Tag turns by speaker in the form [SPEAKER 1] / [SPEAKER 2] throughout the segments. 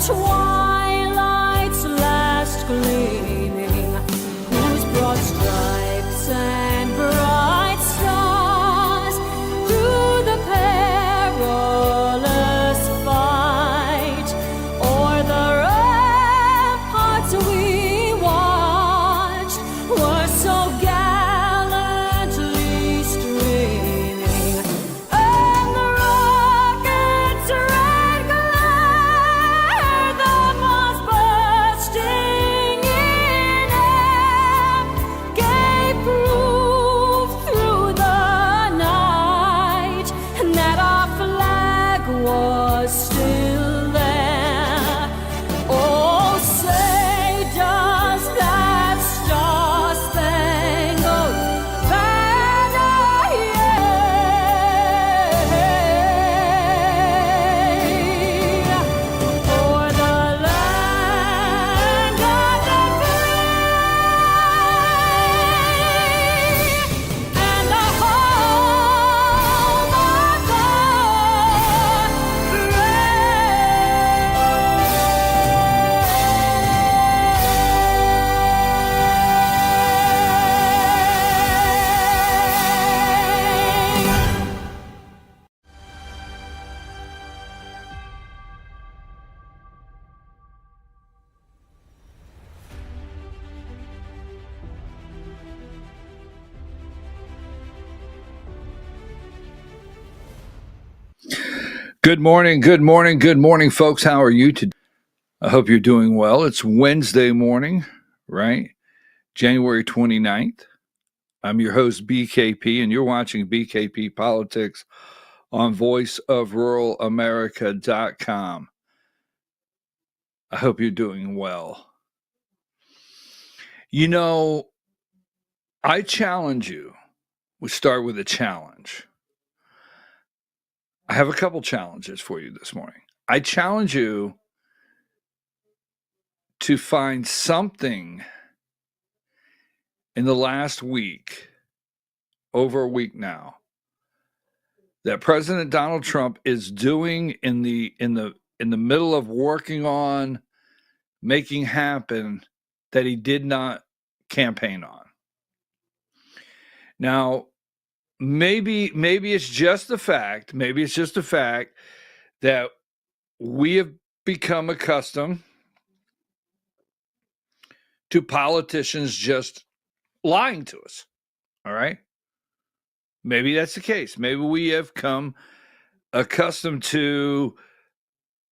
[SPEAKER 1] twilight's last gleaming, whose broad stripes and bright stars through the perilous fight o'er the ramparts we watched were so gallantly streaming, and the rocket's red glare, the bombs bursting in air, gave proof through the night that our flag was still there. Oh, say does that star-spangled banner yet o'er the land of the free and the home of the brave.
[SPEAKER 2] Good morning, folks. How are you today? I hope you're doing well. It's Wednesday morning, right? January 29th. I'm your host, BKP, and you're watching BKP Politics on voiceofruralamerica.com. I hope you're doing well. You know, I challenge you. We start with a challenge. I have a couple challenges for you this morning. I challenge you to find something in the last week, over a week now, that President Donald Trump is doing in the middle of working on making happen that he did not campaign on. Now, maybe it's just the fact that we have become accustomed to politicians just lying to us. All right? Maybe that's the case. Maybe we have come accustomed to,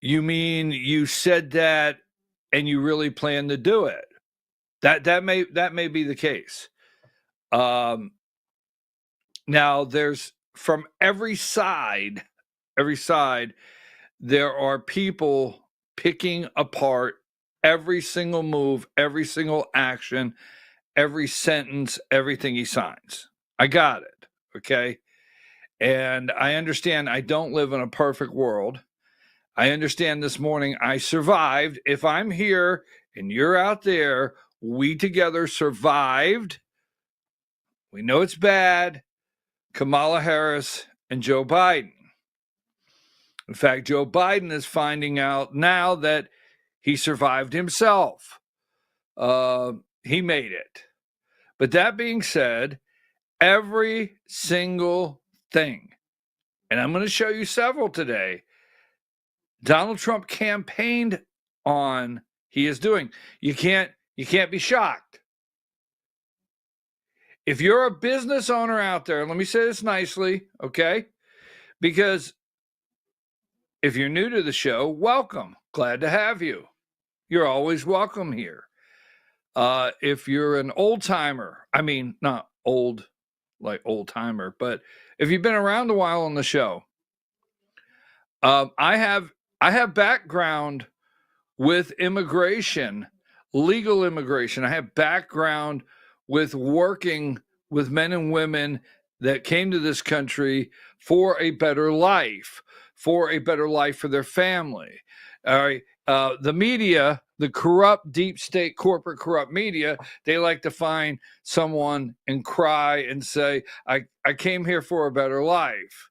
[SPEAKER 2] you mean you said that and you really plan to do it. That may be the case. Now there's, from every side, there are people picking apart every single move, every single action, every sentence, everything he signs. I got it, okay? And I understand I don't live in a perfect world. I understand this morning I survived. If I'm here and you're out there, we together survived. We know it's bad. Kamala Harris and Joe Biden. In fact, Joe Biden is finding out now that he survived himself. He made it. But that being said, every single thing, and I'm going to show you several today, Donald Trump campaigned on, he is doing. You can't be shocked. If you're a business owner out there, let me say this nicely, okay? Because if you're new to the show, welcome. Glad to have you. You're always welcome here. If you're an old timer, I mean, not old like old timer, but if you've been around a while on the show, I have background with immigration, legal immigration. I have background with working with men and women that came to this country for a better life for their family. All right. The media, the corrupt, deep state, corporate corrupt media, they like to find someone and cry and say, I came here for a better life.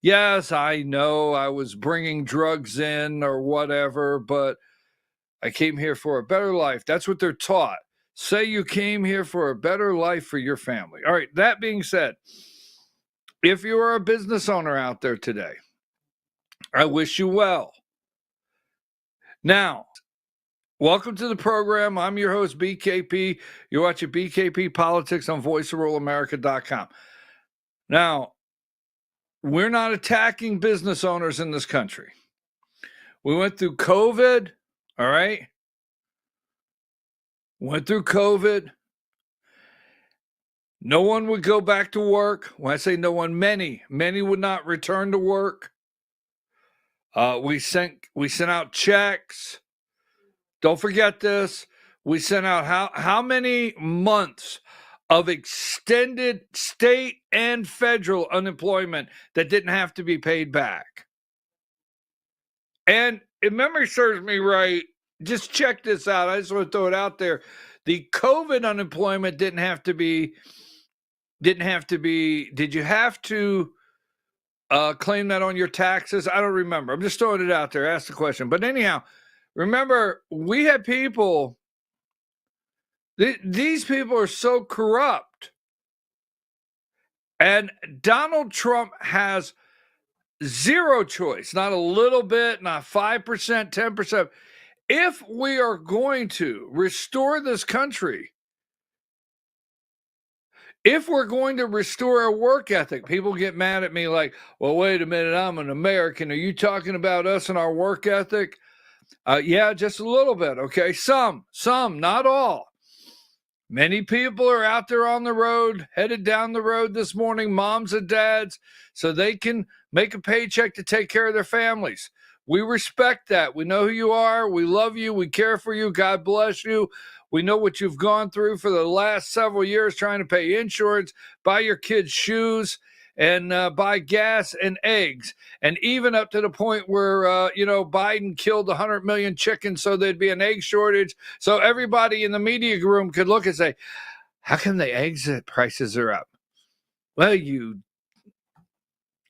[SPEAKER 2] Yes, I know I was bringing drugs in or whatever, but I came here for a better life. That's what they're taught. Say you came here for a better life for your family. All right, that being said, if you are a business owner out there today, I wish you well. Now, welcome to the program. I'm your host, BKP. You're watching BKP Politics on voiceofrural.america.com. Now, we're not attacking business owners in this country. We went through COVID, all right? Went through COVID. No one would go back to work. When I say no one, many would not return to work. We sent out checks. Don't forget this. We sent out how many months of extended state and federal unemployment that didn't have to be paid back. And if memory serves me right, just check this out. I just want to throw it out there. The COVID unemployment did you have to claim that on your taxes? I don't remember. I'm just throwing it out there. Ask the question. But anyhow, remember, we had people, these people are so corrupt. And Donald Trump has zero choice, not a little bit, not 5%, 10%. If we are going to restore this country, if we're going to restore our work ethic, people get mad at me like, well, wait a minute, I'm an American. Are you talking about us and our work ethic? Yeah, just a little bit, okay? Some, not all. Many people are out there on the road, headed down the road this morning, moms and dads, so they can make a paycheck to take care of their families. We respect that. We know who you are. We love you. We care for you. God bless you. We know what you've gone through for the last several years trying to pay insurance, buy your kids shoes, and buy gas and eggs. And even up to the point where, Biden killed 100 million chickens so there'd be an egg shortage. So everybody in the media room could look and say, how come the eggs prices are up? Well,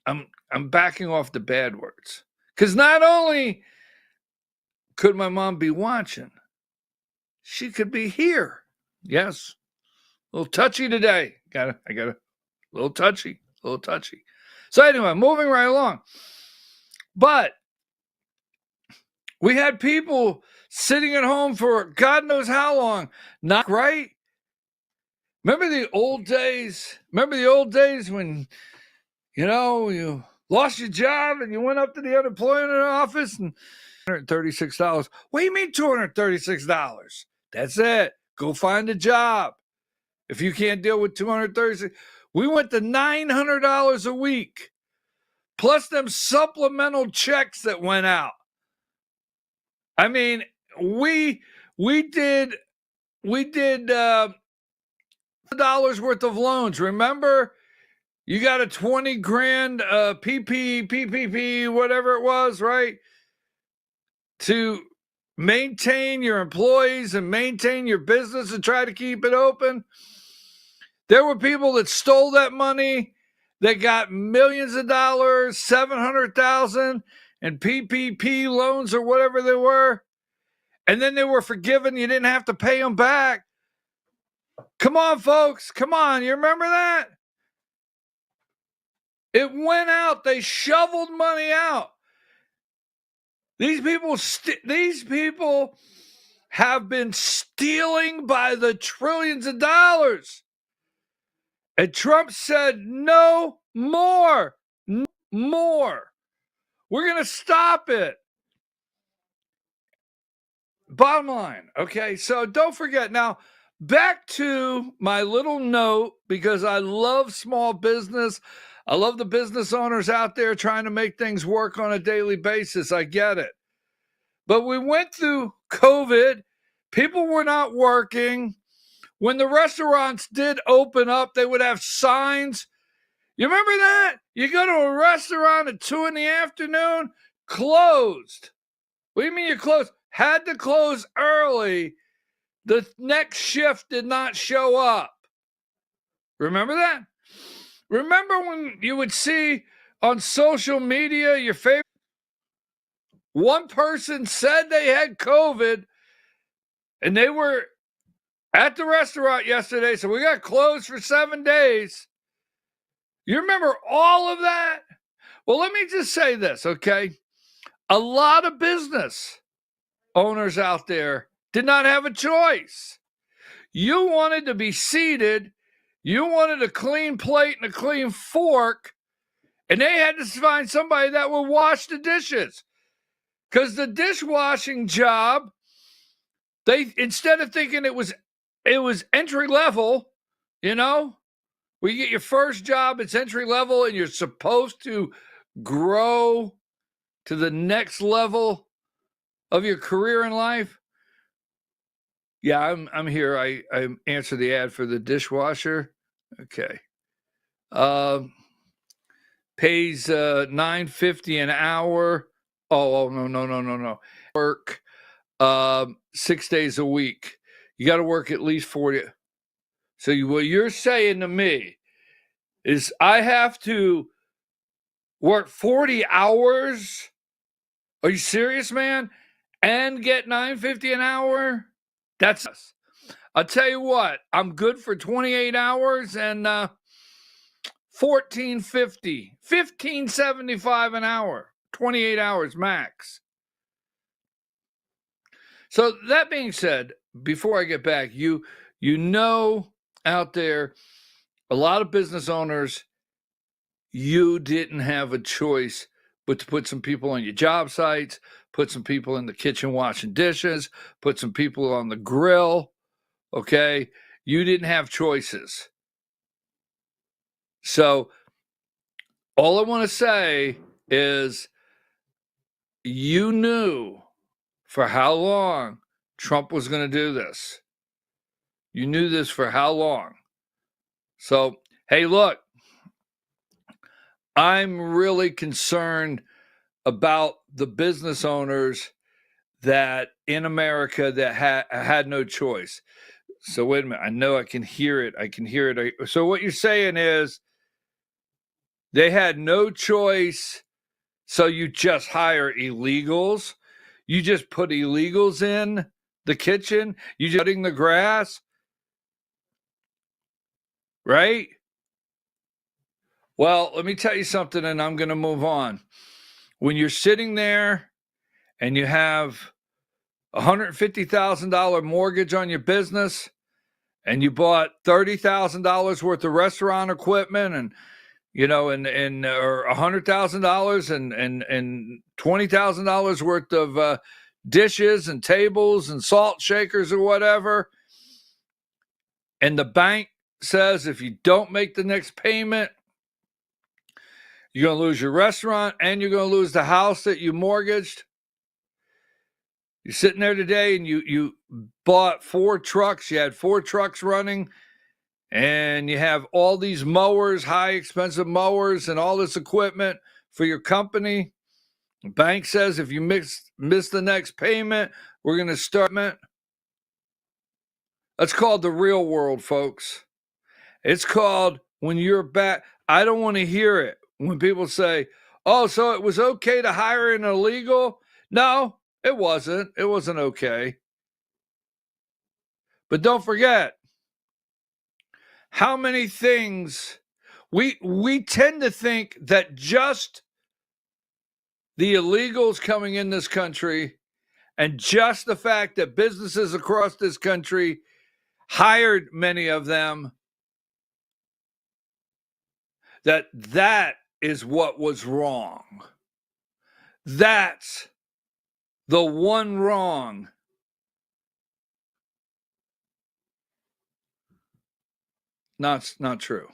[SPEAKER 2] I'm backing off the bad words. Because not only could my mom be watching, she could be here. Yes. A little touchy today. I got a little touchy. So anyway, moving right along. But we had people sitting at home for God knows how long. Not right. Remember the old days? When, you lost your job and you went up to the unemployment office and $236. What do you mean $236? That's it. Go find a job. If you can't deal with $236, we went to $900 a week, plus them supplemental checks that went out. I mean, we did dollars worth of loans. Remember, you got a 20 grand PPP, whatever it was, right? To maintain your employees and maintain your business and try to keep it open. There were people that stole that money, that got millions of dollars, 700,000 in PPP loans or whatever they were. And then they were forgiven. You didn't have to pay them back. Come on, folks. Come on. You remember that? It went out. They shoveled money out. These people have been stealing by the trillions of dollars. And Trump said, no more. No more. We're going to stop it. Bottom line, okay? So don't forget. Now, back to my little note, because I love small business. I love the business owners out there trying to make things work on a daily basis. I get it. But we went through COVID. People were not working. When the restaurants did open up, they would have signs. You remember that? You go to a restaurant at 2 p.m, closed. What do you mean you're closed? Had to close early. The next shift did not show up. Remember that? Remember when you would see on social media your favorite? One person said they had COVID. And they were at the restaurant yesterday, so we got closed for 7 days. You remember all of that? Well, let me just say this, okay? A lot of business owners out there did not have a choice. You wanted to be seated, you wanted a clean plate and a clean fork, and they had to find somebody that would wash the dishes. Because the dishwashing job, they, instead of thinking it was entry level, you know, where you get your first job, it's entry level, and you're supposed to grow to the next level of your career in life. Yeah, I'm here. I answer the ad for the dishwasher. Okay. Pays $9.50 an hour. Oh no. Work 6 days a week. You got to work at least 40. So what you're saying to me is I have to work 40 hours? Are you serious, man? And get $9.50 an hour? That's us. I'll tell you what, I'm good for 28 hours and $14.50, $15.75 an hour, 28 hours max. So that being said, before I get back, you know out there, a lot of business owners, you didn't have a choice but to put some people on your job sites, put some people in the kitchen washing dishes, put some people on the grill, okay? You didn't have choices. So all I want to say is you knew for how long Trump was going to do this. You knew this for how long? So, hey, look, I'm really concerned about the business owners that in America that had no choice. So wait a minute. I know I can hear it. So what you're saying is they had no choice. So you just hire illegals. You just put illegals in the kitchen. You just cutting the grass. Right? Well, let me tell you something, and I'm going to move on. When you're sitting there and you have $150,000 mortgage on your business, and you bought $30,000 worth of restaurant equipment, and or $100,000 and $20,000 worth of dishes and tables and salt shakers or whatever, and the bank says if you don't make the next payment, you're going to lose your restaurant and you're going to lose the house that you mortgaged. You're sitting there today and you bought 4 trucks. You had 4 trucks running, and you have all these mowers, high expensive mowers, and all this equipment for your company. The bank says if you miss the next payment, we're going to start. That's called the real world, folks. It's called when you're back. I don't want to hear it when people say, oh, so it was okay to hire an illegal. No, it wasn't. It wasn't okay. But don't forget how many things we tend to think that just the illegals coming in this country and just the fact that businesses across this country hired many of them, that is what was wrong. That's the one wrong. Not true.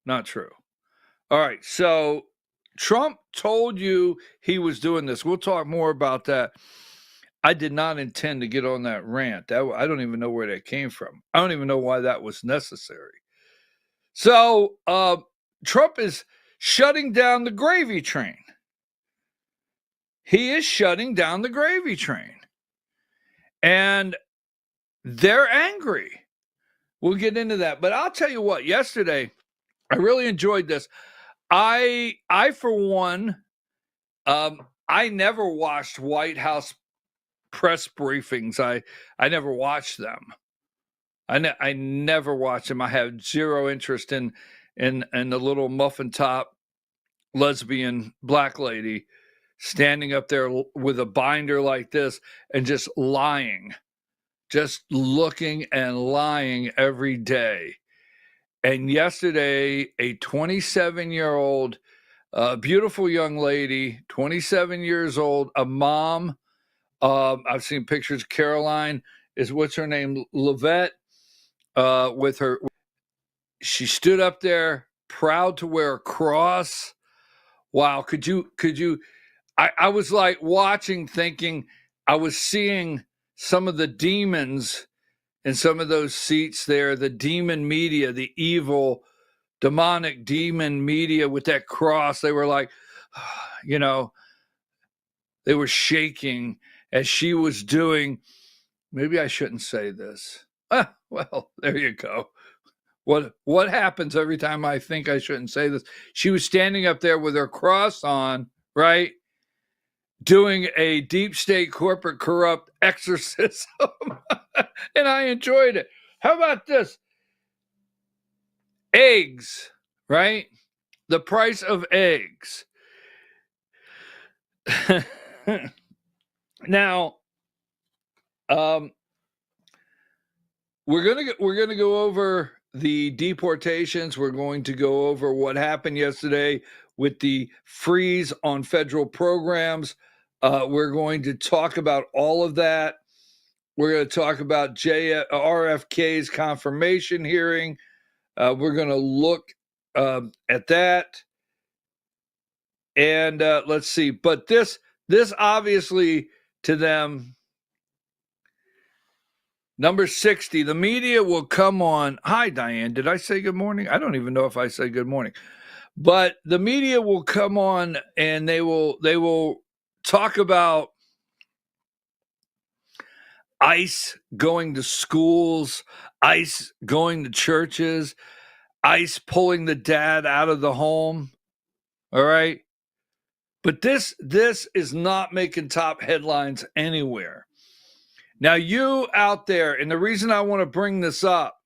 [SPEAKER 2] Not true. All right. So Trump told you he was doing this. We'll talk more about that. I did not intend to get on that rant. I don't even know where that came from. I don't even know why that was necessary. So Trump is shutting down the gravy train. He is shutting down the gravy train. And they're angry. We'll get into that. But I'll tell you what, yesterday, I really enjoyed this. I for one, I never watched White House press briefings. I never watched them. I never watched them. I have zero interest in the little muffin top lesbian black lady standing up there with a binder like this and just lying, just looking and lying every day. And yesterday, a 27-year-old, beautiful young lady, 27 years old, a mom. I've seen pictures. Caroline what's her name? Levette, with her. She stood up there, proud to wear a cross. Wow. Could you, I was like watching, thinking I was seeing some of the demons in some of those seats there, the demon media, the evil, demonic demon media with that cross. They were like, you know, they were shaking as she was doing. Maybe I shouldn't say this. Well, there you go. What happens every time I think I shouldn't say this? She was standing up there with her cross on, right? Doing a deep state corporate corrupt exorcism. And I enjoyed it. How about this? Eggs, right? The price of eggs. Now, we're gonna go over the deportations. We're going to go over what happened yesterday with the freeze on federal programs. We're going to talk about all of that. We're going to talk about RFK's confirmation hearing. We're going to look at that. And let's see. But this obviously to them, number 60, the media will come on. Hi, Diane. Did I say good morning? I don't even know if I say good morning. But the media will come on and they will talk about ICE going to schools, ICE going to churches, ICE pulling the dad out of the home. All right. But this is not making top headlines anywhere. Now, you out there, and the reason I want to bring this up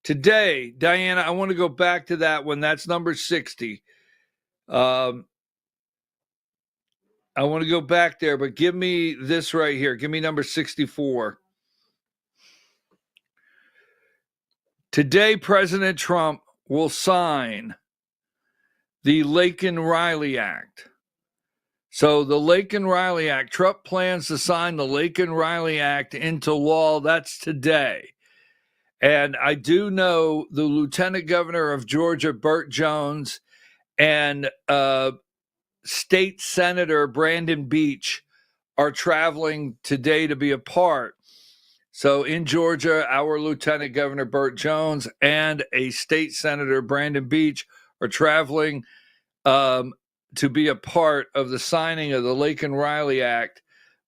[SPEAKER 2] today, Diana, I want to go back to that one. That's number 60. I want to go back there, but give me this right here. Give me number 64. Today, President Trump will sign the Laken-Riley Act. So the Laken-Riley Act, Trump plans to sign the Laken-Riley Act into law. That's today. And I do know the Lieutenant Governor of Georgia, Burt Jones, and State Senator Brandon Beach are traveling today to be a part. So in Georgia, our Lieutenant Governor Burt Jones and a State Senator Brandon Beach are traveling to be a part of the signing of the Laken-Riley Act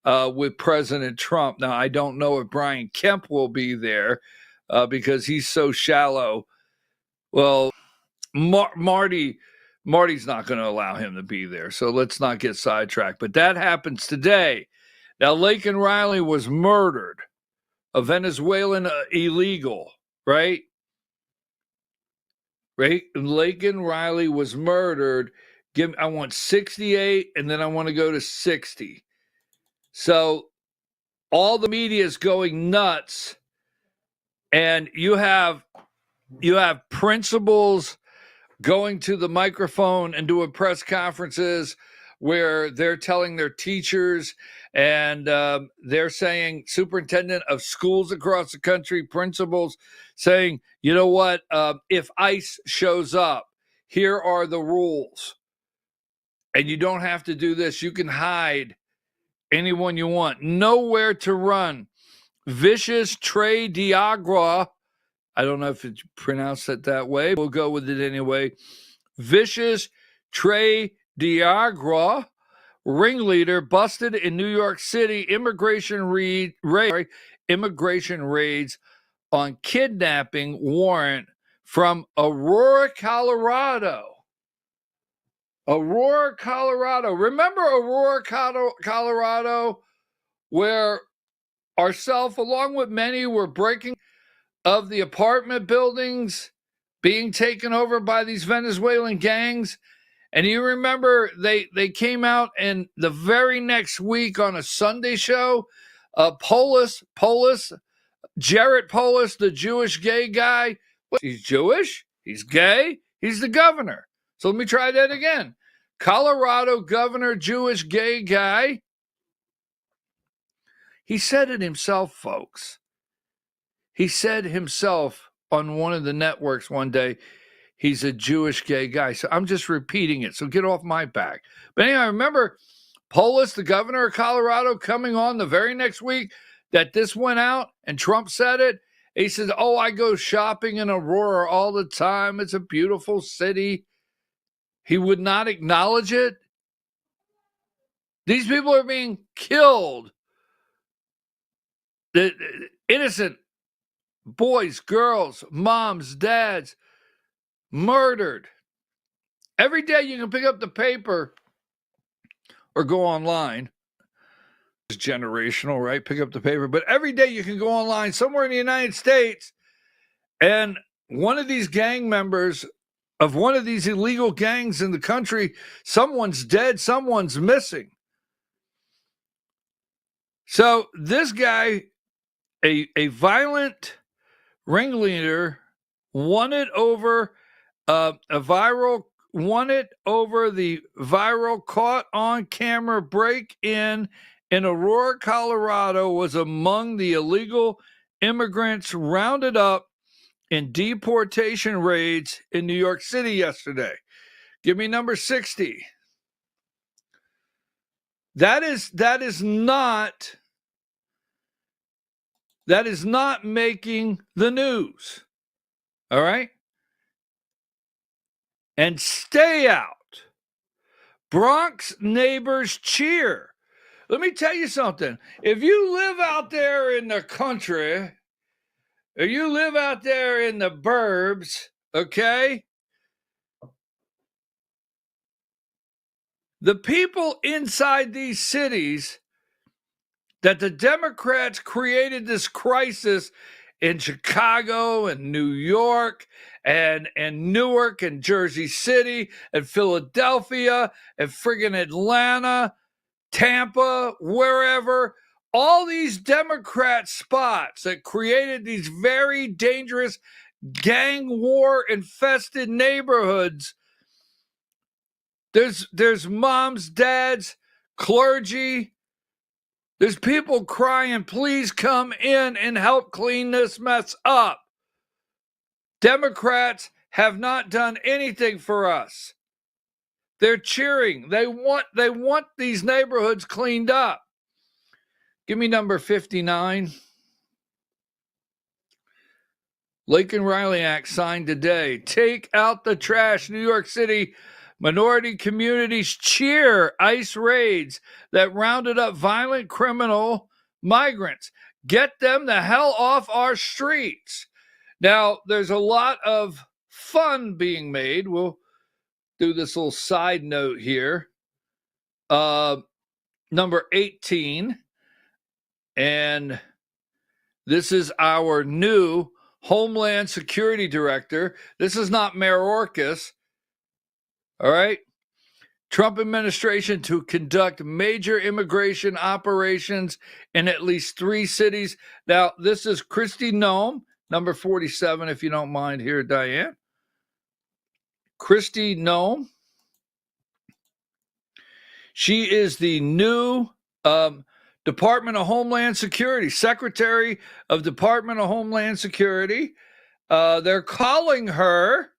[SPEAKER 2] with President Trump. Now, I don't know if Brian Kemp will be there because he's so shallow. Well, Marty's not going to allow him to be there, so let's not get sidetracked. But that happens today. Now, Laken-Riley was murdered, a Venezuelan illegal, right? Right? Laken-Riley was murdered. I want 68, and then I want to go to 60. So all the media is going nuts, and you have principals going to the microphone and doing press conferences where they're telling their teachers, and they're saying, superintendent of schools across the country, principals saying, you know what, if ICE shows up, here are the rules. And you don't have to do this. You can hide anyone you want. Nowhere to run. Vicious Trey Diagua. I don't know if it's pronounced it that way. We'll go with it anyway. Vicious Trey Diagua, ringleader, busted in New York City. Immigration raids on kidnapping warrant from Aurora, Colorado. Aurora, Colorado. Remember Aurora, Colorado, where ourselves, along with many, were breaking of the apartment buildings being taken over by these Venezuelan gangs. And you remember they came out, and the very next week on a Sunday show, Jared Polis, the Jewish gay guy, he's Jewish, he's gay, he's the governor. So let me try that again. Colorado governor, Jewish gay guy. He said it himself, folks. He said himself on one of the networks one day, he's a Jewish gay guy. So I'm just repeating it. So get off my back. But anyway, I remember Polis, the governor of Colorado, coming on the very next week that this went out, and Trump said it. He says, oh, I go shopping in Aurora all the time. It's a beautiful city. He would not acknowledge it. These people are being killed. The innocent boys, girls, moms, dads, murdered. Every day you can pick up the paper or go online. It's generational, right? Pick up the paper. But every day you can go online somewhere in the United States, and one of these gang members of one of these illegal gangs in the country, someone's dead, someone's missing. So this guy, a violent ringleader, won it over the viral caught on camera break-in Aurora, Colorado, was among the illegal immigrants rounded up in deportation raids in New York City yesterday. Give me number 60. That is not making the news. All right? And stay out. Bronx neighbors cheer. Let me tell you something. If you live out there in the country, or you live out there in the burbs, okay? The people inside these cities that the Democrats created this crisis in Chicago and New York and Newark and Jersey City and Philadelphia and friggin' Atlanta, Tampa, wherever, all these Democrat spots that created these very dangerous gang war infested neighborhoods. There's moms, dads, clergy. There's people crying, please come in and help clean this mess up. Democrats have not done anything for us. They're cheering. They want these neighborhoods cleaned up. Give me number 59. Lincoln Riley Act signed today. Take out the trash. New York City minority communities cheer ICE raids that rounded up violent criminal migrants. Get them the hell off our streets. Now, there's a lot of fun being made. We'll do this little side note here. Number 18. And this is our new Homeland Security Director. This is not Mayor Orcus. All right. Trump administration to conduct major immigration operations in at least 3 cities. Now, this is Kristi Noem, number 47, if you don't mind here, Diane. Kristi Noem. She is the new Department of Homeland Security, Secretary of Department of Homeland Security. They're calling her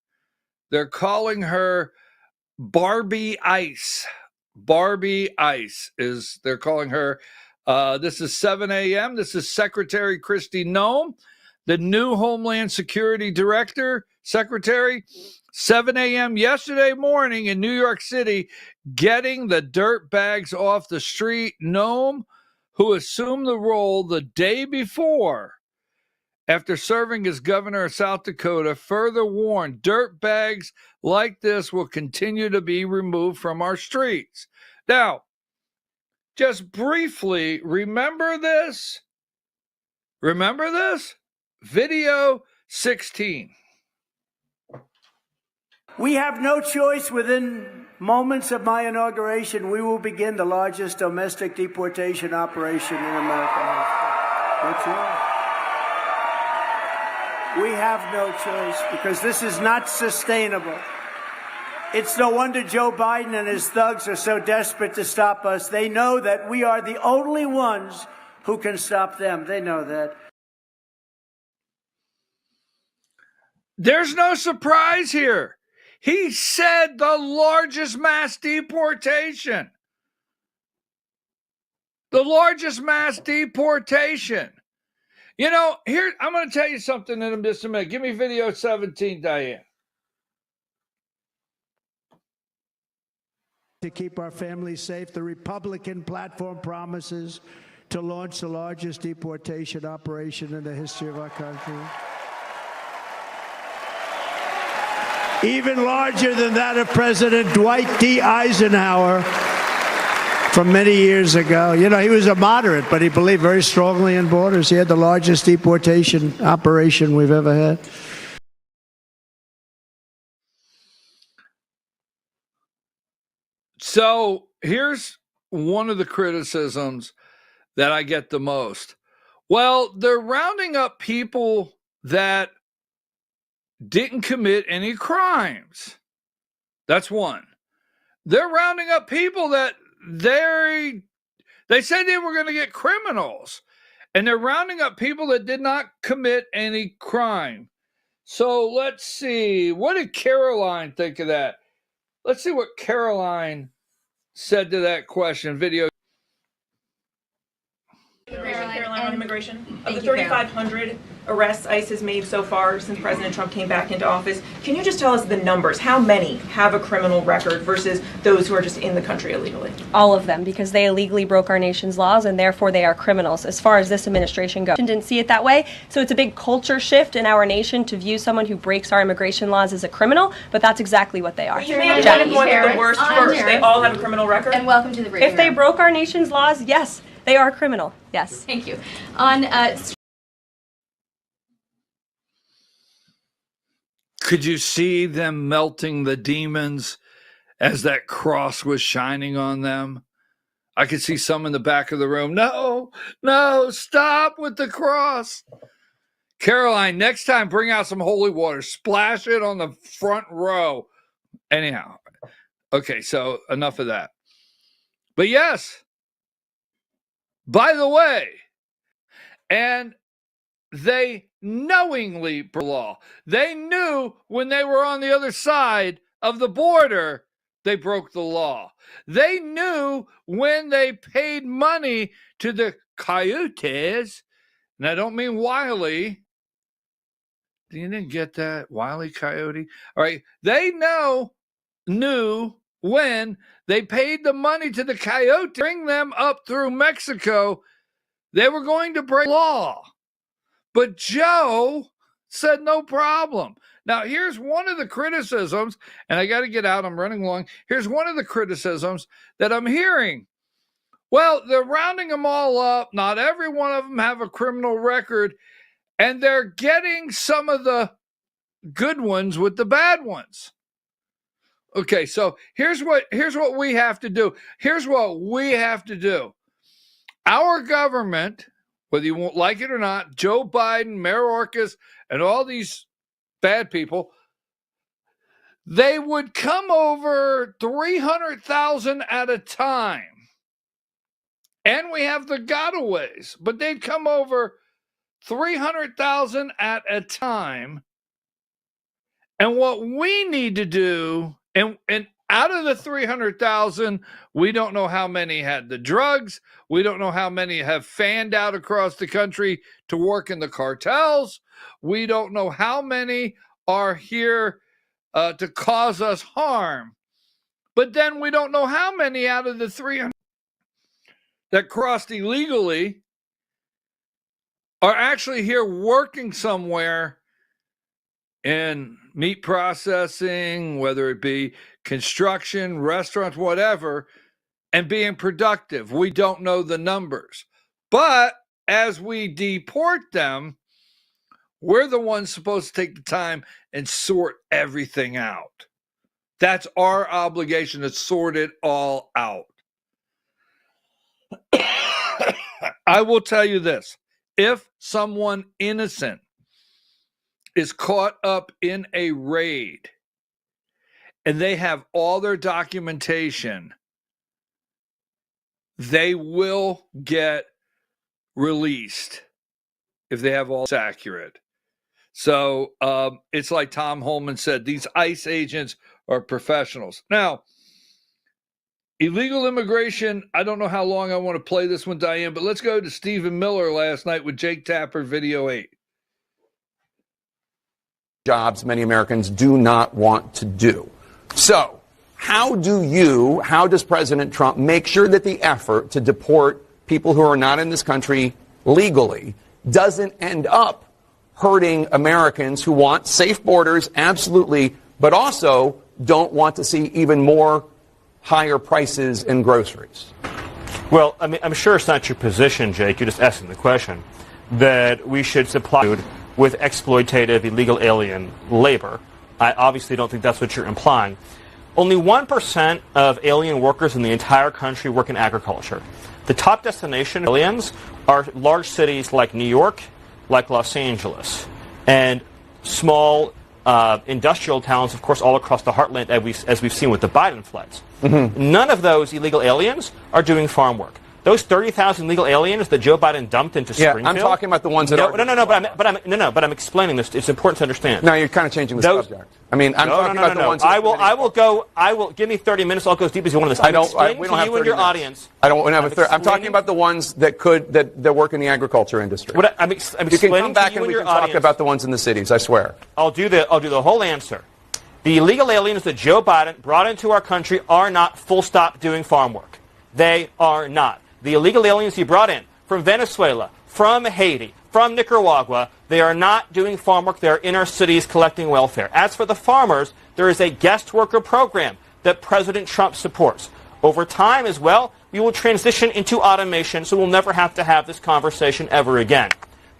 [SPEAKER 2] Barbie Ice. Barbie Ice is they're calling her. This is 7 a.m. This is Secretary Kristi Noem, the new Homeland Security Director, Secretary. 7 a.m. yesterday morning in New York City, getting the dirt bags off the street. Noem, who assumed the role the day before after serving as governor of South Dakota, further warned dirt bags like this will continue to be removed from our streets. Now, just briefly, remember this? Remember this? Video 16.
[SPEAKER 3] We have no choice. Within moments of my inauguration, we will begin the largest domestic deportation operation in American history. No choice. We have no choice because this is not sustainable. It's no wonder Joe Biden and his thugs are so desperate to stop us. They know that we are the only ones who can stop them. They know that.
[SPEAKER 2] There's no surprise here. He said the largest mass deportation. The largest mass deportation. You know, here, I'm going to tell you something in just a minute. Give me video 17, Diane.
[SPEAKER 4] To keep our families safe, the Republican platform promises to launch the largest deportation operation in the history of our country. Even larger than that of President Dwight D. Eisenhower from many years ago. You know, he was a moderate, but he believed very strongly in borders. He had the largest deportation operation we've ever had.
[SPEAKER 2] So here's one of the criticisms that I get the most. Well, they're rounding up people that didn't commit any crimes. That's one. They're rounding up people that they said they were going to get criminals, and they're rounding up people that did not commit any crime. So let's see. What did Caroline think of that? Let's see what Caroline said to that question. Video.
[SPEAKER 5] Caroline on immigration. Of the 3,500 arrests ICE has made so far since President Trump came back into office, can you just tell us the numbers? How many have a criminal record versus those who are just in the country illegally?
[SPEAKER 6] All of them, because they illegally broke our nation's laws and therefore they are criminals as far as this administration goes. Didn't see it that way, so it's a big culture shift in our nation to view someone who breaks our immigration laws as a criminal, but that's exactly what they are.
[SPEAKER 5] You may have been one of the worst first. They all have a criminal record?
[SPEAKER 7] And welcome to the briefing.
[SPEAKER 6] If they broke our nation's laws, yes, they are criminal. Yes.
[SPEAKER 7] Thank you. On
[SPEAKER 2] Could you see them melting the demons as that cross was shining on them? I could see some in the back of the room. No, stop with the cross. Caroline, next time bring out some holy water. Splash it on the front row. Anyhow. Okay, so enough of that. But yes, by the way, and they knowingly broke the law. They knew when they were on the other side of the border, they broke the law. They knew when they paid money to the coyotes, and I don't mean Wiley. You didn't get that? Wiley Coyote? All right. They knew when they paid the money to the coyote, bring them up through Mexico, they were going to break law. But Joe said no problem. Now, here's one of the criticisms, and I got to get out. I'm running long. Here's one of the criticisms that I'm hearing. Well, they're rounding them all up. Not every one of them have a criminal record, and they're getting some of the good ones with the bad ones. Okay, so here's what we have to do. Here's what we have to do. Our government, whether you won't like it or not, Joe Biden, Mayorkas, and all these bad people, they would come over 300,000 at a time. And we have the gotaways, but they'd come over 300,000 at a time. And what we need to do, and out of the 300,000, we don't know how many had the drugs. We don't know how many have fanned out across the country to work in the cartels. We don't know how many are here to cause us harm. But then we don't know how many out of the 300 that crossed illegally are actually here working somewhere in meat processing, whether it be construction, restaurants, whatever, and being productive. We don't know the numbers. But as we deport them, we're the ones supposed to take the time and sort everything out. That's our obligation, to sort it all out. I will tell you this. If someone innocent is caught up in a raid and they have all their documentation, they will get released if they have all this accurate. So it's like Tom Holman said, these ICE agents are professionals. Now, illegal immigration, I don't know how long I want to play this one, Diane, but let's go to Stephen Miller last night with Jake Tapper, video 8.
[SPEAKER 7] Jobs many Americans do not want to do. So, how does President Trump make sure that the effort to deport people who are not in this country legally doesn't end up hurting Americans who want safe borders, absolutely, but also don't want to see even more higher prices in groceries?
[SPEAKER 8] Well, I mean, I'm sure it's not your position, Jake. You're just asking the question that we should supply food with exploitative illegal alien labor. I obviously don't think that's what you're implying. Only 1% of alien workers in the entire country work in agriculture. The top destination of aliens are large cities like New York, like Los Angeles, and small industrial towns, of course, all across the heartland, as we've seen with the Biden floods. Mm-hmm. None of those illegal aliens are doing farm work. Those 30,000 illegal aliens that Joe Biden dumped into Springfield.
[SPEAKER 7] I'm talking about the ones that are.
[SPEAKER 8] But I'm explaining this. It's important to understand.
[SPEAKER 7] No, you're kind of changing the subject. I mean, I'm talking about the ones.
[SPEAKER 8] I will give me 30 minutes. I'll go as deep as you want on this. I'm explaining to you and your audience.
[SPEAKER 7] I don't have I'm talking about the ones that work in the agriculture industry.
[SPEAKER 8] I'm
[SPEAKER 7] you can come back and we can talk about the ones in the cities. I swear.
[SPEAKER 8] I'll do the whole answer. The illegal aliens that Joe Biden brought into our country are not full stop doing farm work. They are not. The illegal aliens he brought in from Venezuela, from Haiti, from Nicaragua, they are not doing farm work. They are in our cities collecting welfare. As for the farmers, there is a guest worker program that President Trump supports. Over time as well, we will transition into automation, so we'll never have to have this conversation ever again.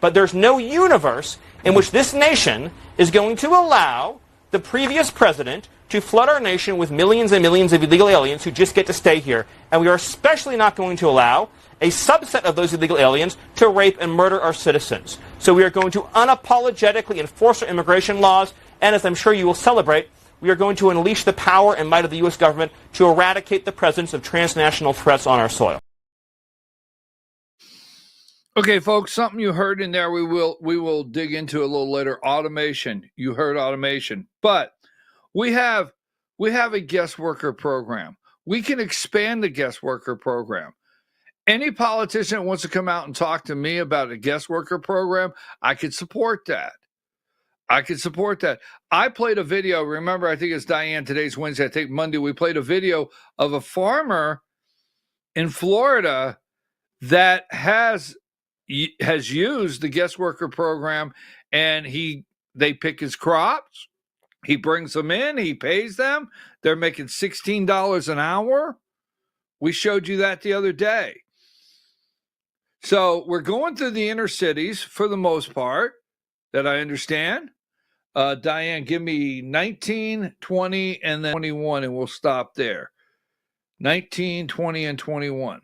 [SPEAKER 8] But there's no universe in which this nation is going to allow the previous president to flood our nation with millions and millions of illegal aliens who just get to stay here. And we are especially not going to allow a subset of those illegal aliens to rape and murder our citizens. So we are going to unapologetically enforce our immigration laws, and as I'm sure you will celebrate, we are going to unleash the power and might of the U.S. government to eradicate the presence of transnational threats on our soil.
[SPEAKER 2] Okay, folks, something you heard in there we will dig into a little later. Automation. You heard automation. But we have a guest worker program. We can expand the guest worker program. Any politician that wants to come out and talk to me about a guest worker program, I could support that. I played a video. Remember, I think it's Diane, today's Wednesday. I think Monday we played a video of a farmer in Florida that has used the guest worker program, and they pick his crops. He brings them in. He pays them. They're making $16 an hour. We showed you that the other day. So we're going through the inner cities for the most part, that I understand. Diane, give me 19, 20, and then 21, and we'll stop there. 19, 20, and 21.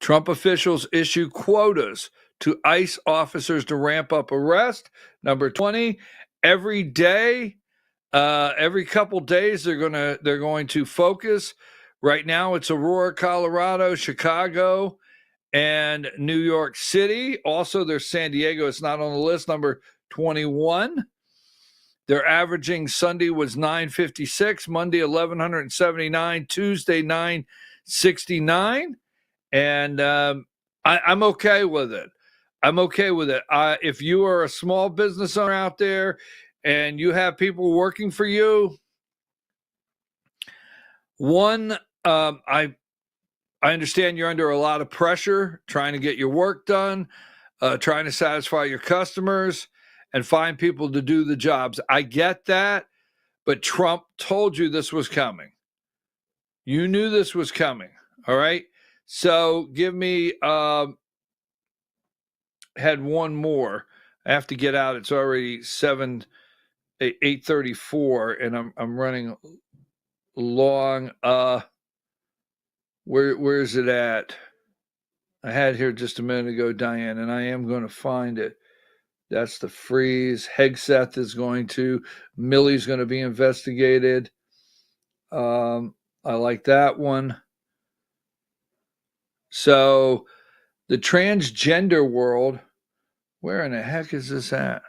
[SPEAKER 2] Trump officials issue quotas to ICE officers to ramp up arrest. Number 20, every day, every couple days, they're going to focus. Right now, it's Aurora, Colorado, Chicago, and New York City. Also, there's San Diego. It's not on the list. Number 21. Their averaging Sunday was 956, Monday 1179, Tuesday 969. And I'm okay with it. If you are a small business owner out there and you have people working for you, I understand you're under a lot of pressure trying to get your work done, trying to satisfy your customers and find people to do the jobs. I get that, but Trump told you this was coming. You knew this was coming. All right. So give me had one more. I have to get out. It's already 8:34, and I'm running long. Where's it at? I had here just a minute ago, Diane, and I am going to find it. That's the freeze. Hegseth is going to. Milley's going to be investigated. I like that one. So the transgender world, where in the heck is this at?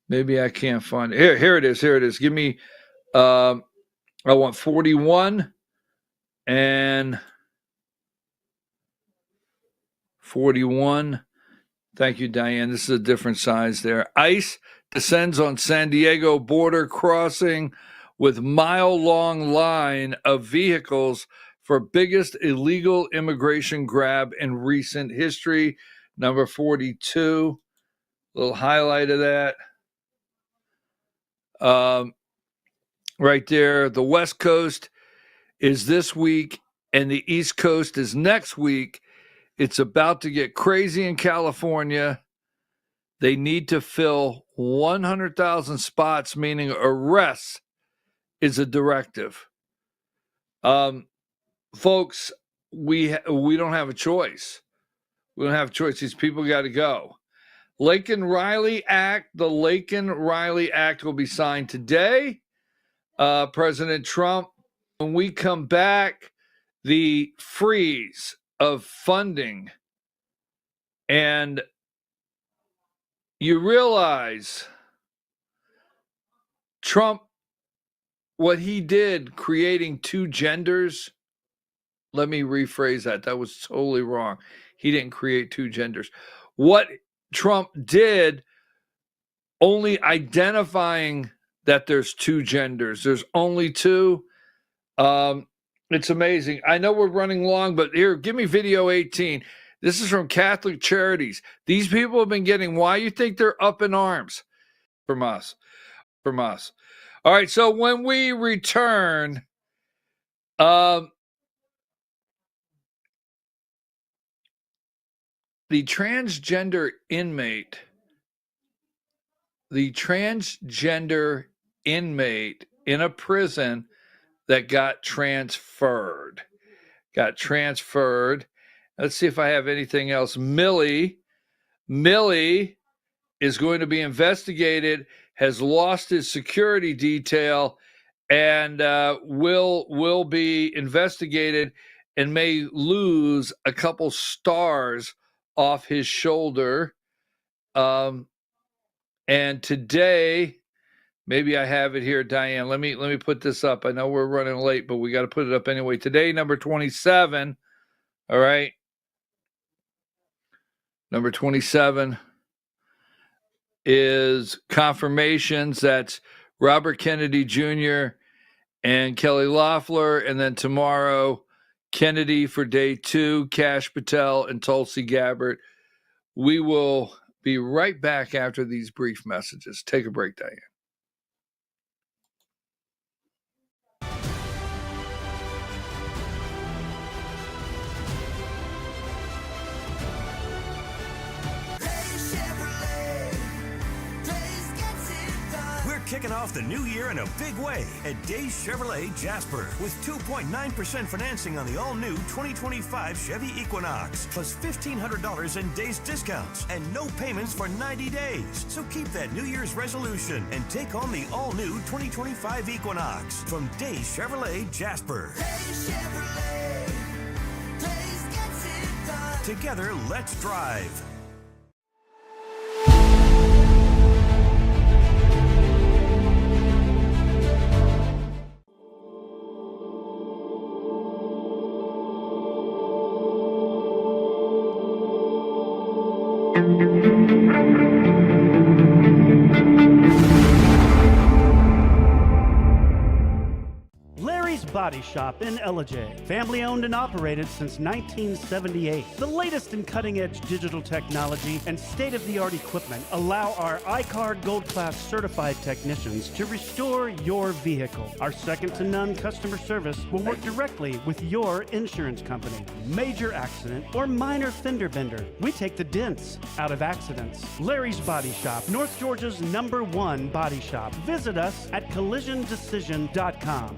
[SPEAKER 2] Maybe I can't find it. Here it is. Here it is. Give me, I want 41 and 41. Thank you, Diane. This is a different size there. ICE descends on San Diego border crossing with mile-long line of vehicles for biggest illegal immigration grab in recent history. Number 42. Little highlight of that. Right there. The West Coast is this week, and the East Coast is next week. It's about to get crazy in California. They need to fill 100,000 spots, meaning arrests is a directive. Folks, we don't have a choice. We don't have a choice. These people got to go. Laken-Riley Act. The Laken-Riley Act will be signed today. President Trump, when we come back, the freeze of funding, and you realize Trump, what he did creating two genders. Let me rephrase that. That was totally wrong. He didn't create two genders. What Trump did, only identifying that there's two genders. There's only two. It's amazing. I know we're running long, but here, give me video 18. This is from Catholic Charities. These people have been getting, why you think they're up in arms? From us. All right, so when we return, the transgender inmate in a prison that got transferred. Let's see if I have anything else. Milley is going to be investigated, has lost his security detail, and will be investigated and may lose a couple stars off his shoulder. And today, maybe I have it here, Diane. Let me put this up. I know we're running late, but we got to put it up anyway. Today, number 27. All right. Number 27 is confirmations. That's Robert Kennedy Jr. and Kelly Loeffler. And then tomorrow, Kennedy for day 2, Kash Patel and Tulsi Gabbard. We will be right back after these brief messages. Take a break, Diane.
[SPEAKER 9] Kicking off the new year in a big way at Days Chevrolet Jasper with 2.9% financing on the all-new 2025 Chevy Equinox, plus $1,500 in Days discounts and no payments for 90 days. So keep that New Year's resolution and take on the all-new 2025 Equinox from Days Chevrolet Jasper. Days Chevrolet. Days gets it done. Together, let's drive.
[SPEAKER 10] Body Shop in Ellijay. Family owned and operated since 1978. The latest in cutting-edge digital technology and state-of-the-art equipment allow our iCard Gold Class certified technicians to restore your vehicle. Our second-to-none customer service will work directly with your insurance company. Major accident or minor fender bender, we take the dents out of accidents. Larry's Body Shop, North Georgia's #1 body shop. Visit us at collisiondecision.com.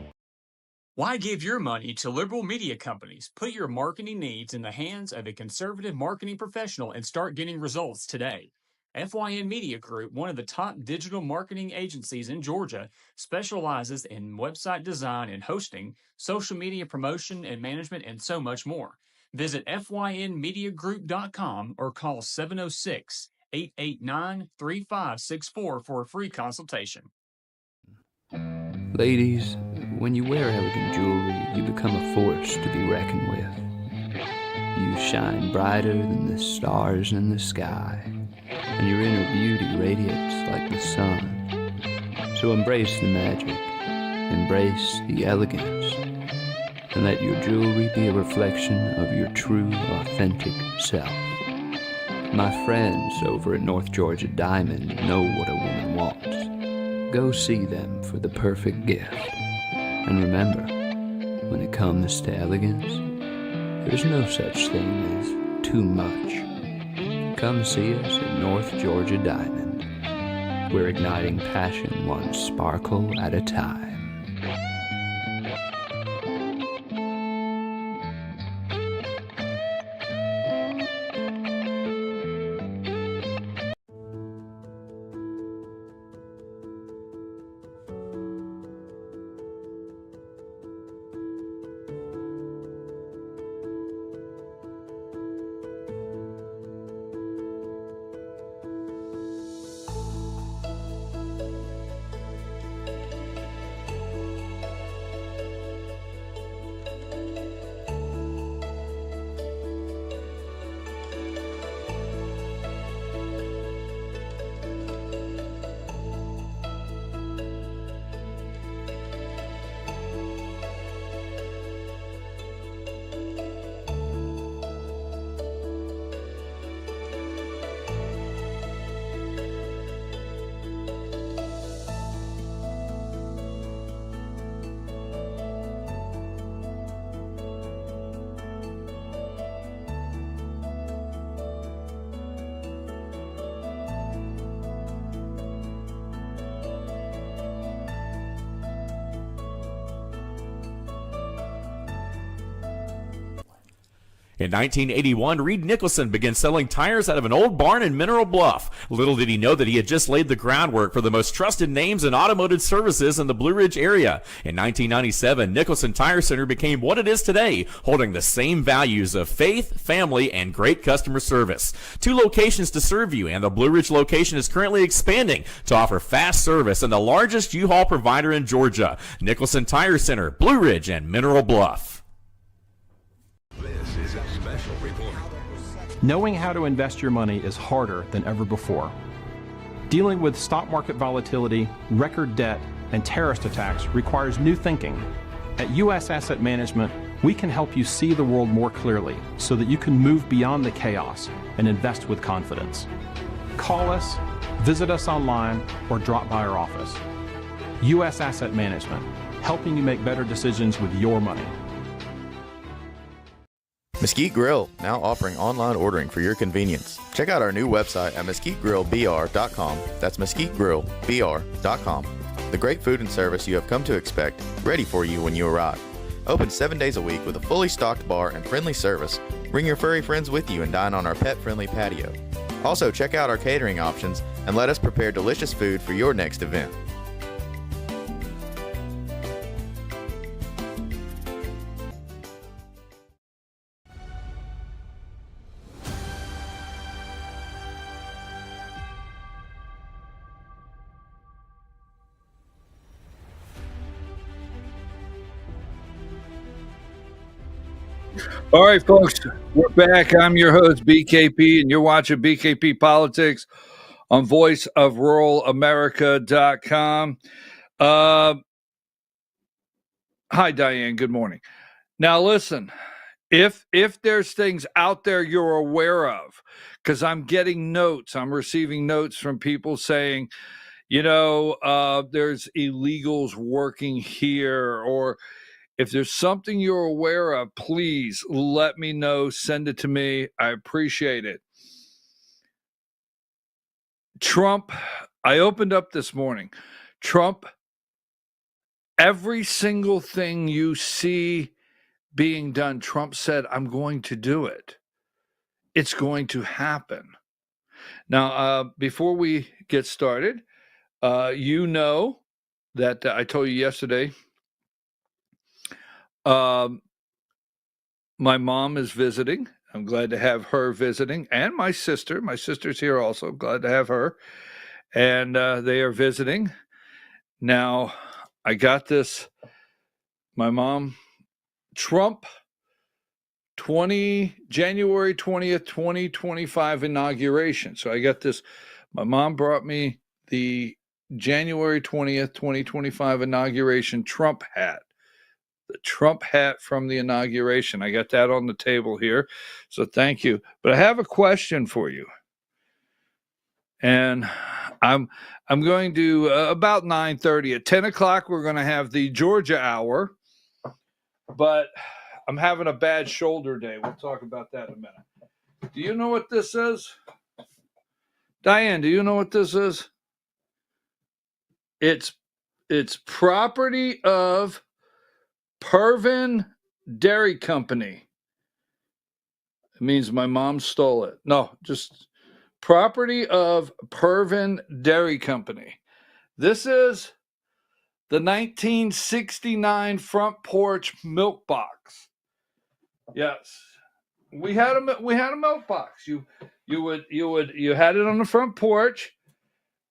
[SPEAKER 11] Why give your money to liberal media companies? Put your marketing needs in the hands of a conservative marketing professional and start getting results today. FYN Media Group, one of the top digital marketing agencies in Georgia, specializes in website design and hosting, social media promotion and management, and so much more. Visit FYNmediagroup.com or call 706-889-3564 for a free consultation.
[SPEAKER 12] Ladies, when you wear elegant jewelry, you become a force to be reckoned with. You shine brighter than the stars in the sky, and your inner beauty radiates like the sun. So embrace the magic, embrace the elegance, and let your jewelry be a reflection of your true, authentic self. My friends over at North Georgia Diamond know what a woman wants. Go see them for the perfect gift. And remember, when it comes to elegance, there's no such thing as too much. Come see us at North Georgia Diamond. We're igniting passion one sparkle at a time.
[SPEAKER 13] In 1981, Reed Nicholson began selling tires out of an old barn in Mineral Bluff. Little did he know that he had just laid the groundwork for the most trusted names in automotive services in the Blue Ridge area. In 1997, Nicholson Tire Center became what it is today, holding the same values of faith, family, and great customer service. 2 locations to serve you, and the Blue Ridge location is currently expanding to offer fast service and the largest U-Haul provider in Georgia. Nicholson Tire Center, Blue Ridge, and Mineral Bluff.
[SPEAKER 9] This is a special report.
[SPEAKER 14] Knowing how to invest your money is harder than ever before. Dealing with stock market volatility, record debt, and terrorist attacks requires new thinking. At U.S. Asset Management, we can help you see the world more clearly so that you can move beyond the chaos and invest with confidence. Call us, visit us online, or drop by our office. U.S. Asset Management, helping you make better decisions with your money.
[SPEAKER 15] Mesquite Grill, now offering online ordering for your convenience. Check out our new website at mesquitegrillbr.com. That's mesquitegrillbr.com. The great food and service you have come to expect, ready for you when you arrive. Open 7 days a week with a fully stocked bar and friendly service. Bring your furry friends with you and dine on our pet-friendly patio. Also, check out our catering options and let us prepare delicious food for your next event.
[SPEAKER 2] All right, folks, we're back. I'm your host, BKP, and you're watching BKP Politics on voiceofruralamerica.com. Hi, Diane. Good morning. Now, listen, if there's things out there you're aware of, because I'm getting notes, I'm receiving notes from people saying, there's illegals working here, or if there's something you're aware of, please let me know. Send it to me. I appreciate it. Trump, I opened up this morning. Trump, every single thing you see being done, Trump said, I'm going to do it. It's going to happen. Now, before we get started, you know that I told you yesterday, my mom is visiting. I'm glad to have her visiting, and my sister. My sister's here also. Glad to have her. And they are visiting. Now, I got this. My mom, Trump, January 20th, 2025 inauguration. So I got this. My mom brought me the January 20th, 2025 inauguration Trump hat. The Trump hat from the inauguration. I got that on the table here. So thank you. But I have a question for you. And I'm going to, about 9:30, at 10 o'clock, we're going to have the Georgia Hour. But I'm having a bad shoulder day. We'll talk about that in a minute. Do you know what this is? Diane, do you know what this is? It's property of Pervin Dairy Company. It means my mom stole it. No, just property of Pervin Dairy Company. This is the 1969 front porch milk box. Yes, we had a milk box. You had it on the front porch.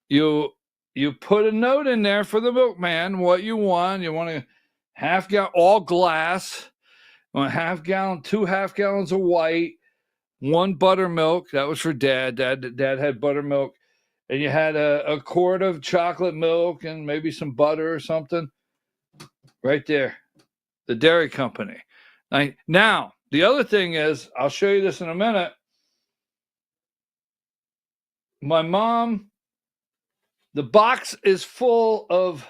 [SPEAKER 2] You put a note in there for the milkman what you want. You want a half gallon, all glass. You want a half gallon, 2 half gallons of white, 1 buttermilk. That was for Dad. Dad had buttermilk. And you had a quart of chocolate milk and maybe some butter or something. Right there. The dairy company. Now, the other thing is, I'll show you this in a minute. My mom, the box is full of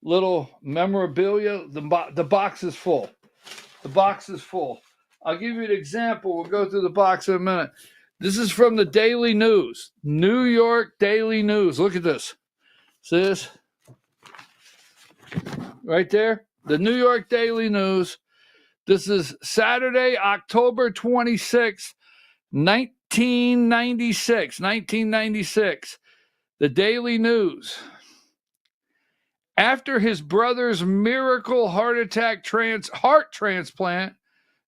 [SPEAKER 2] little memorabilia. The box is full. The box is full. I'll give you an example. We'll go through the box in a minute. This is from the Daily News. New York Daily News. Look at this. See this? Right there. The New York Daily News. This is Saturday, October 26th, 1996. 1996. The Daily News. After his brother's miracle heart transplant,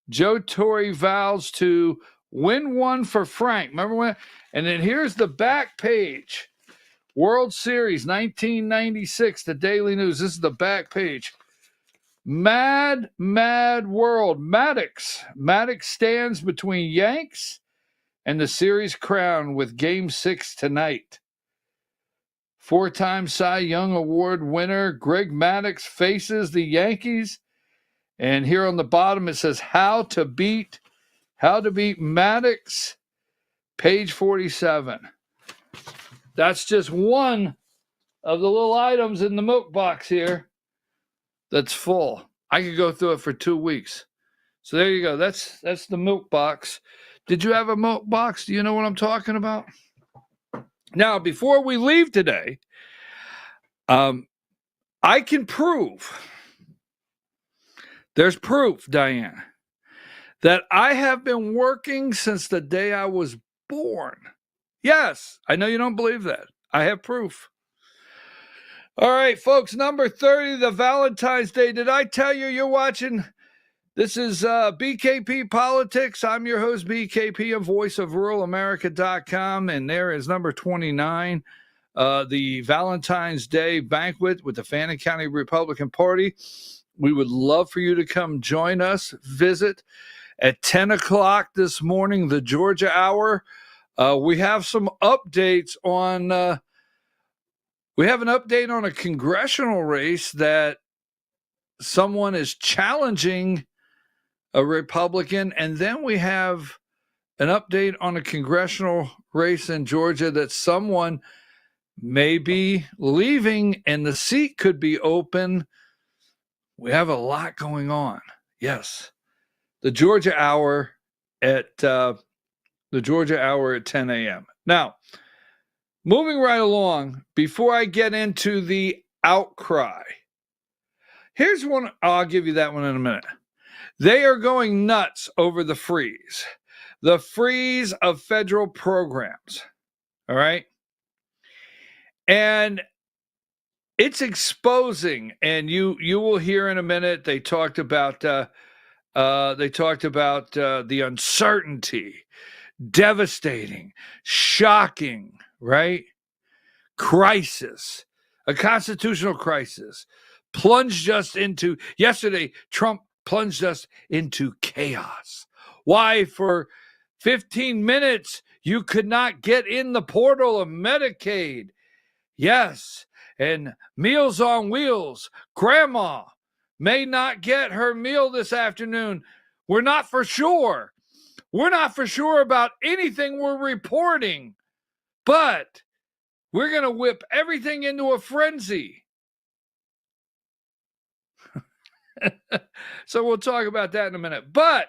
[SPEAKER 2] Joe Torre vows to win one for Frank. Remember when? And then here's the back page. World Series 1996, the Daily News. This is the back page. Mad world. Maddox stands between Yanks and the series crown with Game 6 tonight. 4-time Cy Young Award winner Greg Maddux faces the Yankees. And here on the bottom it says how to beat Maddux, page 47. That's just one of the little items in the milk box here that's full. I could go through it for 2 weeks. So there you go. That's the milk box. Did you have a milk box? Do you know what I'm talking about? Now, before we leave today, I can prove, there's proof, Diane, that I have been working since the day I was born. Yes, I know you don't believe that. I have proof. All right, folks, number 30, the Valentine's Day. Did I tell you you're watching? This is BKP Politics. I'm your host, BKP, of voiceofruralamerica.com, and there is number 29, the Valentine's Day banquet with the Fannin County Republican Party. We would love for you to come join us. Visit at 10 o'clock this morning, the Georgia Hour. We have some updates on... we have an update on a congressional race that someone is challenging a Republican, and then we have an update on a congressional race in Georgia that someone may be leaving and the seat could be open. We have a lot going on. Yes. The Georgia Hour at 10 a.m. Now, moving right along, before I get into the outcry, here's one. I'll give you that one in a minute. They are going nuts over the freeze of federal programs. All right. And it's exposing, and you will hear in a minute, they talked about the uncertainty, devastating, shocking, right? Crisis, a constitutional crisis, plunged us into, yesterday, Trump plunged us into chaos. Why? For 15 minutes, you could not get in the portal of Medicaid. Yes, and Meals on Wheels, Grandma may not get her meal this afternoon. We're not for sure. We're not for sure about anything we're reporting, but we're going to whip everything into a frenzy. So we'll talk about that in a minute. But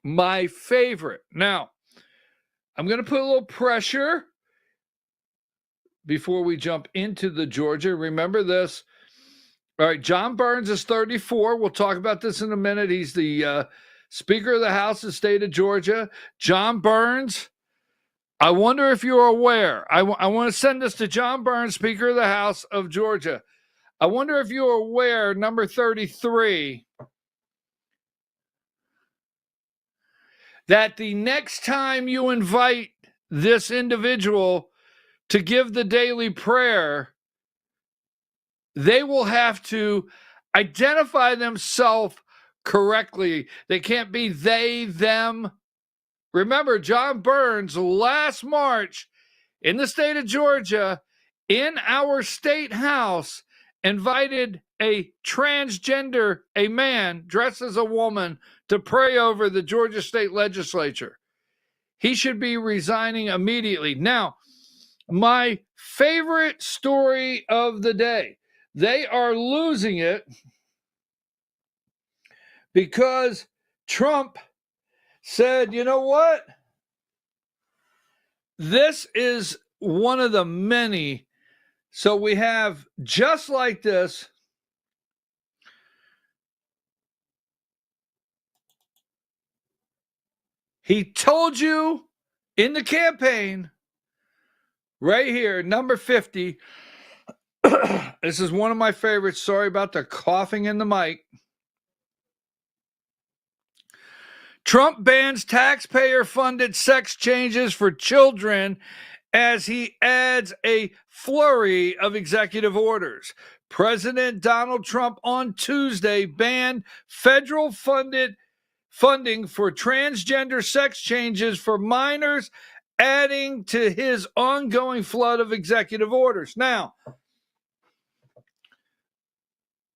[SPEAKER 2] my favorite. Now, I'm going to put a little pressure before we jump into the Georgia. Remember this. All right, John Burns is 34. We'll talk about this in a minute. He's the Speaker of the House of the state of Georgia. John Burns, I wonder if you're aware. I want to send this to John Burns, Speaker of the House of Georgia. I wonder if you're aware, number 33, that the next time you invite this individual to give the daily prayer, they will have to identify themselves correctly. They can't be they, them. Remember, John Burns last March in the state of Georgia, in our state house, invited a transgender, a man dressed as a woman, to pray over the Georgia state legislature. He should be resigning immediately. Now, my favorite story of the day. They are losing it because Trump said, you know what? This is one of the many. So we have just like this. He told you in the campaign, right here, number 50. This is one of my favorites. Sorry about the coughing in the mic. Trump bans taxpayer-funded sex changes for children as he adds a flurry of executive orders. President Donald Trump on Tuesday banned federal funding for transgender sex changes for minors, adding to his ongoing flood of executive orders. Now,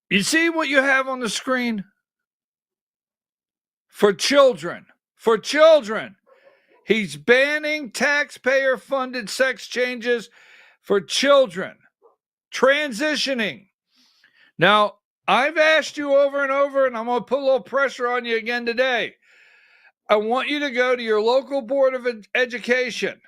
[SPEAKER 2] you see what you have on the screen? For children. He's banning taxpayer-funded sex changes for children. Transitioning. Now, I've asked you over and over, and I'm going to put a little pressure on you again today. I want you to go to your local Board of Education.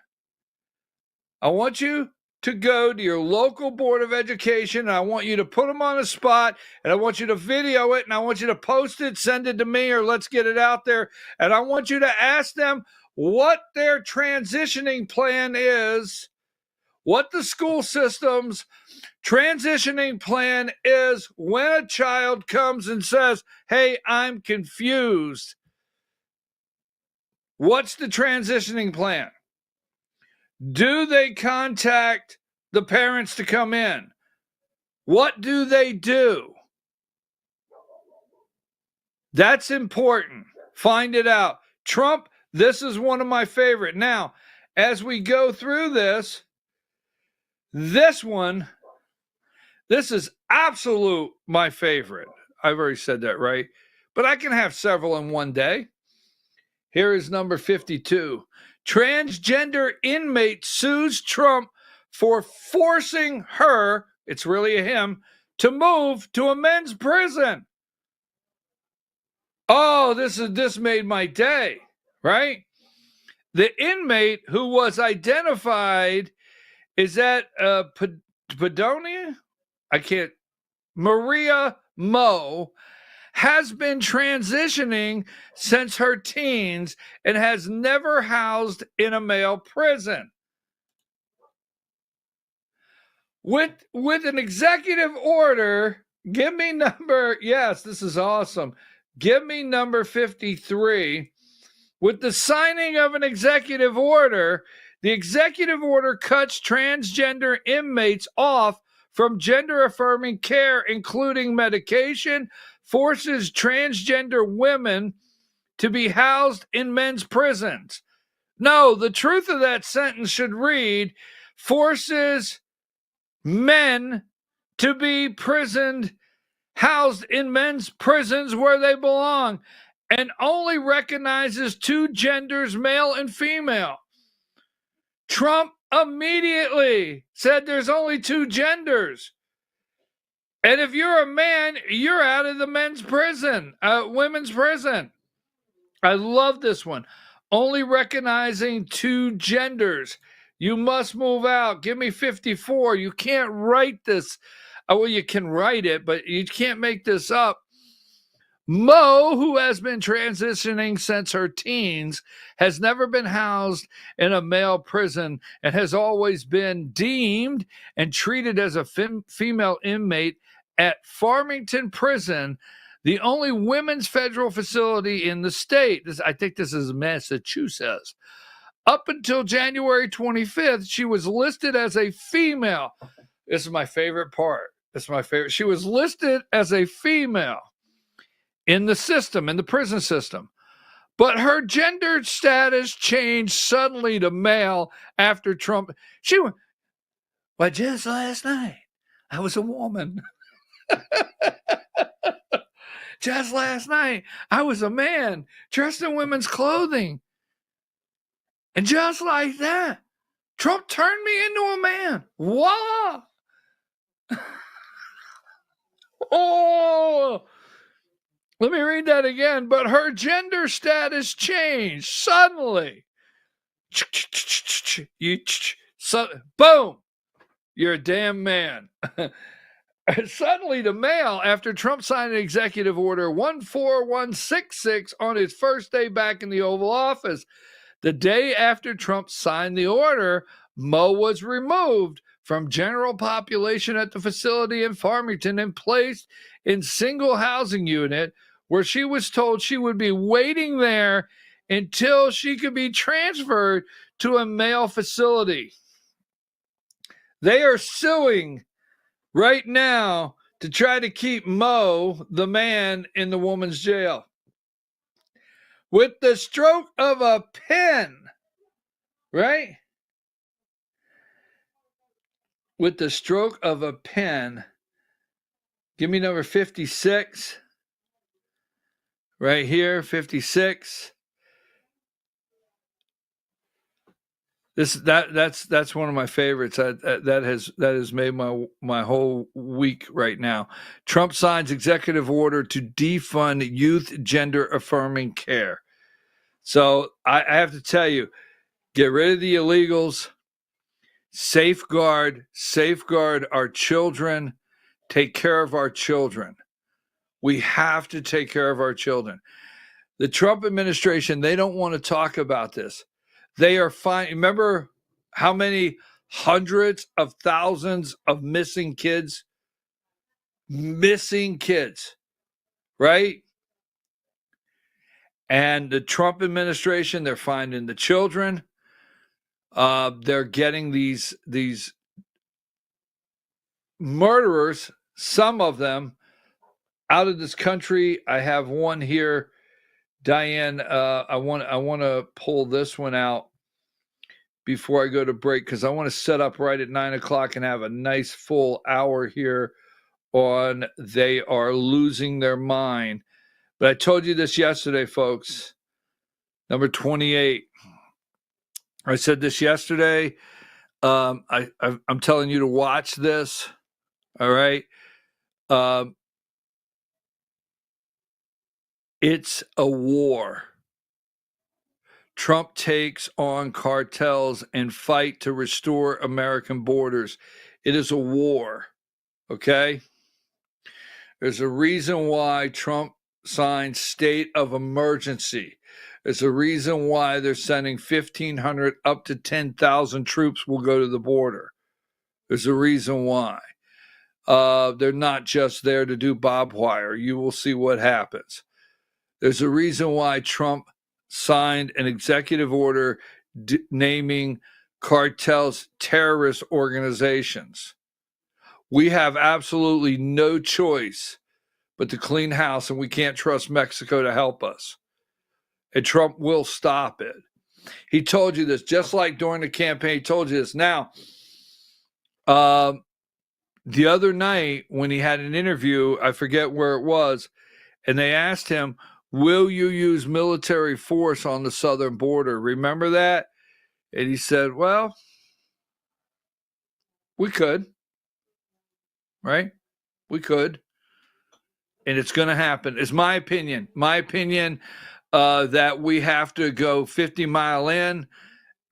[SPEAKER 2] I want you to go to your local Board of Education, and I want you to put them on a spot, and I want you to video it, and I want you to post it, send it to me, or let's get it out there. And I want you to ask them what their transitioning plan is, what the school system's transitioning plan is when a child comes and says, hey, I'm confused. What's the transitioning plan? Do they contact the parents to come in? What do they do? That's important. Find it out. Trump, this is one of my favorite. Now, as we go through this is absolute my favorite. I've already said that, right? But I can have several in one day. Here is number 52. Transgender inmate sues Trump for forcing her, it's really a him, to move to a men's prison. Oh, this made my day, right? The inmate who was identified is that Padonia? Maria Mo has been transitioning since her teens and has never housed in a male prison. With an executive order, give me number, yes, this is awesome. Give me number 53. With the signing of an executive order, the executive order cuts transgender inmates off from gender-affirming care, including medication, forces transgender women to be housed in men's prisons. No, the truth of that sentence should read, forces men to be housed in men's prisons where they belong, and only recognizes two genders, male and female. Trump immediately said there's only two genders. And if you're a man, you're out of the men's prison, women's prison. I love this one. Only recognizing two genders. You must move out. Give me 54. You can't write this. Well, you can write it, but you can't make this up. Mo, who has been transitioning since her teens, has never been housed in a male prison and has always been deemed and treated as a female inmate at Farmington Prison, the only women's federal facility in the state. I think this is Massachusetts. Up until January 25th, she was listed as a female. This is my favorite part. She was listed as a female in the system, in the prison system. But her gender status changed suddenly to male after Trump. Well, just last night, I was a woman. Just last night, I was a man dressed in women's clothing. And just like that, Trump turned me into a man. Voila! Oh! Let me read that again. But her gender status changed suddenly. Boom! You're a damn man. Suddenly to male after Trump signed an executive order 14166 on his first day back in the Oval Office. The day after Trump signed the order, Mo was removed from general population at the facility in Farmington and placed in single housing unit where she was told she would be waiting there until she could be transferred to a male facility. They are suing right now to try to keep Mo, the man, in the woman's jail. With the stroke of a pen, right? With the stroke of a pen. Give me number 56. Right here, 56. That's one of my favorites. That has made my whole week right now. Trump signs executive order to defund youth gender affirming care. So I have to tell you, get rid of the illegals, safeguard our children, take care of our children. We have to take care of our children. The Trump administration, they don't want to talk about this. They are fine. Remember how many hundreds of thousands of missing kids? Missing kids, right? And the Trump administration, they're finding the children. They're getting these murderers, some of them, out of this country. I have one here. Diane, I want to pull this one out before I go to break because I want to set up right at 9 o'clock and have a nice full hour here on they are losing their mind. But I told you this yesterday, folks. Number 28. I said this yesterday. I'm telling you to watch this. All right. It's a war. Trump takes on cartels and fight to restore American borders. It is a war. Okay. There's a reason why Trump signed state of emergency. There's a reason why they're sending 1,500 up to 10,000 troops will go to the border. There's a reason why. They're not just there to do barbed wire. You will see what happens. There's a reason why Trump signed an executive order naming cartels terrorist organizations. We have absolutely no choice but to clean house, and we can't trust Mexico to help us. And Trump will stop it. He told you this, just like during the campaign, he told you this. Now, the other night when he had an interview, I forget where it was, and they asked him, will you use military force on the southern border? Remember that? And he said, well, we could. Right? We could. And it's going to happen. It's my opinion. My opinion that we have to go 50 mile in,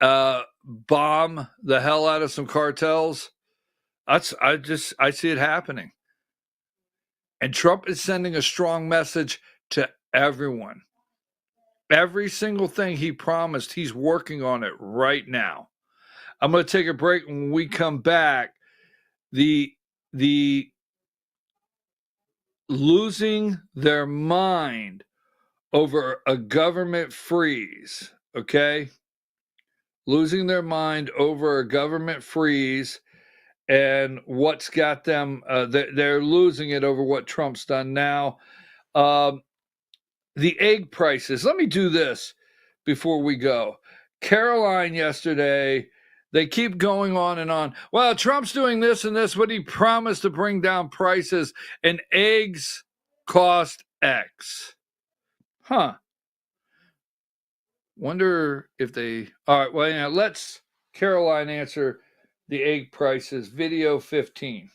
[SPEAKER 2] bomb the hell out of some cartels. I see it happening. And Trump is sending a strong message to everyone. Every single thing he promised, he's working on it right now. I'm going to take a break. When we come back, the losing their mind over a government freeze, okay? Losing their mind over a government freeze and what's got them, they're losing it over what Trump's done now. The egg prices. Let me do this before we go. Caroline yesterday, they keep going on and on. Well, Trump's doing this and this, but he promised to bring down prices, and eggs cost X. Huh. Wonder if they... All right, well, yeah, let's Caroline answer the egg prices. Video 15.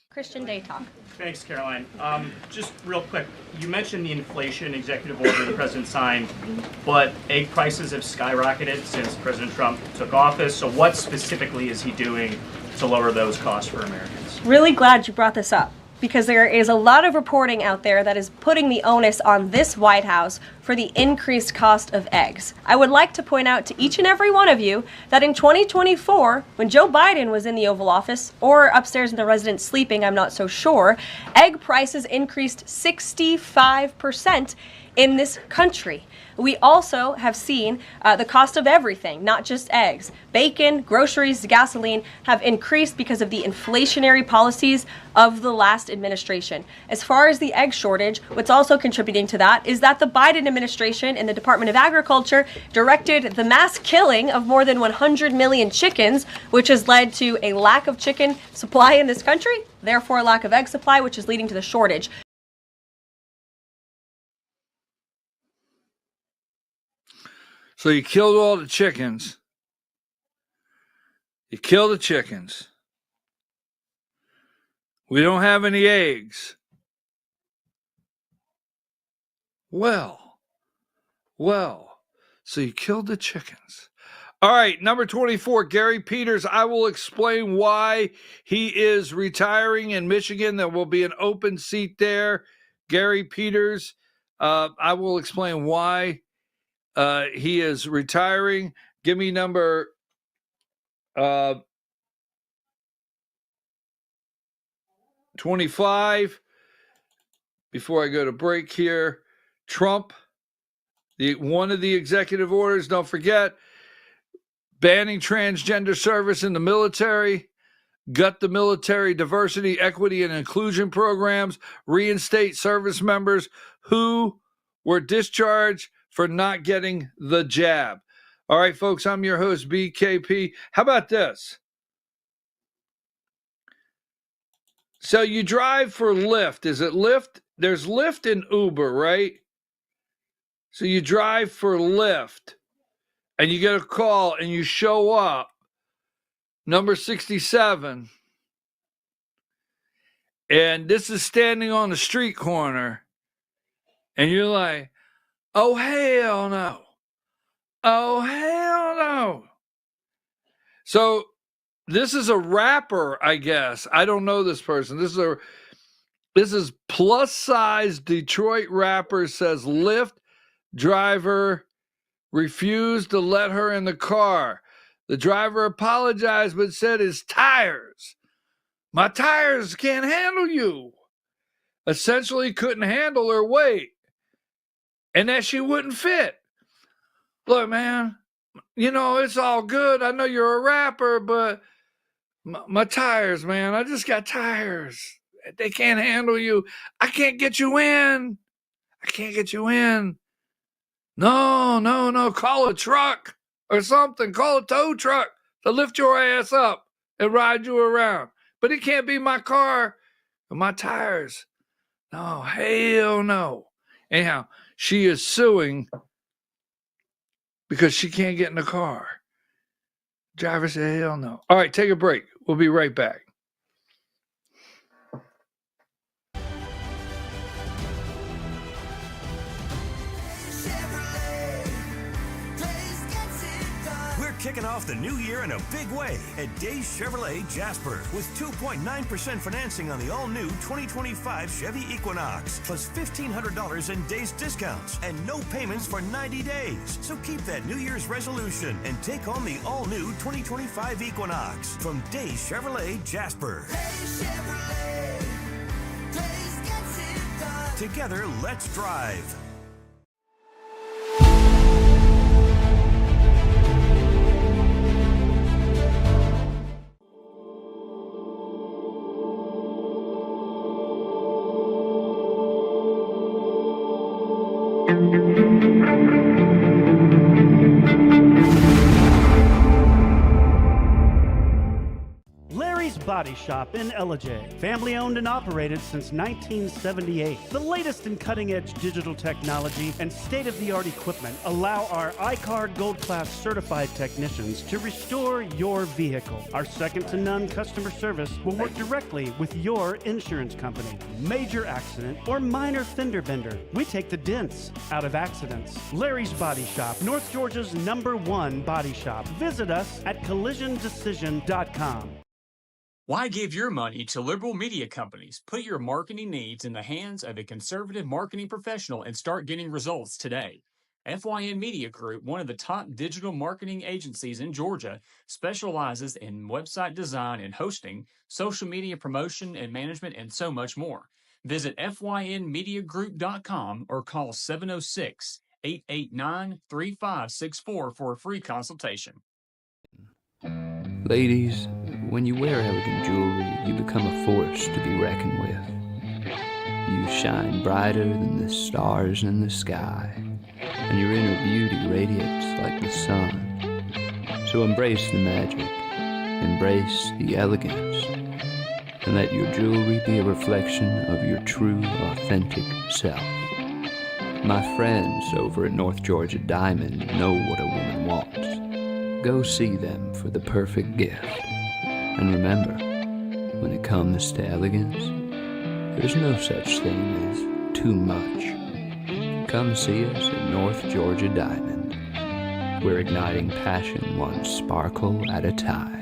[SPEAKER 6] Christian Day Talk.
[SPEAKER 16] Thanks, Caroline. Just real quick, you mentioned the inflation executive order the president signed, but egg prices have skyrocketed since President Trump took office. So what specifically is he doing to lower those costs for Americans?
[SPEAKER 6] Really glad you brought this up, because there is a lot of reporting out there that is putting the onus on this White House for the increased cost of eggs. I would like to point out to each and every one of you that in 2024, when Joe Biden was in the Oval Office, or upstairs in the residence sleeping, I'm not so sure, egg prices increased 65% in this country. We also have seen the cost of everything, not just eggs. Bacon, groceries, gasoline have increased because of the inflationary policies of the last administration. As far as the egg shortage, what's also contributing to that is that the Biden administration and the Department of Agriculture directed the mass killing of more than 100 million chickens, which has led to a lack of chicken supply in this country, therefore a lack of egg supply, which is leading to the shortage.
[SPEAKER 2] So you killed all the chickens. You killed the chickens. We don't have any eggs. Well, so you killed the chickens. All right, number 24, Gary Peters. I will explain why he is retiring in Michigan. There will be an open seat there. Gary Peters, I will explain why he is retiring. Give me number 25 before I go to break here. Trump, one of the executive orders, don't forget, banning transgender service in the military, gut the military diversity, equity, and inclusion programs, reinstate service members who were discharged for not getting the jab. All right, folks, I'm your host, BKP. How about this? So you drive for Lyft. Is it Lyft? There's Lyft and Uber, right? So you drive for Lyft and you get a call and you show up, number 67. And this is standing on the street corner. And you're like, oh, hell no. Oh, hell no. So this is a rapper, I guess. I don't know this person. This is plus size Detroit rapper says Lyft driver refused to let her in the car. The driver apologized but said his tires. My tires can't handle you. Essentially couldn't handle her weight. And that she wouldn't fit. Look, man, you know, it's all good. I know you're a rapper, but my tires, man, I just got tires. They can't handle you. I can't get you in. I can't get you in. No. Call a truck or something. Call a tow truck to lift your ass up and ride you around. But it can't be my car or my tires. No, hell no. Anyhow, she is suing because she can't get in the car. Driver said, hell no. All right, take a break. We'll be right back.
[SPEAKER 9] Kicking off the new year in a big way at Days Chevrolet Jasper with 2.9% financing on the all-new 2025 Chevy Equinox, plus $1,500 in Days discounts and no payments for 90 days. So keep that New Year's resolution and take on the all-new 2025 Equinox from Days Chevrolet Jasper. Days Chevrolet. Days gets it done. Together, let's drive.
[SPEAKER 10] Body Shop in Ellijay. Family owned and operated since 1978. The latest in cutting-edge digital technology and state-of-the-art equipment allow our iCard Gold Class certified technicians to restore your vehicle. Our second-to-none customer service will work directly with your insurance company. Major accident or minor fender bender, we take the dents out of accidents. Larry's Body Shop, North Georgia's #1 body shop. Visit us at collisiondecision.com.
[SPEAKER 11] Why give your money to liberal media companies? Put your marketing needs in the hands of a conservative marketing professional and start getting results today. FYN Media Group, one of the top digital marketing agencies in Georgia, specializes in website design and hosting, social media promotion and management, and so much more. Visit FYNmediagroup.com or call 706-889-3564 for a free consultation.
[SPEAKER 12] Ladies, when you wear elegant jewelry, you become a force to be reckoned with. You shine brighter than the stars in the sky, and your inner beauty radiates like the sun. So embrace the magic, embrace the elegance, and let your jewelry be a reflection of your true, authentic self. My friends over at North Georgia Diamond know what a woman wants. Go see them for the perfect gift. And remember, when it comes to elegance, there's no such thing as too much. Come see us at North Georgia Diamond. We're igniting passion one sparkle at a time.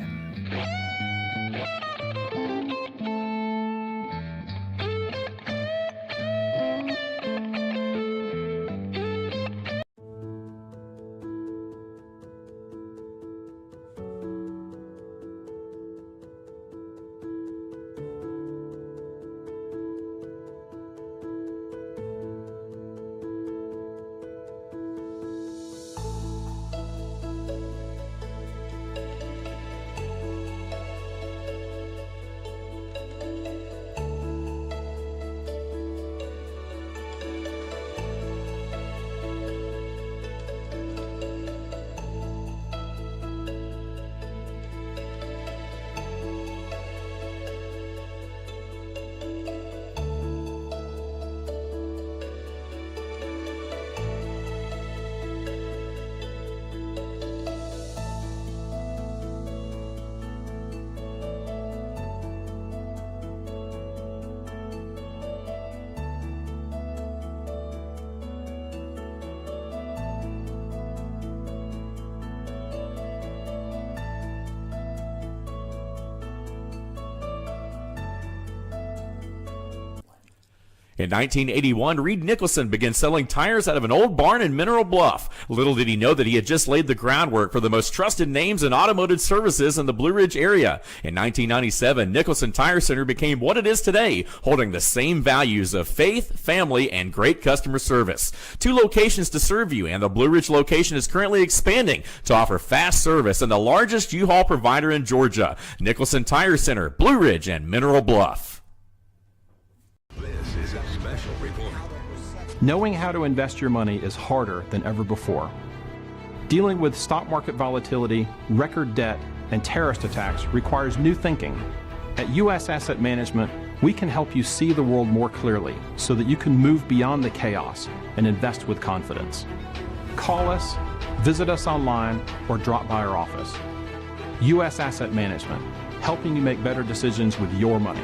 [SPEAKER 13] In 1981, Reed Nicholson began selling tires out of an old barn in Mineral Bluff. Little did he know that he had just laid the groundwork for the most trusted names in automotive services in the Blue Ridge area. In 1997, Nicholson Tire Center became what it is today, holding the same values of faith, family, and great customer service. 2 locations to serve you, and the Blue Ridge location is currently expanding to offer fast service and the largest U-Haul provider in Georgia. Nicholson Tire Center, Blue Ridge, and Mineral Bluff.
[SPEAKER 9] This is a special report.
[SPEAKER 14] Knowing how to invest your money is harder than ever before. Dealing with stock market volatility, record debt, and terrorist attacks requires new thinking. At U.S. Asset Management, we can help you see the world more clearly so that you can move beyond the chaos and invest with confidence. Call us, visit us online, or drop by our office. U.S. Asset Management, helping you make better decisions with your money.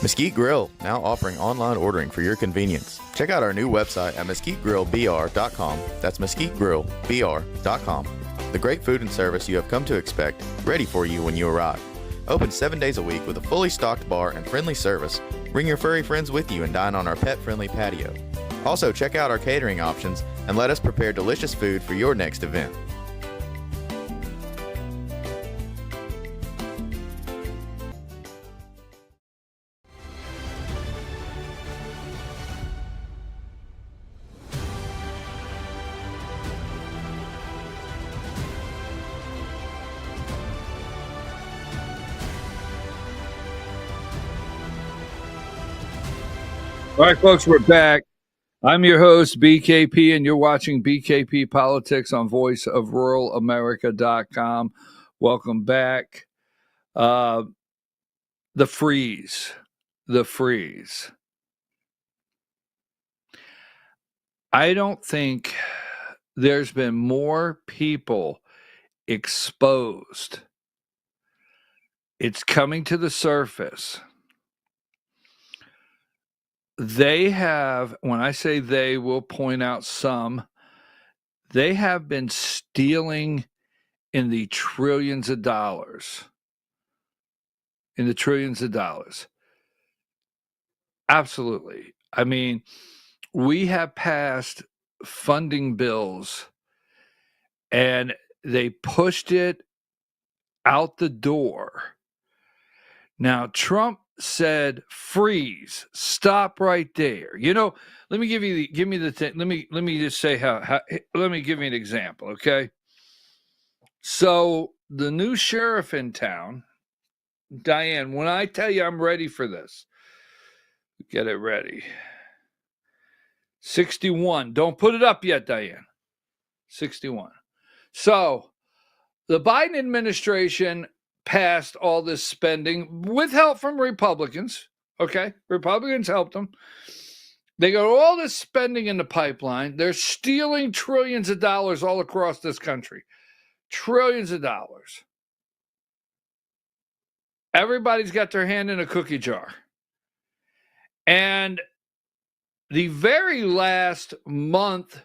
[SPEAKER 15] Mesquite Grill, now offering online ordering for your convenience. Check out our new website at mesquitegrillbr.com. That's mesquitegrillbr.com. The great food and service you have come to expect, ready for you when you arrive. Open 7 days a week with a fully stocked bar and friendly service. Bring your furry friends with you and dine on our pet-friendly patio. Also, check out our catering options and let us prepare delicious food for your next event.
[SPEAKER 2] All right, folks, we're back. I'm your host, BKP, and you're watching BKP Politics on voiceofruralamerica.com. Welcome back. The freeze. I don't think there's been more people exposed. It's coming to the surface. They have, when I say they, will point out some, they have been stealing in the trillions of dollars. Absolutely. I mean, we have passed funding bills and they pushed it out the door. Now, Trump said, freeze, stop right there. You know, let me give you let me just say let me give you an example, okay? So the new sheriff in town, Diane, when I tell you I'm ready for this, get it ready. 61. Don't put it up yet, Diane. 61. So the Biden administration passed all this spending with help from Republicans. Okay, Republicans helped them. They got all this spending in the pipeline. They're stealing trillions of dollars all across this country. Trillions of dollars. Everybody's got their hand in a cookie jar. And the very last month,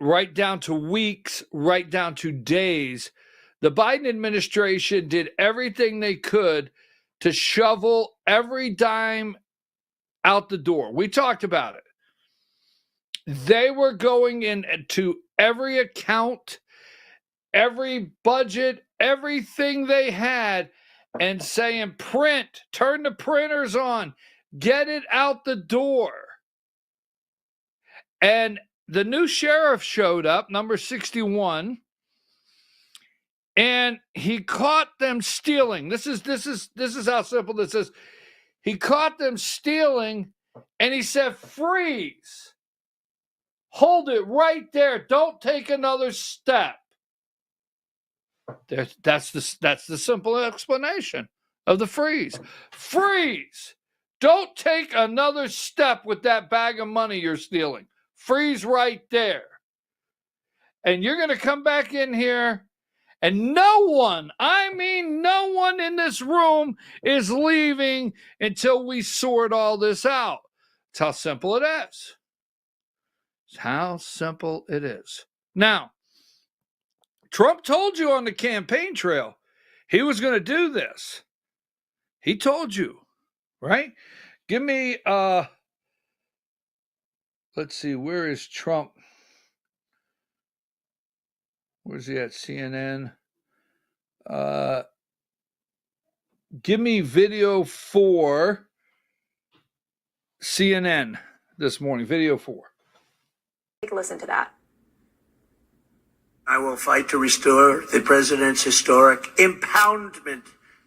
[SPEAKER 2] right down to weeks, right down to days, the Biden administration did everything they could to shovel every dime out the door. We talked about it. They were going into every account, every budget, everything they had, and saying, print, turn the printers on, get it out the door. And the new sheriff showed up, number 61. And he caught them stealing. This is how simple this is. He caught them stealing, and he said, freeze. Hold it right there. Don't take another step. That's the simple explanation of the freeze. Freeze. Don't take another step with that bag of money you're stealing. Freeze right there. And you're going to come back in here, and no one in this room is leaving until we sort all this out. It's how simple it is. It's how simple it is. Now, Trump told you on the campaign trail he was going to do this. He told you. right? Give me, let's see, where is Trump? Where's he at? CNN. Give me video 4, CNN this morning. Video 4.
[SPEAKER 17] Take a listen to that.
[SPEAKER 3] I will fight to restore the president's historic impoundment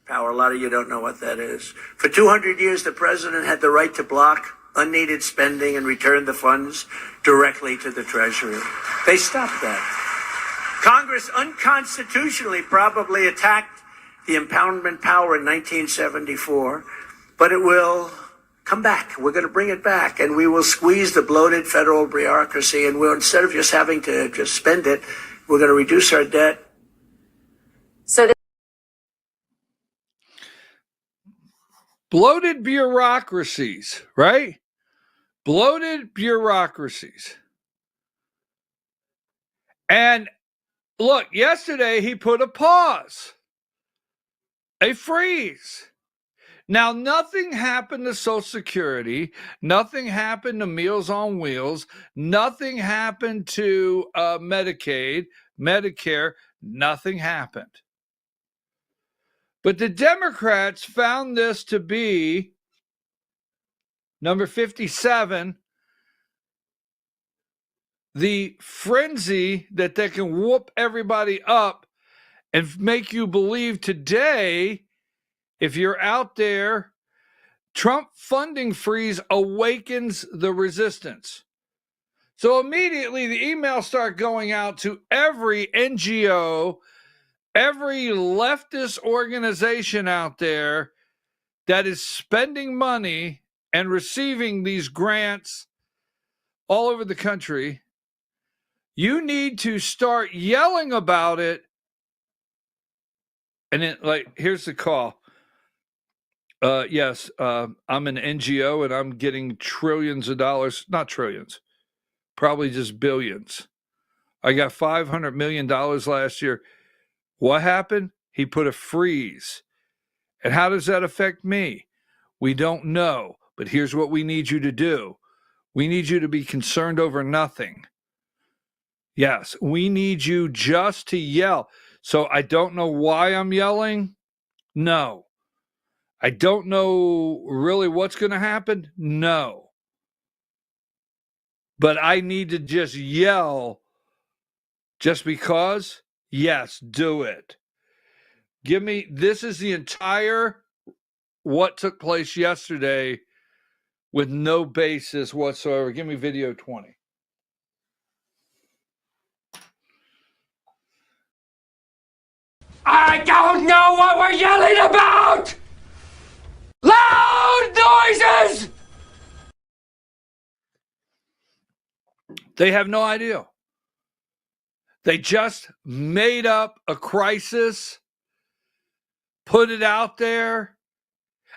[SPEAKER 3] power. A lot of you don't know what that is. For 200 years, the president had the right to block unneeded spending and return the funds directly to the Treasury. They stopped that. Congress unconstitutionally probably attacked the impoundment power in 1974, but it will come back. We're going to bring it back, and we will squeeze the bloated federal bureaucracy, and we'll, instead of just having to just spend it, we're going to reduce our debt.
[SPEAKER 17] So
[SPEAKER 2] bloated bureaucracies, right? Bloated bureaucracies. And look, yesterday he put a pause, a freeze. Now, nothing happened to Social Security. Nothing happened to Meals on Wheels. Nothing happened to Medicaid, Medicare. Nothing happened. But the Democrats found this to be number 57, the frenzy that they can whoop everybody up and make you believe today, if you're out there, Trump funding freeze awakens the resistance. So immediately the emails start going out to every NGO, every leftist organization out there that is spending money and receiving these grants all over the country. You need to start yelling about it. And then, like, here's the call. Yes, I'm an NGO and I'm getting trillions of dollars, not trillions, probably just billions. I got $500 million last year. What happened? He put a freeze. And how does that affect me? We don't know, but here's what we need you to do. We need you to be concerned over nothing. Yes, we need you just to yell. So I don't know why I'm yelling. No. I don't know really what's going to happen. No. But I need to just yell just because. Yes, do it. Give me, this is the entire what took place yesterday with no basis whatsoever. Give me video 20.
[SPEAKER 1] I don't know what we're yelling about! Loud noises!
[SPEAKER 2] They have no idea. They just made up a crisis, put it out there,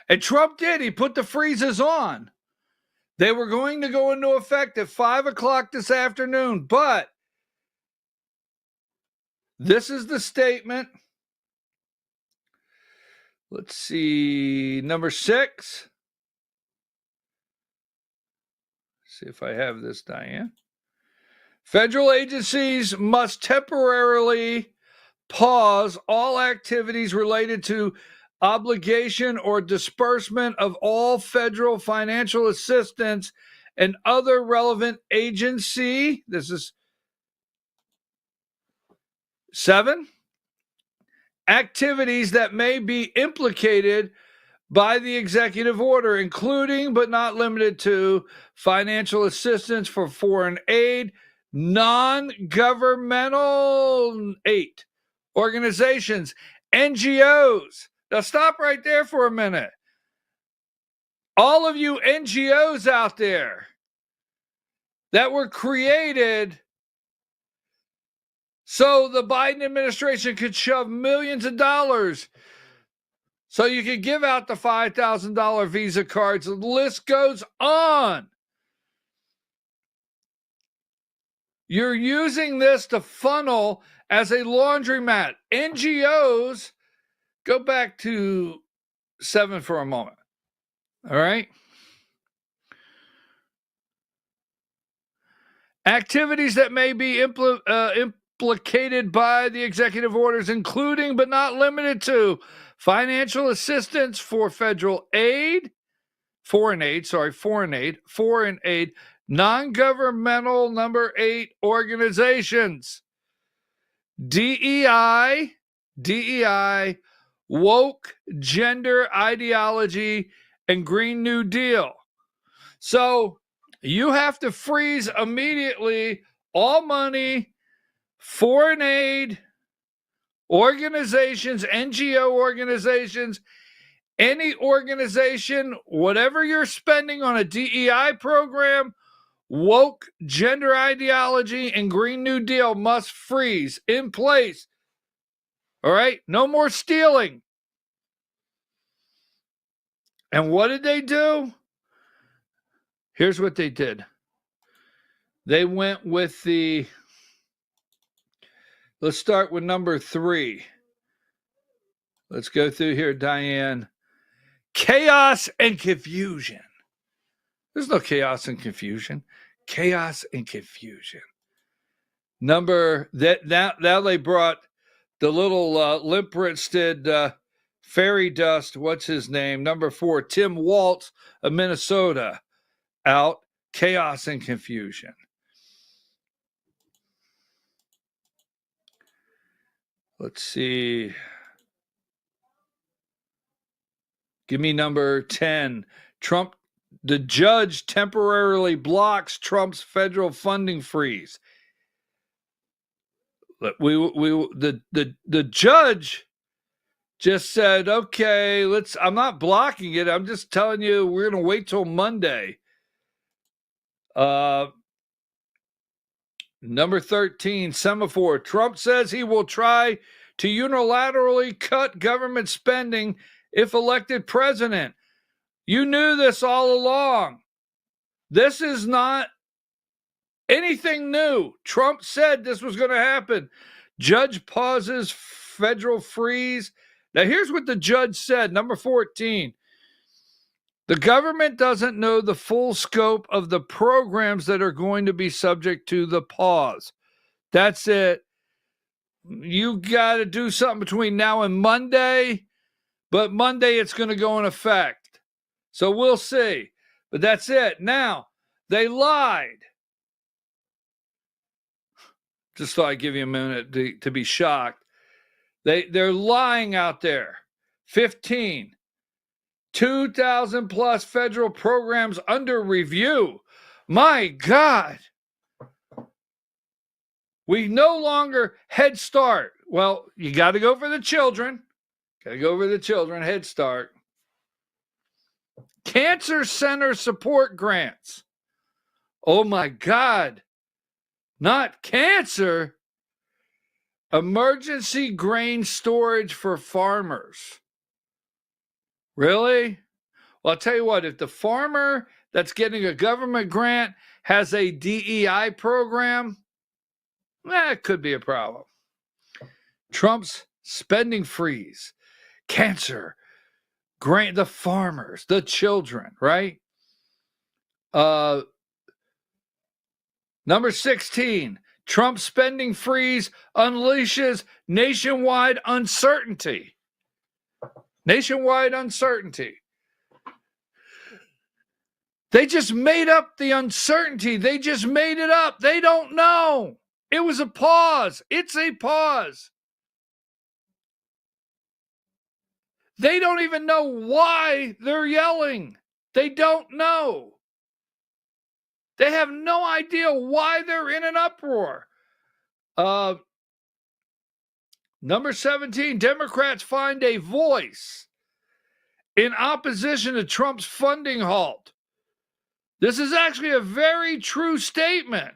[SPEAKER 2] and Trump did. He put the freezes on. They were going to go into effect at 5 o'clock this afternoon, but this is the statement. Let's see, number 6. See if I have this, Diane. Federal agencies must temporarily pause all activities related to obligation or disbursement of all federal financial assistance and other relevant agency. This is 7. Activities that may be implicated by the executive order, including but not limited to financial assistance for foreign aid, non-governmental 8 organizations, NGOs. Now stop right there for a minute. All of you NGOs out there that were created so the Biden administration could shove millions of dollars so you could give out the $5,000 Visa cards. The list goes on. You're using this to funnel as a laundromat. NGOs, go back to 7 for a moment. All right. Activities that may be implicated by the executive orders, including but not limited to financial assistance for foreign aid, non-governmental, number 8, organizations, DEI, woke, gender ideology, and Green New Deal. So you have to freeze immediately all money, foreign aid, organizations, NGO organizations, any organization, whatever you're spending on a DEI program, woke, gender ideology, and Green New Deal must freeze in place. All right? No more stealing. And what did they do? Here's what they did. They went with let's start with number 3. Let's go through here, Diane. Chaos and confusion. There's no chaos and confusion. Chaos and confusion. Now they brought the little limp-wristed fairy dust, what's his name? Number 4, Tim Walz of Minnesota, out. Chaos and confusion. Let's see. Give me number 10. Trump, the judge temporarily blocks Trump's federal funding freeze. The judge just said, okay, I'm not blocking it. I'm just telling you we're going to wait till Monday. Number 13, semaphore. Trump says he will try to unilaterally cut government spending if elected president. You knew this all along. This is not anything new. Trump said this was going to happen. Judge pauses federal freeze. Now, here's what the judge said. Number 14. The government doesn't know the full scope of the programs that are going to be subject to the pause. That's it. You got to do something between now and Monday, but Monday it's going to go in effect. So we'll see. But that's it. Now, they lied. Just thought I'd give you a minute to be shocked. They're lying out there. 15. 2,000 plus federal programs under review. My God. We no longer Head Start. Well, you got to go for the children. Head Start. Cancer Center support grants. Oh my God. Not cancer. Emergency grain storage for farmers. Really? Well, I'll tell you what, if the farmer that's getting a government grant has a DEI program, it could be a problem. Trump's spending freeze, cancer, grain, the farmers, the children, right? Number 16, Trump's spending freeze unleashes nationwide uncertainty. Nationwide uncertainty. They just made up the uncertainty. They just made it up. They don't know. It was a pause. It's a pause. They don't even know why they're yelling. They don't know. They have no idea why they're in an uproar. Number 17, Democrats find a voice in opposition to Trump's funding halt. This is actually a very true statement.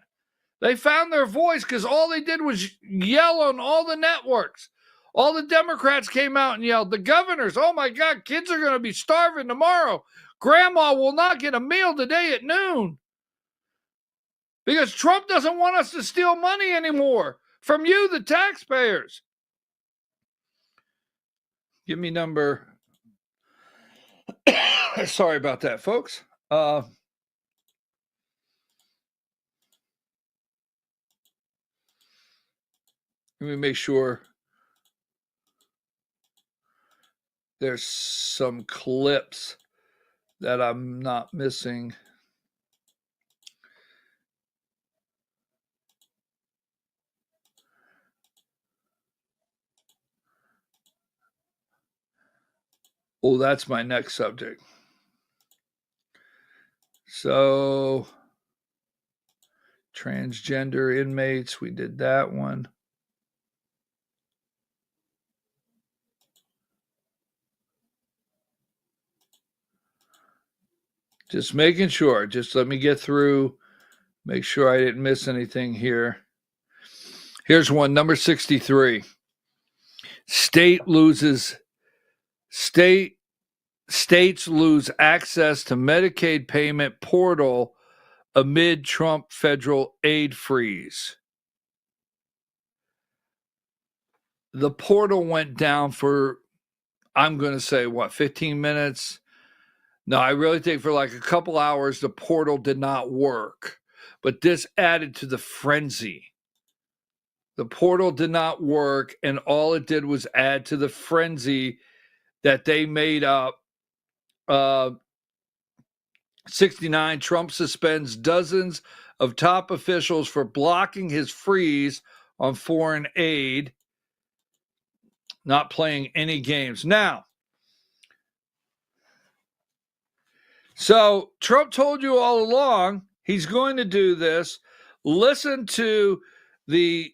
[SPEAKER 2] They found their voice because all they did was yell on all the networks. All the Democrats came out and yelled. The governors, oh my God, kids are going to be starving tomorrow. Grandma will not get a meal today at noon. Because Trump doesn't want us to steal money anymore from you, the taxpayers. Give me number Sorry about that, folks. Let me make sure there's some clips that I'm not missing. Oh, that's my next subject. So, transgender inmates, we did that one. Just making sure. Just let me get through. Make sure I didn't miss anything here. Here's one, number 63. States lose access to Medicaid payment portal amid Trump federal aid freeze. The portal went down for, I'm going to say, 15 minutes? No, I really think for like a couple hours, the portal did not work. But this added to the frenzy. The portal did not work, and all it did was add to the frenzy that they made up. 69, Trump suspends dozens of top officials for blocking his freeze on foreign aid, not playing any games. Now, so Trump told you all along he's going to do this. Listen to the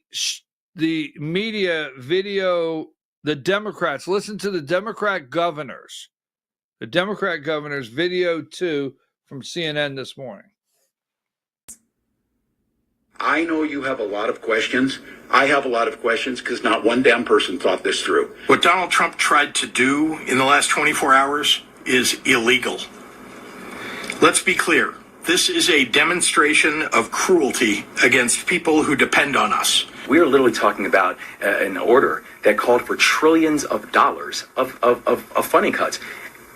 [SPEAKER 2] media video, the Democrats. Listen to the Democrat governors. The Democrat governors video 2 from CNN this morning.
[SPEAKER 18] I know you have a lot of questions. I have a lot of questions because not one damn person thought this through.
[SPEAKER 19] What Donald Trump tried to do in the last 24 hours is illegal. Let's be clear. This is a demonstration of cruelty against people who depend on us.
[SPEAKER 20] We are literally talking about an order that called for trillions of dollars of funding cuts,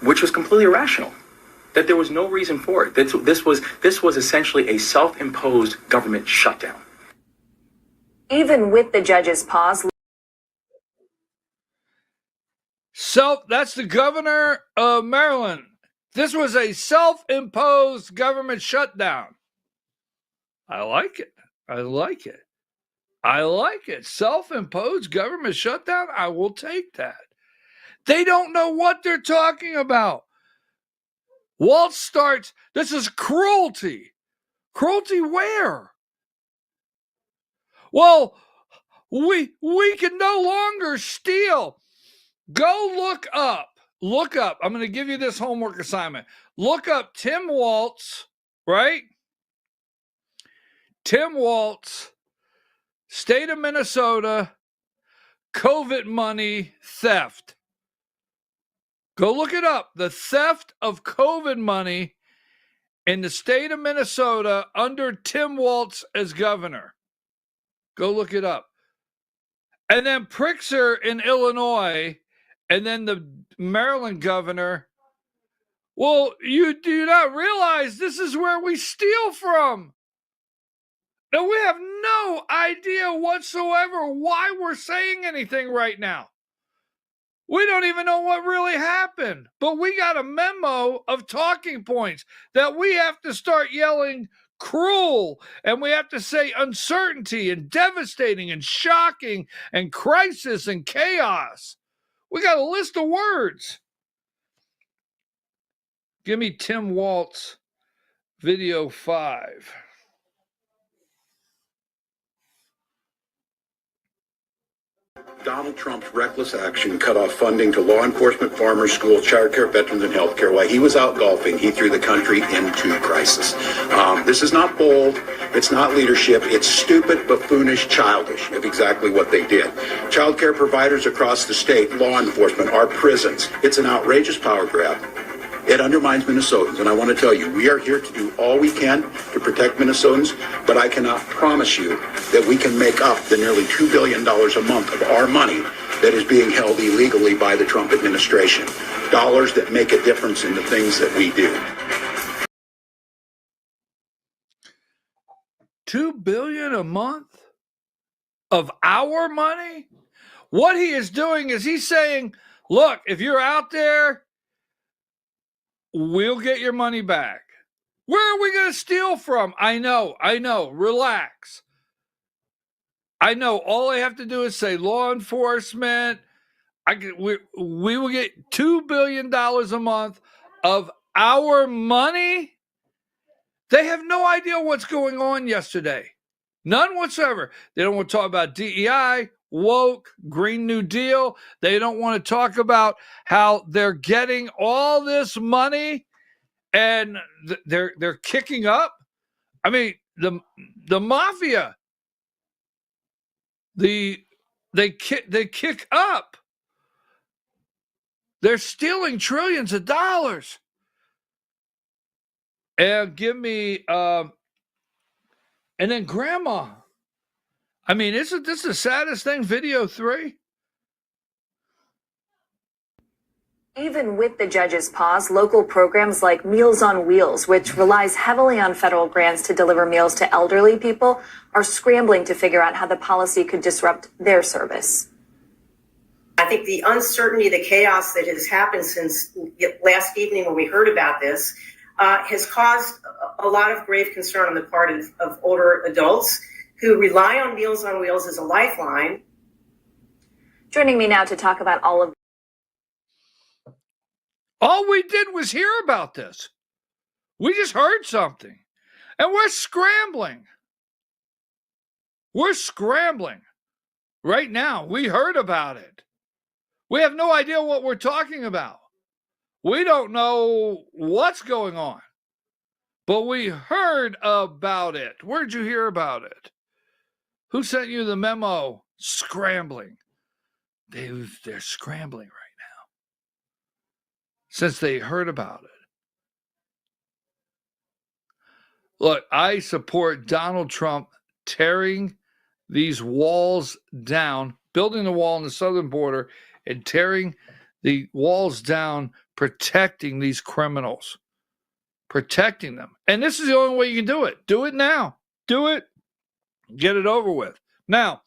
[SPEAKER 20] which was completely irrational. That there was no reason for it. This was essentially a self-imposed government shutdown.
[SPEAKER 17] Even with the judge's pause.
[SPEAKER 2] So that's the governor of Maryland. This was a self-imposed government shutdown. I like it. I like it. I like it. Self-imposed government shutdown. I will take that. They don't know what they're talking about. Walt starts, this is cruelty. Cruelty where? Well, we can no longer steal. Go look up. I'm going to give you this homework assignment. Look up Tim Walz, right? Tim Walz, state of Minnesota, COVID money theft. Go look it up. The theft of COVID money in the state of Minnesota under Tim Walz as governor. Go look it up. And then Pritzker in Illinois, and then the Maryland governor. Well, you do not realize this is where we steal from. Now, we have no idea whatsoever why we're saying anything right now. We don't even know what really happened, but we got a memo of talking points that we have to start yelling cruel, and we have to say uncertainty and devastating and shocking and crisis and chaos. We got a list of words. Give me Tim Walz, video 5.
[SPEAKER 18] Donald Trump's reckless action cut off funding to law enforcement, farmers, schools, childcare, veterans, and healthcare. While he was out golfing, he threw the country into crisis. This is not bold. It's not leadership. It's stupid, buffoonish, childish of exactly what they did. Childcare providers across the state, law enforcement, our prisons. It's an outrageous power grab. It undermines Minnesotans, and I want to tell you, we are here to do all we can to protect Minnesotans, but I cannot promise you that we can make up the nearly $2 billion a month of our money that is being held illegally by the Trump administration. Dollars that make a difference in the things that we do.
[SPEAKER 2] $2 billion a month of our money? What he is doing is he's saying, look, if you're out there, we'll get your money back. Where are we going to steal from? I know. Relax. I know. All I have to do is say law enforcement. We will get $2 billion a month of our money. They have no idea what's going on yesterday. None whatsoever. They don't want to talk about DEI, woke, Green New Deal. They don't want to talk about how they're getting all this money and they're kicking up. I mean, the mafia, they kick up. They're stealing trillions of dollars. And give me, and then grandma. I mean, isn't this the saddest thing? Video 3.
[SPEAKER 17] Even with the judge's pause, local programs like Meals on Wheels, which relies heavily on federal grants to deliver meals to elderly people, are scrambling to figure out how the policy could disrupt their service.
[SPEAKER 21] I think the uncertainty, the chaos that has happened since last evening when we heard about this has caused a lot of grave concern on the part of older adults who rely on Meals on Wheels as a lifeline.
[SPEAKER 17] Joining me now to talk about all
[SPEAKER 2] we did was hear about this. We just heard something. And we're scrambling. We're scrambling. Right now, we heard about it. We have no idea what we're talking about. We don't know what's going on. But we heard about it. Where'd you hear about it? Who sent you the memo? Scrambling. They're scrambling right now. Since they heard about it. Look, I support Donald Trump tearing these walls down, building the wall on the southern border and tearing the walls down, protecting these criminals, protecting them. And this is the only way you can do it. Do it now. Do it. Get it over with. Now,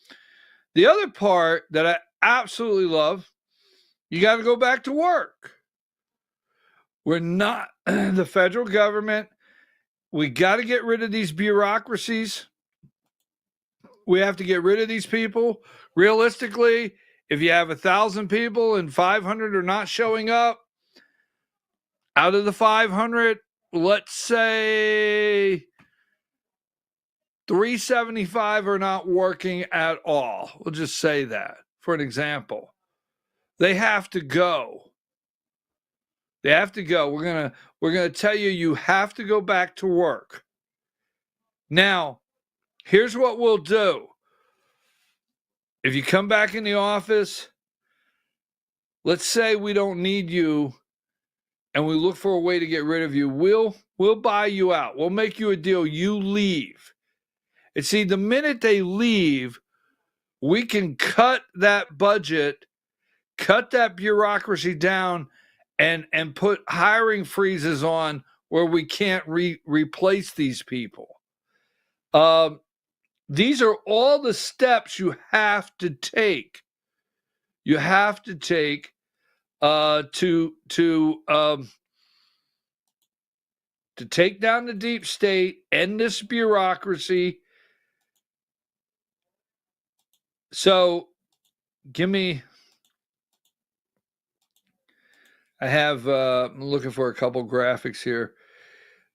[SPEAKER 2] the other part that I absolutely love, you got to go back to work. We're not the federal government. We got to get rid of these bureaucracies. We have to get rid of these people. Realistically, if you have 1,000 people and 500 are not showing up, out of the 500, let's say 375 are not working at all. We'll just say that for an example. They have to go. They have to go. We're gonna tell you, you have to go back to work. Now, here's what we'll do. If you come back in the office, let's say we don't need you and we look for a way to get rid of you, we'll buy you out. We'll make you a deal. You leave. And see, the minute they leave, we can cut that budget, cut that bureaucracy down, and put hiring freezes on where we can't replace these people. These are all the steps you have to take. You have to take to take down the deep state, end this bureaucracy. So, I'm looking for a couple graphics here.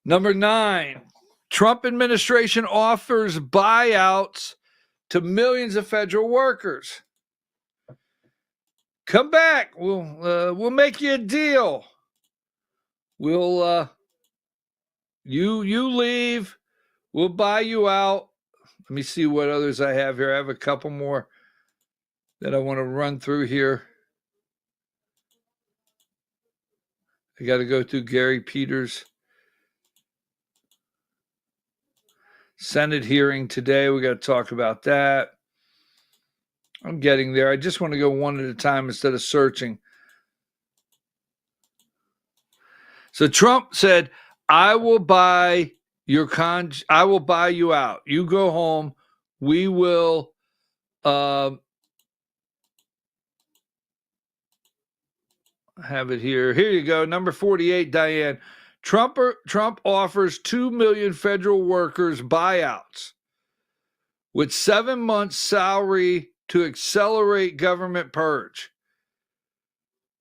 [SPEAKER 2] Number 9, Trump administration offers buyouts to millions of federal workers. Come back. We'll make you a deal. You leave. We'll buy you out. Let me see what others I have here. I have a couple more that I want to run through here. I got to go through Gary Peters' Senate hearing today. We got to talk about that. I'm getting there. I just want to go one at a time instead of searching. So Trump said, I will buy you out. You go home. We will have it here. Here you go. Number 48, Diane. Trump offers 2 million federal workers buyouts with 7 months' salary to accelerate government purge.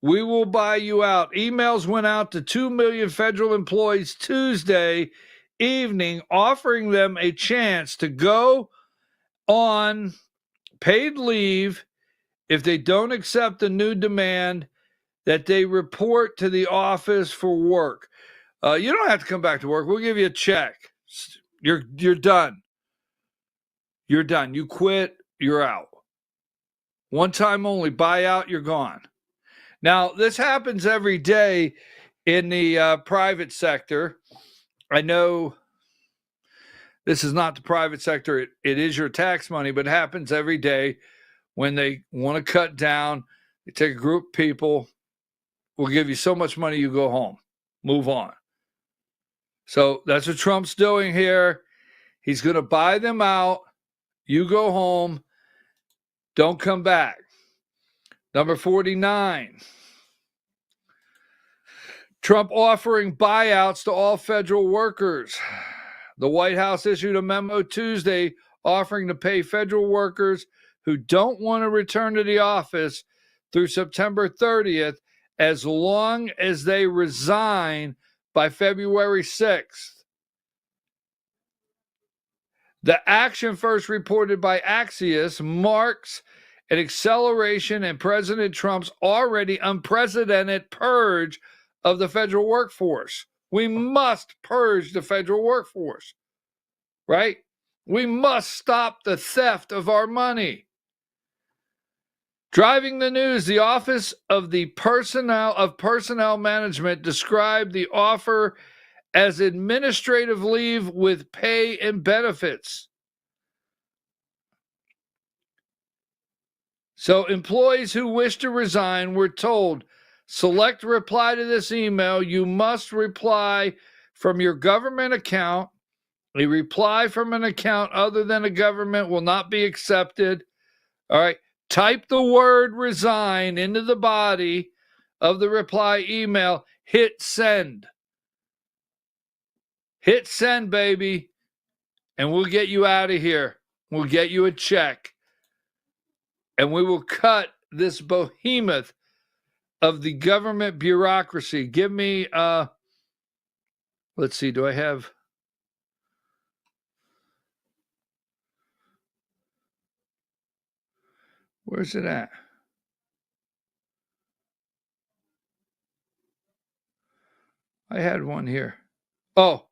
[SPEAKER 2] We will buy you out. Emails went out to 2 million federal employees Tuesday evening, offering them a chance to go on paid leave if they don't accept the new demand that they report to the office for work. You don't have to come back to work. We'll give you a check. You're done. You're done. You quit. You're out. One time only. Buyout. You're gone. Now, this happens every day in the private sector. I know this is not the private sector. It is your tax money, but it happens every day when they want to cut down. They take a group of people. We'll give you so much money, you go home. Move on. So that's what Trump's doing here. He's going to buy them out. You go home. Don't come back. Number 49. Trump offering buyouts to all federal workers. The White House issued a memo Tuesday offering to pay federal workers who don't want to return to the office through September 30th as long as they resign by February 6th. The action, first reported by Axios, marks an acceleration in President Trump's already unprecedented purge of the federal workforce. We must purge the federal workforce, right? We must stop the theft of our money. Driving the news, the Office of Personnel Management described the offer as administrative leave with pay and benefits. So employees who wish to resign were told, select reply to this email. You must reply from your government account. A reply from an account other than a government will not be accepted. All right. Type the word resign into the body of the reply email. Hit send. Hit send, baby. And we'll get you out of here. We'll get you a check. And we will cut this behemoth of the government bureaucracy. Give me, let's see, do I have... Where's it at? I had one here. Oh,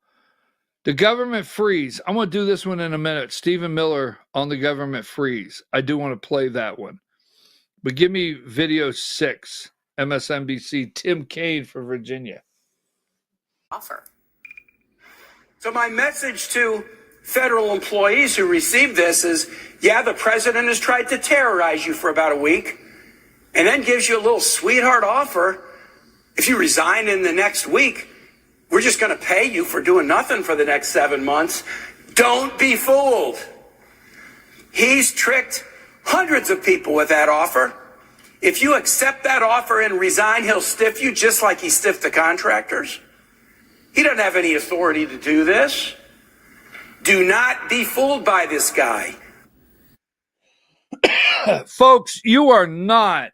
[SPEAKER 2] the government freeze. I'm going to do this one in a minute. Stephen Miller on the government freeze. I do want to play that one. But give me video 6, MSNBC, Tim Kaine for Virginia.
[SPEAKER 4] Offer. So my message to federal employees who received this is, yeah, the president has tried to terrorize you for about a week and then gives you a little sweetheart offer. If you resign in the next week, we're just going to pay you for doing nothing for the next 7 months. Don't be fooled. He's tricked hundreds of people with that offer. If you accept that offer and resign, he'll stiff you just like he stiffed the contractors. He doesn't have any authority to do this. Do not be fooled by this guy.
[SPEAKER 2] Folks, you are not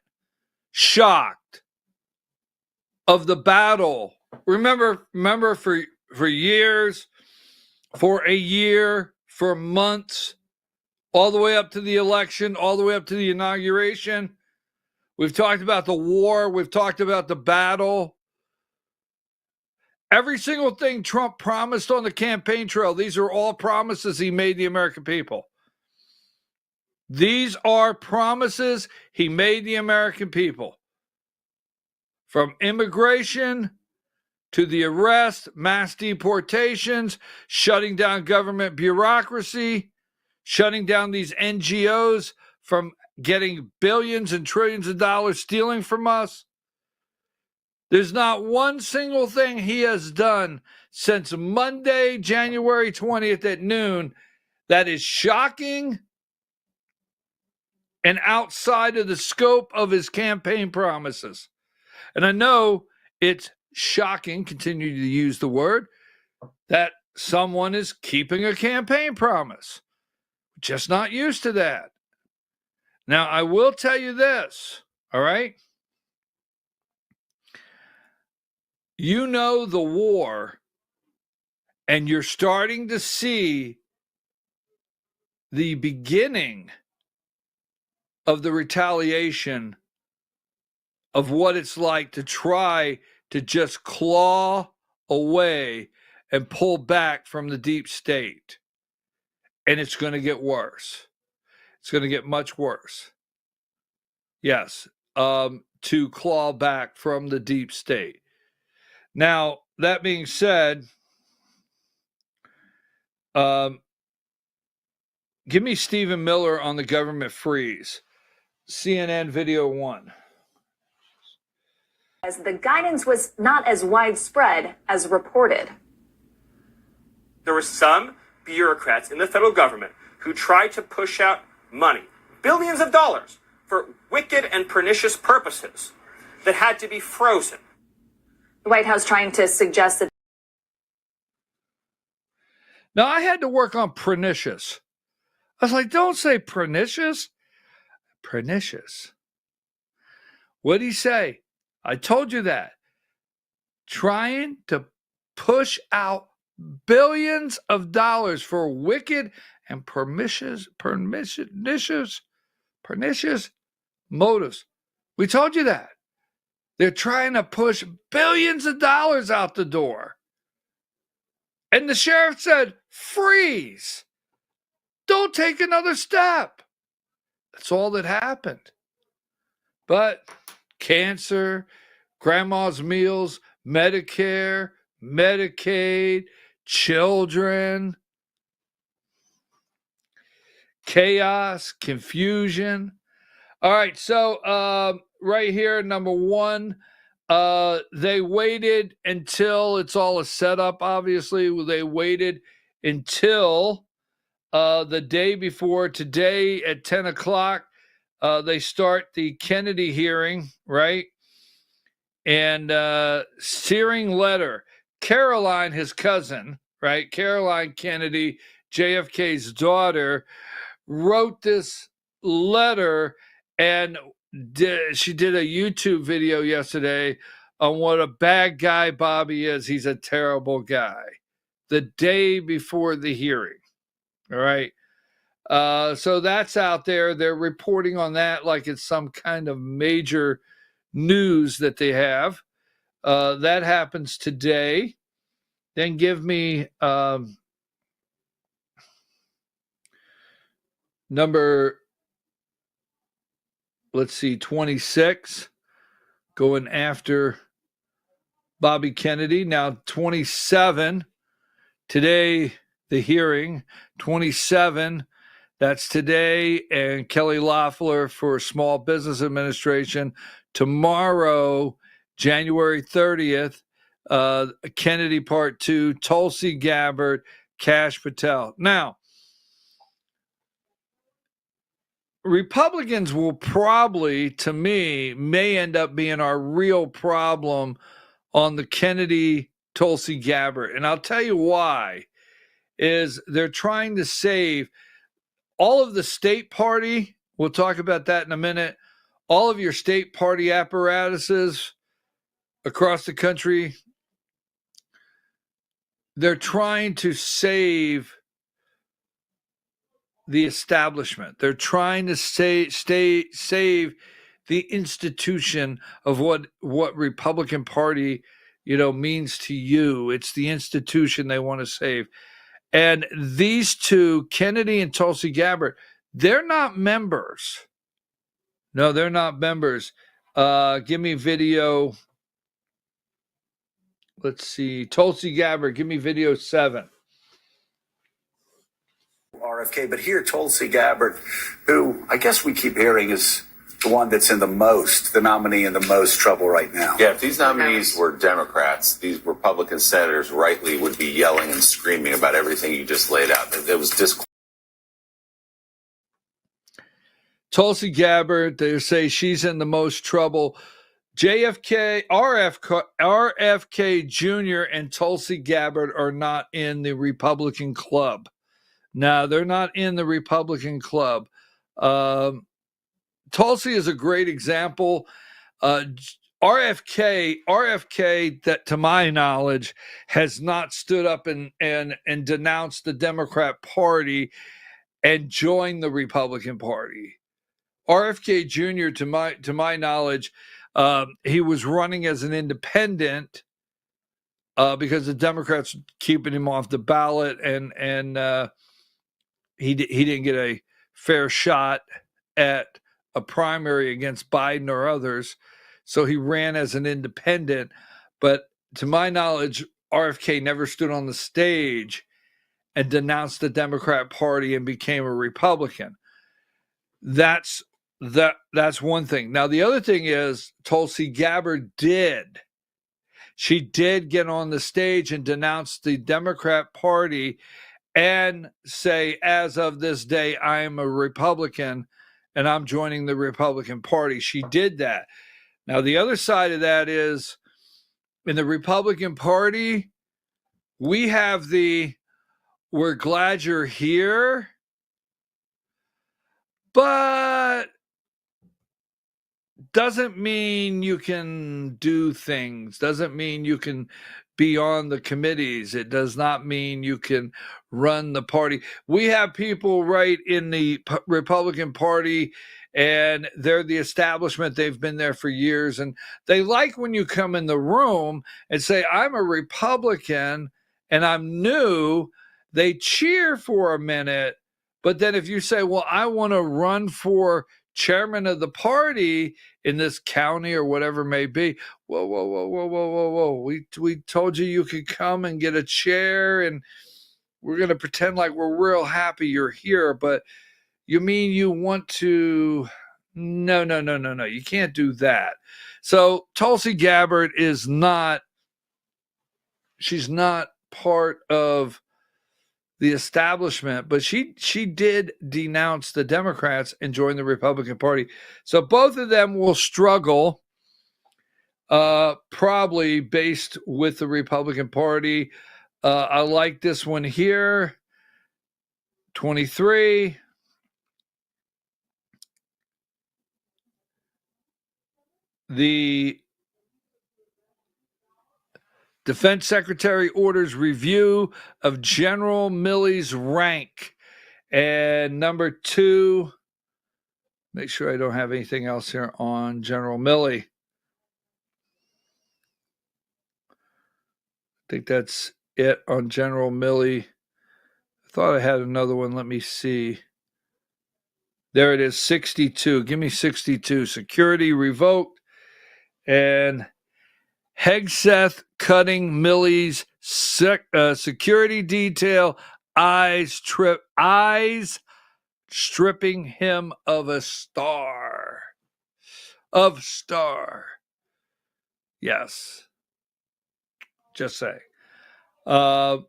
[SPEAKER 2] shocked of the battle. Remember for years, for a year, for months, all the way up to the election, all the way up to the inauguration. We've talked about the war. We've talked about the battle. Every single thing Trump promised on the campaign trail, these are all promises he made the American people. These are promises he made the American people. From immigration to the arrest, mass deportations, shutting down government bureaucracy, shutting down these NGOs from getting billions and trillions of dollars stealing from us? There's not one single thing he has done since Monday, January 20th at noon that is shocking and outside of the scope of his campaign promises. And I know it's shocking, continue to use the word, that someone is keeping a campaign promise. Just not used to that. Now, I will tell you this, all right? You know the war, and you're starting to see the beginning of the retaliation of what it's like to try to just claw away and pull back from the deep state. And it's going to get worse. It's going to get much worse. Yes, to claw back from the deep state. Now, that being said, give me Stephen Miller on the government freeze. CNN video 1.
[SPEAKER 17] As the guidance was not as widespread as reported.
[SPEAKER 8] There were some bureaucrats in the federal government who tried to push out money, billions of dollars, for wicked and pernicious purposes that had to be frozen.
[SPEAKER 17] The White House trying to suggest that.
[SPEAKER 2] Now, I had to work on pernicious. I was like, don't say pernicious. Pernicious. What'd he say? I told you that. Trying to push out billions of dollars for wicked and pernicious motives. We told you that. They're trying to push billions of dollars out the door. And the sheriff said, freeze. Don't take another step. That's all that happened. But cancer, grandma's meals, Medicare, Medicaid, children, chaos, confusion. All right, so right here, number 1, they waited until it's all a setup, obviously. They waited until the day before today at 10 o'clock. They start the Kennedy hearing, right? And searing letter. Caroline, his cousin, right? Caroline Kennedy, JFK's daughter, wrote this letter, and she did a YouTube video yesterday on what a bad guy Bobby is. He's a terrible guy. The day before the hearing, all right? So that's out there. They're reporting on that like it's some kind of major news that they have. That happens today. Then give me number, let's see, 26, going after Bobby Kennedy. Now 27, today the hearing, 27, that's today, and Kelly Loeffler for Small Business Administration. Tomorrow, January 30th, Kennedy Part 2, Tulsi Gabbard, Kash Patel. Now, Republicans will probably, to me, may end up being our real problem on the Kennedy Tulsi Gabbard. And I'll tell you why, is they're trying to save all of the state party. We'll talk about that in a minute. All of your state party apparatuses across the country, they're trying to save the establishment. They're trying to save the institution of what Republican Party, means to you. It's the institution they want to save. And these two, Kennedy and Tulsi Gabbard, they're not members. No, they're not members. Give me video. Let's see. Tulsi Gabbard, give me video 7.
[SPEAKER 5] RFK, but here Tulsi Gabbard, who I guess we keep hearing is the one that's in the nominee in the most trouble right now.
[SPEAKER 22] Yeah, if these nominees were Democrats, these Republican senators rightly would be yelling and screaming about everything you just laid out. It was
[SPEAKER 2] Tulsi Gabbard, they say she's in the most trouble. RFK Jr. and Tulsi Gabbard are not in the Republican club. No, they're not in the Republican club. Tulsi is a great example. RFK, that to my knowledge, has not stood up and denounced the Democrat Party and joined the Republican Party. RFK Jr., to my knowledge, he was running as an independent because the Democrats were keeping him off the ballot, and he didn't get a fair shot at a primary against Biden or others, so he ran as an independent. But to my knowledge, RFK never stood on the stage and denounced the Democrat Party and became a Republican. That's one thing. Now, the other thing is Tulsi Gabbard did. She did get on the stage and denounce the Democrat Party and say, as of this day, I am a Republican and I'm joining the Republican Party. She did that. Now, the other side of that is in the Republican Party, we have we're glad you're here, but doesn't mean you can do things, doesn't mean you can be on the committees. It does not mean you can run the party. We have people right in the Republican Party, and they're the establishment. They've been there for years, and they like when you come in the room and say, I'm a Republican and I'm new. They cheer for a minute, but then if you say, well, I want to run for chairman of the party in this county or whatever it may be, whoa. We told you could come and get a chair, and we're going to pretend like we're real happy you're here, but you mean you want to... No. You can't do that. So Tulsi Gabbard she's not part of the establishment, but she did denounce the Democrats and join the Republican Party. So both of them will struggle, probably based with the Republican Party. I like this one here, 23. The Defense Secretary orders review of General Milley's rank. And number 2, make sure I don't have anything else here on General Milley. I think that's it on General Milley. I thought I had another one. Let me see. There it is, 62. Give me 62. Security revoked. And Hegseth cutting Milley's security detail, eyes stripping him of a star. Yes. Just say. 70.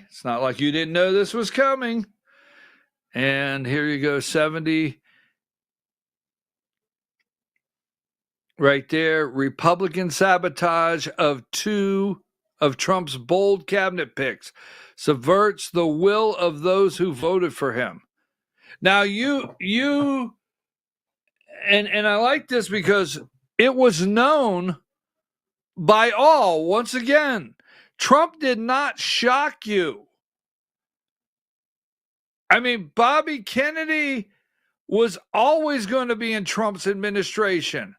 [SPEAKER 2] It's not like you didn't know this was coming. And here you go, 70. Right there, Republican sabotage of 2 of Trump's bold cabinet picks subverts the will of those who voted for him. Now you and I like this because it was known by all. Once again, Trump did not shock you. I mean, Bobby Kennedy was always going to be in Trump's administration.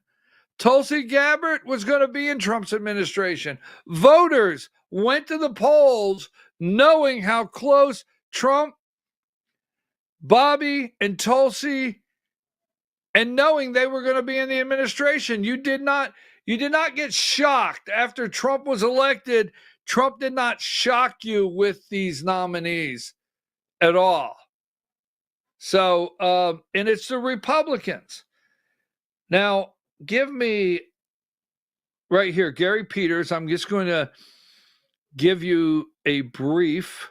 [SPEAKER 2] Tulsi Gabbard was going to be in Trump's administration. Voters went to the polls knowing how close Trump, Bobby, and Tulsi, and knowing they were going to be in the administration. You did not get shocked after Trump was elected Trump did not shock you with these nominees at all. So, and it's the Republicans. Now, give me right here, Gary Peters. I'm just going to give you a brief.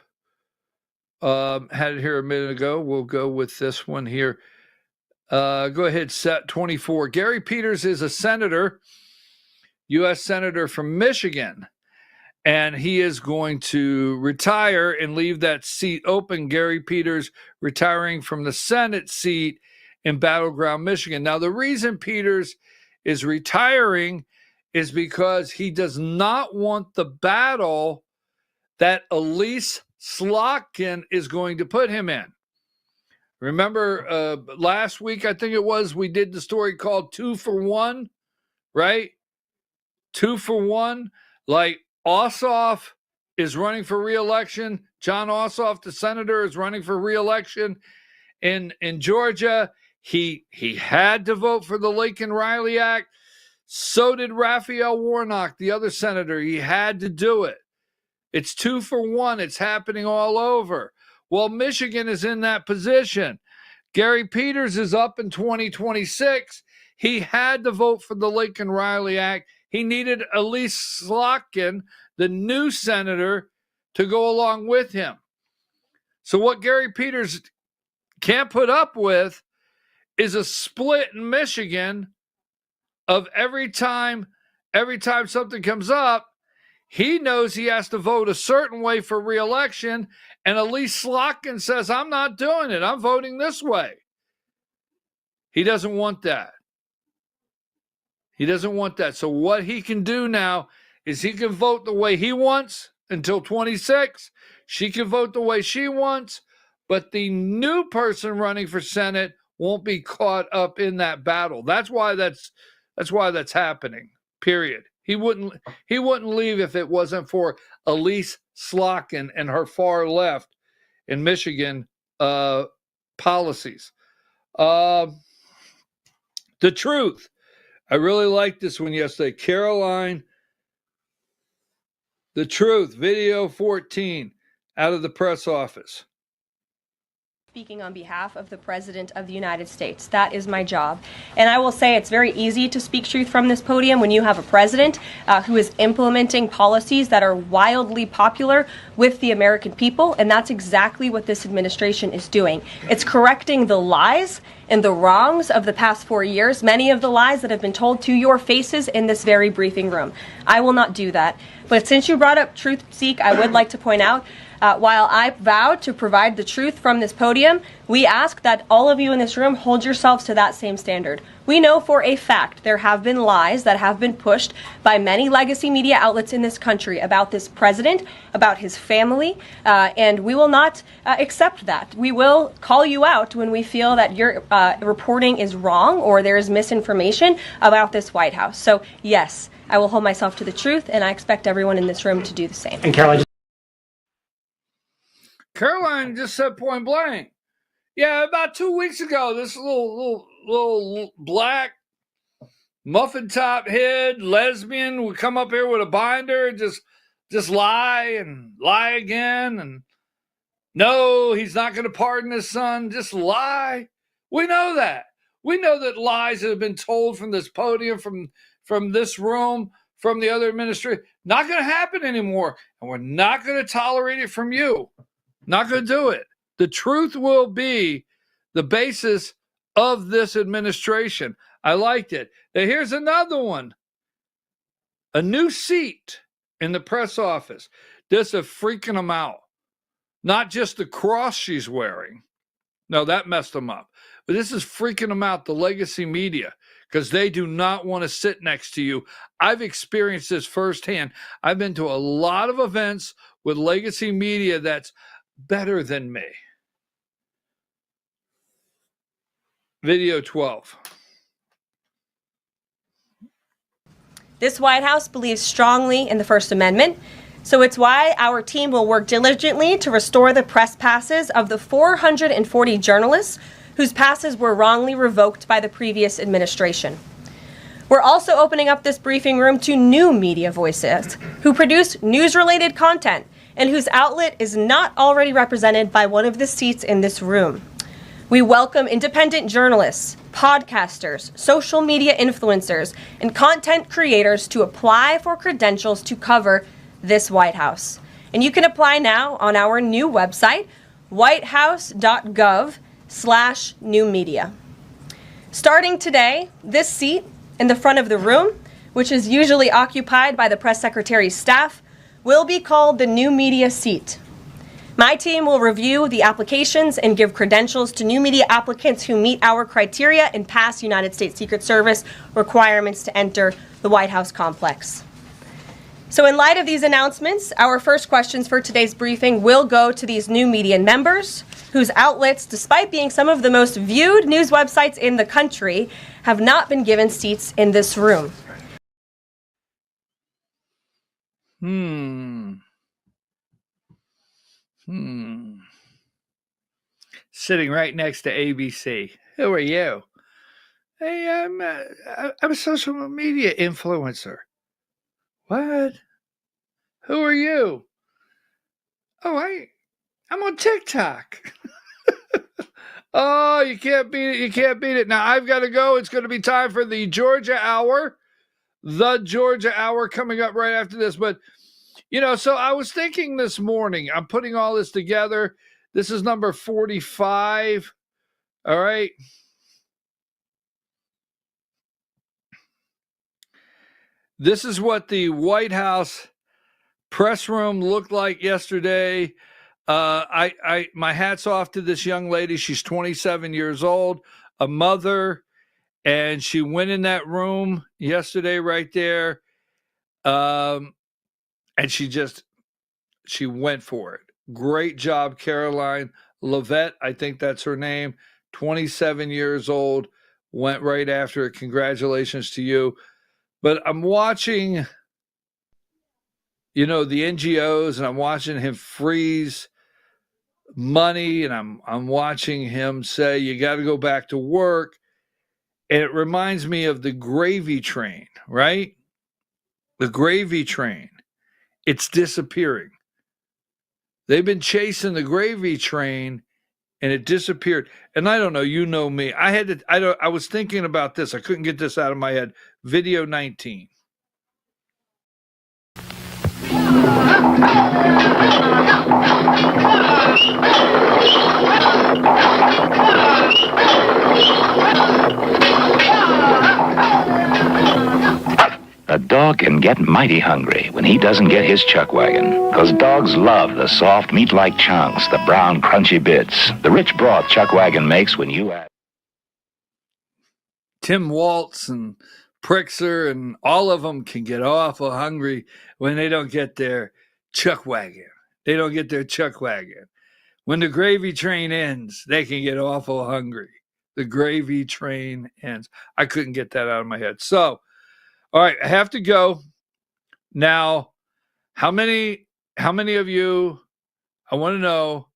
[SPEAKER 2] Had it here a minute ago. We'll go with this one here. Go ahead, set 24. Gary Peters is a senator, U.S. Senator from Michigan, and he is going to retire and leave that seat open. Gary Peters retiring from the Senate seat in Battleground, Michigan. Now, the reason Peters is retiring is because he does not want the battle that Elise Slotkin is going to put him in. Remember last week, I think it was, we did the story called 2 for 1, right? 2 for 1. Like Ossoff is running for re-election. John Ossoff, the senator, is running for re-election in Georgia. He had to vote for the Lincoln Riley Act. So did Raphael Warnock, the other senator. He had to do it. It's 2 for 1. It's happening all over. Well, Michigan is in that position. Gary Peters is up in 2026. He had to vote for the Lincoln Riley Act. He needed Elise Slotkin, the new senator, to go along with him. So what Gary Peters can't put up with is a split in Michigan of every time something comes up, he knows he has to vote a certain way for re-election, and Elise Slotkin says, I'm not doing it. I'm voting this way. He doesn't want that. He doesn't want that. So what he can do now is he can vote the way he wants until 26. She can vote the way she wants, but the new person running for Senate won't be caught up in that battle. That's why that's happening, period. He wouldn't leave if it wasn't for Elise Slotkin and her far left in Michigan policies. The Truth. I really liked this one yesterday. Caroline, The Truth, video 14 out of the press office.
[SPEAKER 6] Speaking on behalf of the President of the United States. That is my job. And I will say it's very easy to speak truth from this podium when you have a president who is implementing policies that are wildly popular with the American people. And that's exactly what this administration is doing. It's correcting the lies and the wrongs of the past 4 years, many of the lies that have been told to your faces in this very briefing room. I will not do that. But since you brought up Truth Seek, I would like to point out, while I vow to provide the truth from this podium, we ask that all of you in this room hold yourselves to that same standard. We know for a fact there have been lies that have been pushed by many legacy media outlets in this country about this president, about his family, and we will not accept that. We will call you out when we feel that your reporting is wrong or there is misinformation about this White House. So, yes, I will hold myself to the truth, and I expect everyone in this room to do the same.
[SPEAKER 7] And
[SPEAKER 2] Caroline just said point blank, yeah, about 2 weeks ago, this little black muffin top head lesbian would come up here with a binder and just lie and lie again, and no, he's not going to pardon his son. Just lie. We know that. We know that lies that have been told from this podium, from this room, from the other administration, not going to happen anymore, and we're not going to tolerate it from you. Not going to do it. The truth will be the basis of this administration. I liked it. Now, here's another one. A new seat in the press office. This is freaking them out. Not just the cross she's wearing. No, that messed them up. But this is freaking them out, the legacy media, because they do not want to sit next to you. I've experienced this firsthand. I've been to a lot of events with legacy media that's better than me. Video 12.
[SPEAKER 6] This White House believes strongly in the First Amendment, so it's why our team will work diligently to restore the press passes of the 440 journalists whose passes were wrongly revoked by the previous administration. We're also opening up this briefing room to new media voices who produce news-related content and whose outlet is not already represented by one of the seats in this room. We welcome independent journalists, podcasters, social media influencers, and content creators to apply for credentials to cover this White House. And you can apply now on our new website, whitehouse.gov/new media. Starting today, this seat in the front of the room, which is usually occupied by the press secretary's staff, will be called the new media seat. My team will review the applications and give credentials to new media applicants who meet our criteria and pass United States Secret Service requirements to enter the White House complex. So in light of these announcements, our first questions for today's briefing will go to these new media members whose outlets, despite being some of the most viewed news websites in the country, have not been given seats in this room.
[SPEAKER 2] Sitting right next to ABC. Who are you? Hey, I'm a social media influencer. What? Who are you? Oh, I'm on TikTok. Oh, you can't beat it. You can't beat it. Now I've got to go. It's going to be time for the Georgia Hour. The Georgia Hour coming up right after this. But, so I was thinking this morning, I'm putting all this together. This is number 45. All right. This is what the White House press room looked like yesterday. My hat's off to this young lady. She's 27 years old, a mother, and she went in that room yesterday right there. And she went for it. Great job, Caroline Levette. I think that's her name. 27 years old, went right after it. Congratulations to you. But I'm watching, the NGOs, and I'm watching him freeze money, and I'm watching him say, you got to go back to work. And it reminds me of the gravy train, right? The gravy train. It's disappearing. They've been chasing the gravy train, and it disappeared. And I don't know, you know me. I was thinking about this. I couldn't get this out of my head. Video 19.
[SPEAKER 7] A dog can get mighty hungry when he doesn't get his chuck wagon, because dogs love the soft meat-like chunks, the brown crunchy bits, the rich broth chuck wagon makes when you add.
[SPEAKER 2] Tim Waltz and Prickser and all of them can get awful hungry when they don't get their chuck wagon. They don't get their chuck wagon. When the gravy train ends, they can get awful hungry. The gravy train ends. I couldn't get that out of my head. So, all right, I have to go. Now, how many of you, I want to know,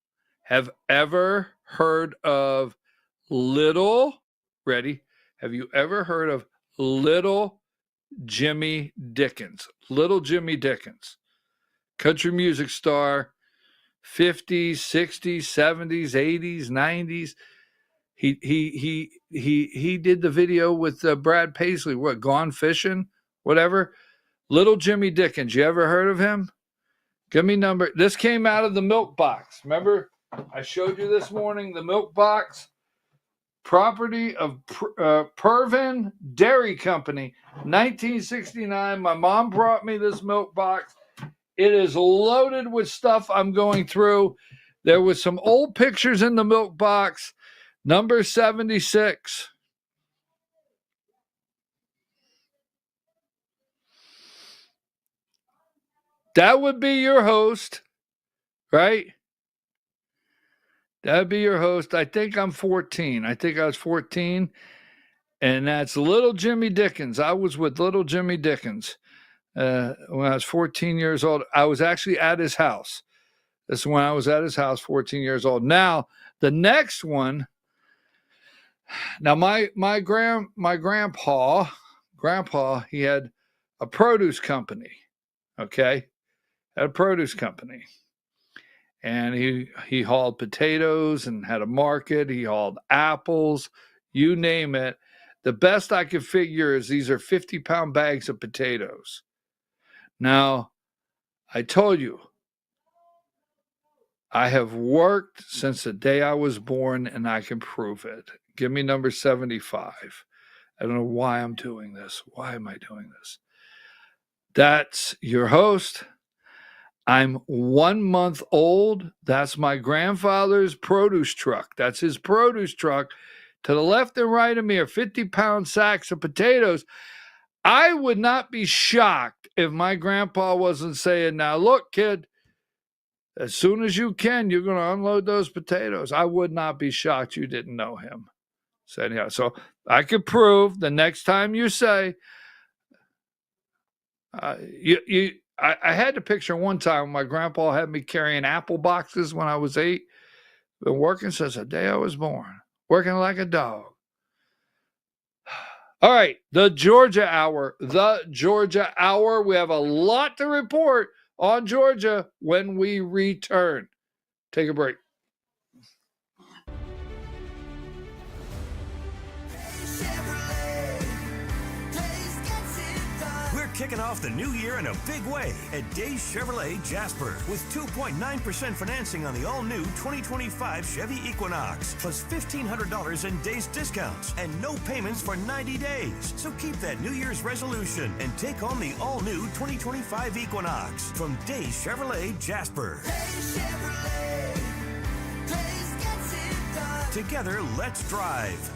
[SPEAKER 2] have ever heard of have you ever heard of Little Jimmy Dickens? Little Jimmy Dickens, country music star, 50s, 60s, 70s, 80s, 90s. He did the video with Brad Paisley, Gone Fishing, whatever. Little Jimmy Dickens, you ever heard of him? Give me number. This came out of the milk box. Remember, I showed you this morning, the milk box. Property of Pervin Dairy Company, 1969. My mom brought me this milk box. It is loaded with stuff I'm going through. There was some old pictures in the milk box. Number 76. That would be your host, right? That'd be your host. I think I'm 14. I think I was 14. And that's Little Jimmy Dickens. I was with Little Jimmy Dickens when I was 14 years old. I was actually at his house. This is when I was at his house, 14 years old. Now, the next one. Now, my grandpa, grandpa, he had a produce company, okay? Had a produce company. And he hauled potatoes and had a market. He hauled apples, you name it. The best I could figure is these are 50-pound bags of potatoes. Now, I told you, I have worked since the day I was born, and I can prove it. Give me number 75. I don't know why I'm doing this. Why am I doing this? That's your host. I'm 1 month old. That's my grandfather's produce truck. That's his produce truck. To the left and right of me are 50-pound sacks of potatoes. I would not be shocked if my grandpa wasn't saying, now look, kid, as soon as you can, you're going to unload those potatoes. I would not be shocked you didn't know him. So anyhow, so I could prove the next time you say, I had to picture one time my grandpa had me carrying apple boxes when I was 8. Been working since the day I was born. Working like a dog. All right, the Georgia Hour. The Georgia Hour. We have a lot to report on Georgia when we return. Take a break.
[SPEAKER 9] Kicking off the new year in a big way at Days Chevrolet Jasper with 2.9% financing on the all-new 2025 Chevy Equinox, plus $1,500 in Days discounts and no payments for 90 days. So keep that New Year's resolution and take on the all-new 2025 Equinox from Days Chevrolet Jasper. Days Chevrolet. Days gets it done. Together, let's drive.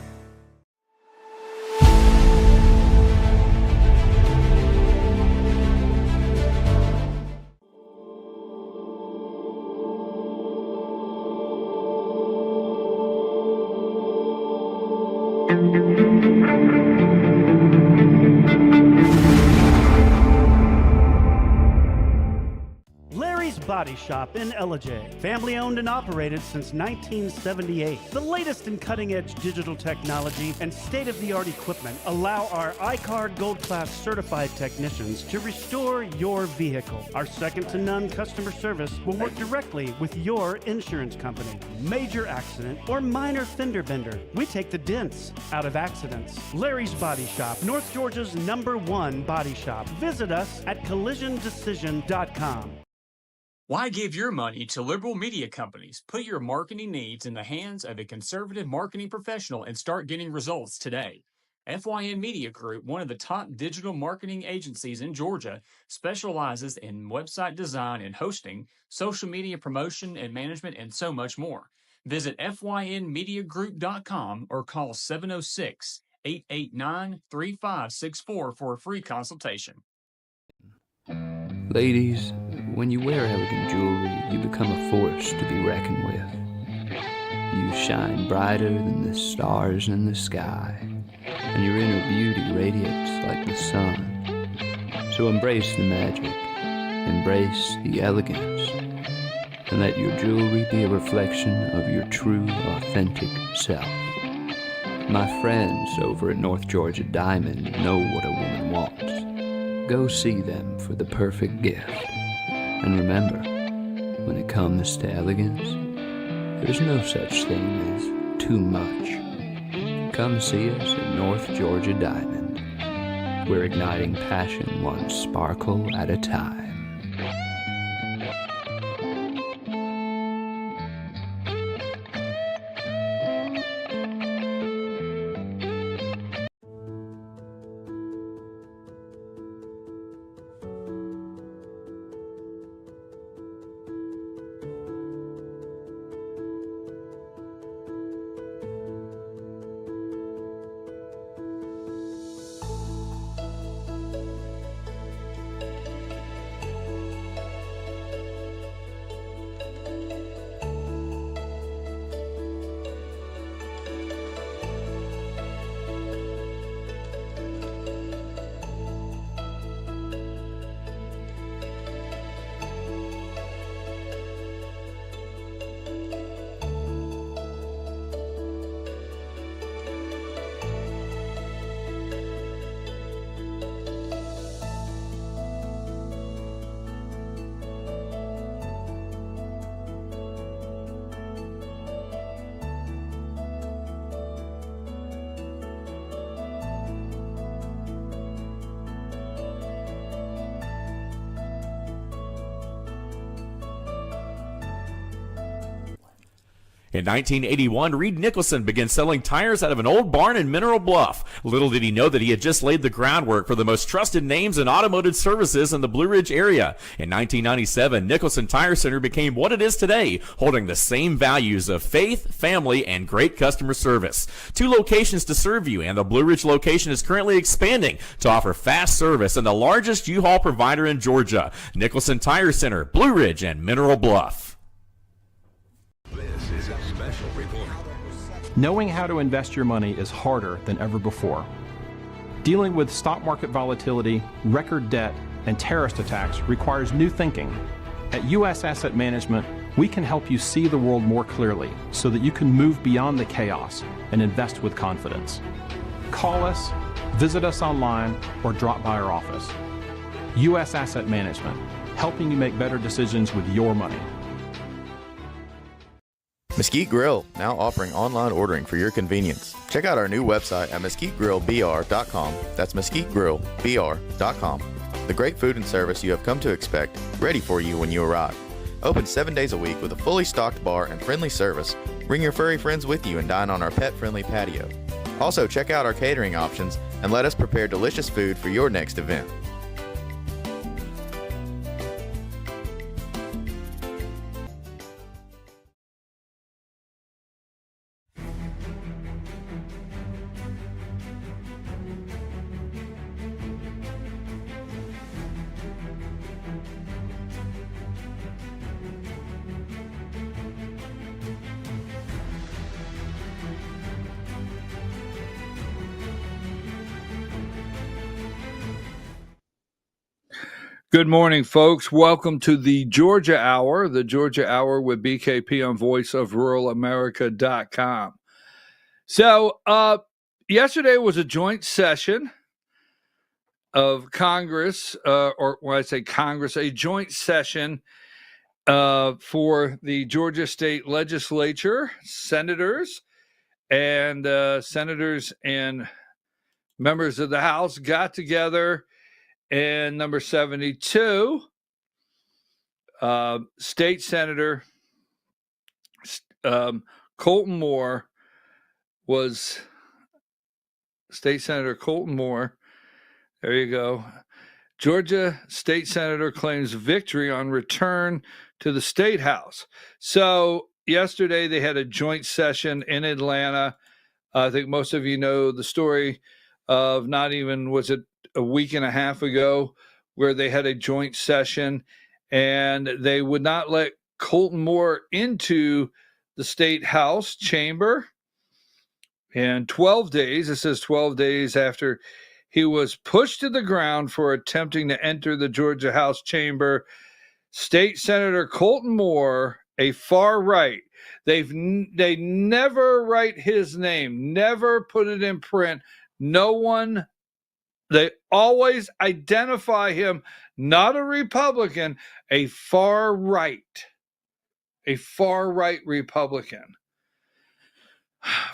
[SPEAKER 10] Body Shop in Ellijay. Family owned and operated since 1978. The latest in cutting-edge digital technology and state-of-the-art equipment allow our iCard Gold Class certified technicians to restore your vehicle. Our second-to-none customer service will work directly with your insurance company. Major accident or minor fender bender, we take the dents out of accidents. Larry's Body Shop, North Georgia's #1 body shop. Visit us at collisiondecision.com.
[SPEAKER 11] Why give your money to liberal media companies? Put your marketing needs in the hands of a conservative marketing professional and start getting results today. FYN Media Group, one of the top digital marketing agencies in Georgia, specializes in website design and hosting, social media promotion and management, and so much more. Visit FYNmediagroup.com or call 706-889-3564 for a free consultation.
[SPEAKER 12] Ladies, when you wear elegant jewelry, you become a force to be reckoned with. You shine brighter than the stars in the sky, and your inner beauty radiates like the sun. So embrace the magic, embrace the elegance, and let your jewelry be a reflection of your true, authentic self. My friends over at North Georgia Diamond know what a woman wants. Go see them for the perfect gift. And remember, when it comes to elegance, there's no such thing as too much. Come see us at North Georgia Diamond. We're igniting passion one sparkle at a time.
[SPEAKER 13] In 1981, Reed Nicholson began selling tires out of an old barn in Mineral Bluff. Little did he know that he had just laid the groundwork for the most trusted names in automotive services in the Blue Ridge area. In 1997, Nicholson Tire Center became what it is today, holding the same values of faith, family, and great customer service. 2 locations to serve you, and the Blue Ridge location is currently expanding to offer fast service and the largest U-Haul provider in Georgia. Nicholson Tire Center, Blue Ridge, and Mineral Bluff.
[SPEAKER 9] This is a special report.
[SPEAKER 14] Knowing how to invest your money is harder than ever before. Dealing with stock market volatility, record debt, and terrorist attacks requires new thinking. At U.S. Asset Management, we can help you see the world more clearly so that you can move beyond the chaos and invest with confidence. Call us, visit us online, or drop by our office. U.S. Asset Management, helping you make better decisions with your money.
[SPEAKER 15] Mesquite Grill, now offering online ordering for your convenience. Check out our new website at mesquitegrillbr.com. That's mesquitegrillbr.com. The great food and service you have come to expect, ready for you when you arrive. Open 7 days a week with a fully stocked bar and friendly service. Bring your furry friends with you and dine on our pet-friendly patio. Also, check out our catering options and let us prepare delicious food for your next event.
[SPEAKER 2] Good morning, folks. Welcome to the Georgia Hour with BKP on voiceofruralamerica.com. So, yesterday was a joint session of Congress, or when I say Congress, a joint session for the Georgia State Legislature, senators and members of the House got together. And number 72, State Senator Colton Moore was State Senator Colton Moore. There you go. Georgia State Senator claims victory on return to the State House. So yesterday they had a joint session in Atlanta. I think most of you know the story of not even, was it a week and a half ago, where they had a joint session and they would not let Colton Moore into the State House chamber. And 12 days, it says 12 days after he was pushed to the ground for attempting to enter the Georgia House chamber, State Senator Colton Moore, a far right, they never write his name, never put it in print. No one. They always identify him, not a Republican, a far right Republican.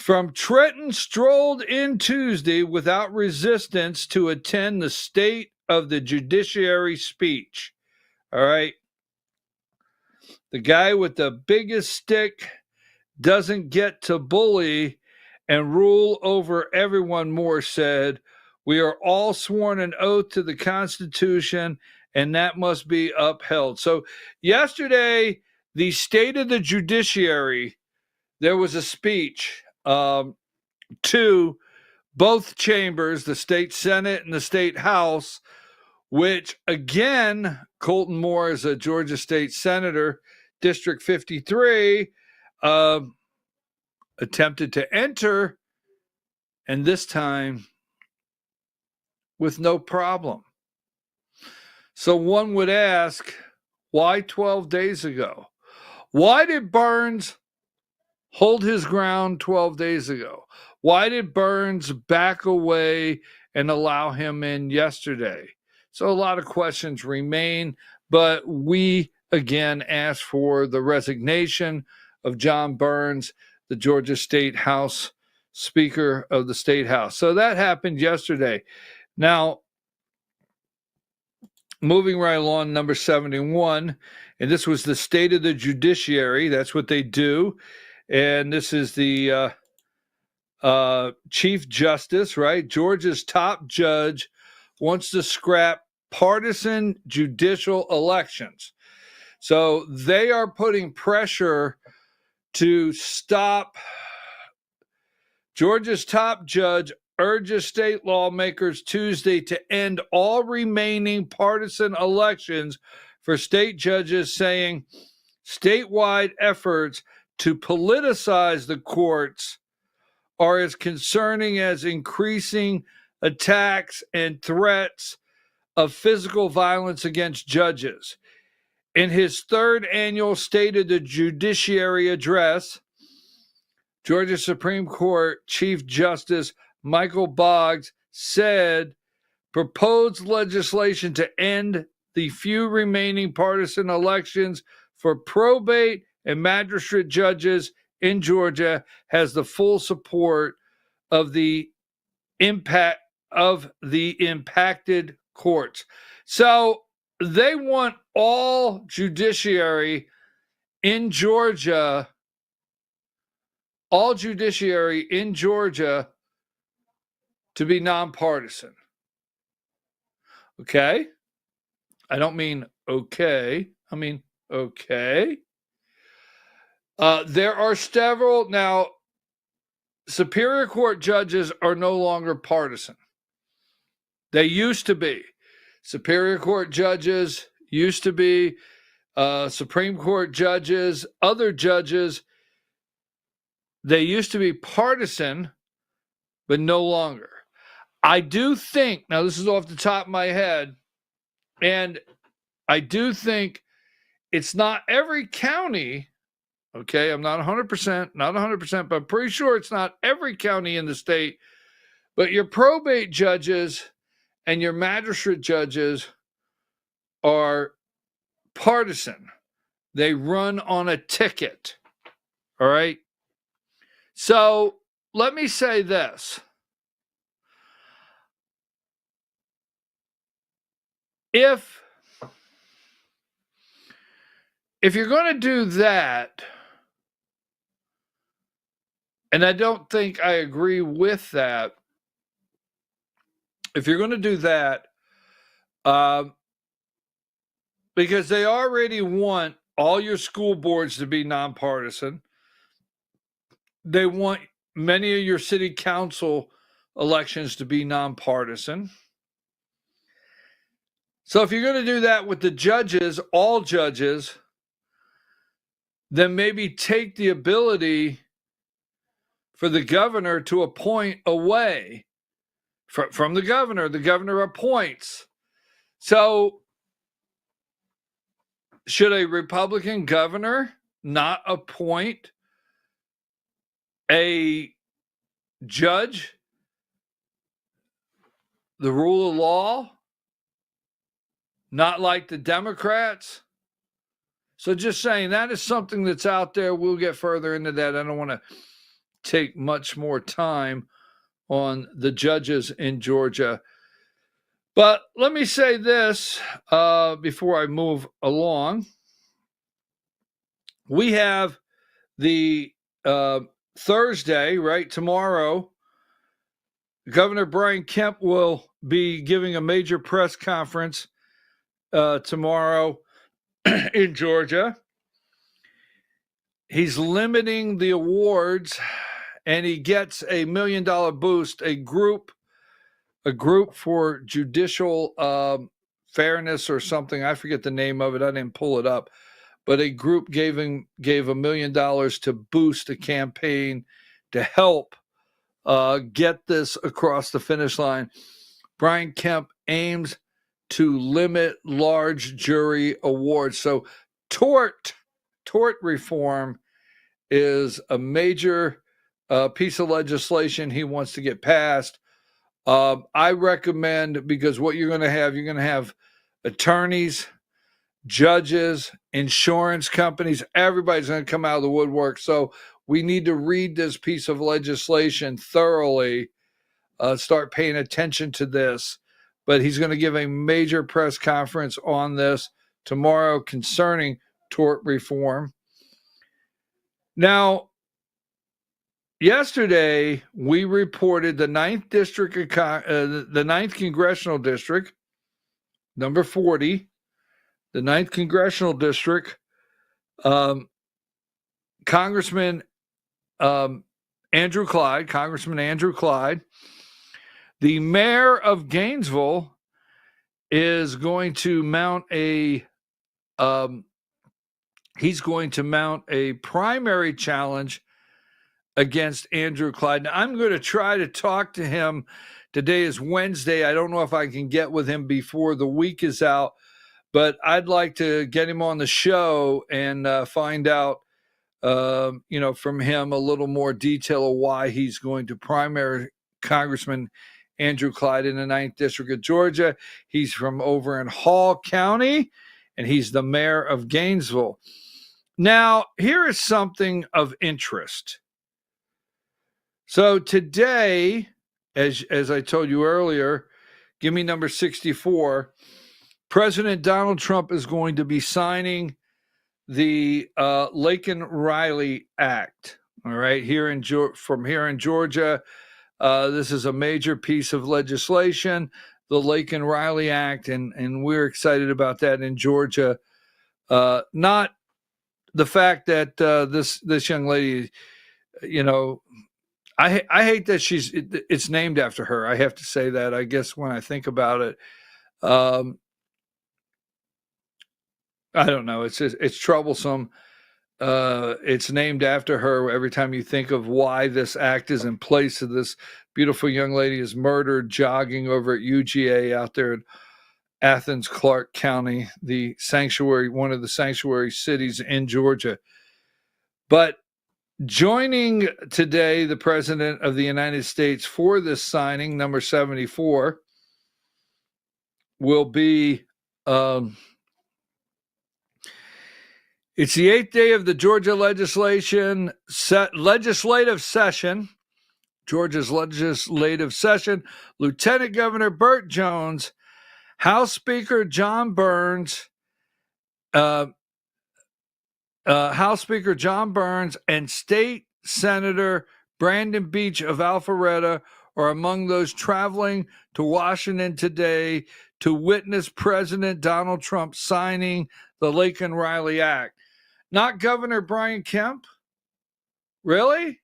[SPEAKER 2] From Trenton strolled in Tuesday without resistance to attend the State of the Judiciary speech. All right. The guy with the biggest stick doesn't get to bully and rule over everyone, Moore said. We are all sworn an oath to the Constitution, and that must be upheld. So yesterday, the State of the Judiciary, there was a speech to both chambers, the State Senate and the State House, which, again, Colton Moore is a Georgia State Senator, District 53, attempted to enter, and this time with no problem. So one would ask, why 12 days ago? Why did Burns hold his ground 12 days ago? Why did Burns back away and allow him in yesterday? So a lot of questions remain, but we again ask for the resignation of John Burns, the Georgia State House Speaker of the State House. So that happened yesterday. Now, moving right along, number 71, and this was the State of the Judiciary. That's what they do. And this is the Chief Justice, right? Georgia's top judge wants to scrap partisan judicial elections. So they are putting pressure to stop. Georgia's top judge urges state lawmakers Tuesday to end all remaining partisan elections for state judges, saying statewide efforts to politicize the courts are as concerning as increasing attacks and threats of physical violence against judges. In his third annual State of the Judiciary address, Georgia Supreme Court Chief Justice Michael Boggs said proposed legislation to end the few remaining partisan elections for probate and magistrate judges in Georgia has the full support of the impacted courts. So they want all judiciary in Georgia, to be nonpartisan. Okay? I don't mean okay. I mean okay. There are several now. Superior Court judges are no longer partisan. They used to be. Superior Court judges used to be. Supreme Court judges, other judges, they used to be partisan, but no longer. I do think, now this is off the top of my head, and I do think it's not every county. Okay, I'm not 100%, but I'm pretty sure it's not every county in the state. But your probate judges and your magistrate judges are partisan. They run on a ticket. All right? So let me say this. If you're going to do that, and I don't think I agree with that, if you're going to do that, because they already want all your school boards to be nonpartisan, they want many of your city council elections to be nonpartisan. So if you're going to do that with the judges, all judges, then maybe take the ability for the governor to appoint away from the governor. The governor appoints. So should a Republican governor not appoint a judge, the rule of law, not like the Democrats? So just saying, that is something that's out there. We'll get further into that. I don't want to take much more time on the judges in Georgia. But let me say this before I move along. We have the Thursday, right, tomorrow, Governor Brian Kemp will be giving a major press conference tomorrow in Georgia. He's limiting the awards, and he gets $1 million boost. A group for judicial fairness or something. I forget the name of it. I didn't pull it up, but a group gave $1 million to boost a campaign to help get this across the finish line. Brian Kemp aims to limit large jury awards. So tort reform is a major piece of legislation he wants to get passed. I recommend, because what you're going to have attorneys, judges, insurance companies, everybody's going to come out of the woodwork. So we need to read this piece of legislation thoroughly, start paying attention to this. But he's going to give a major press conference on this tomorrow concerning tort reform. Now, yesterday we reported the 9th district, the 9th congressional district, number 40, the 9th congressional district, Congressman Andrew Clyde, the mayor of Gainesville, is going to mount a primary challenge against Andrew Clyde. Now, I'm going to try to talk to him. Today is Wednesday. I don't know if I can get with him before the week is out, but I'd like to get him on the show and find out, from him a little more detail of why he's going to primary Congressman Andrew Clyde in the 9th District of Georgia. He's from over in Hall County, and he's the mayor of Gainesville. Now, here is something of interest. So today, as I told you earlier, give me number 64, President Donald Trump is going to be signing the Laken-Riley Act. All right, from here in Georgia, this is a major piece of legislation, the Laken-Riley Act, and we're excited about that in Georgia. Not the fact that this young lady, I hate that it's named after her. I have to say that, I guess, when I think about it. I don't know. It's troublesome. It's named after her. Every time you think of why this act is in place, of this beautiful young lady is murdered jogging over at UGA out there in Athens, Clark County, one of the sanctuary cities in Georgia. But joining today the President of the United States for this signing, number 74, will be it's the 8th day of the Georgia legislative session. Georgia's legislative session. Lieutenant Governor Burt Jones, House Speaker John Burns, and State Senator Brandon Beach of Alpharetta are among those traveling to Washington today to witness President Donald Trump signing the Laken-Riley Act. Not Governor Brian Kemp? Really?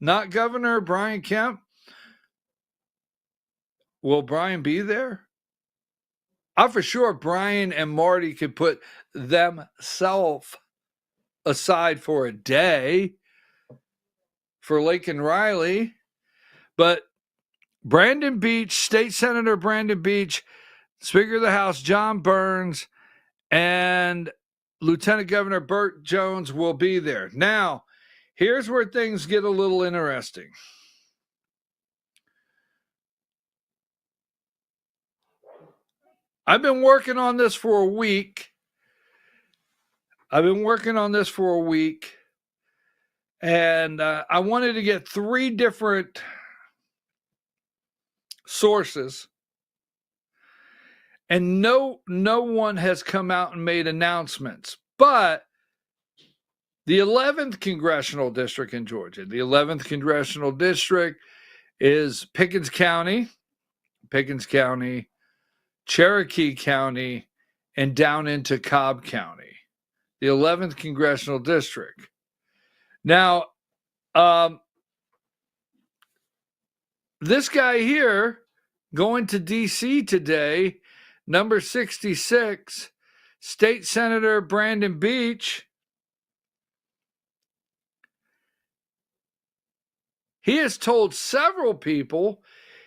[SPEAKER 2] Not Governor Brian Kemp? Will Brian be there? I'm for sure Brian and Marty could put themselves aside for a day for Laken-Riley. But Brandon Beach, State Senator Brandon Beach, Speaker of the House John Burns, and Lieutenant Governor Burt Jones will be there. Now, here's where things get a little interesting. I've been working on this for a week. And I wanted to get 3 different sources. And no one has come out and made announcements. But the 11th Congressional District in Georgia, the 11th Congressional District is Pickens County, Cherokee County, and down into Cobb County, the 11th Congressional District. Now, this guy here going to D.C. today, number 66, State Senator Brandon Beach, he has told several people,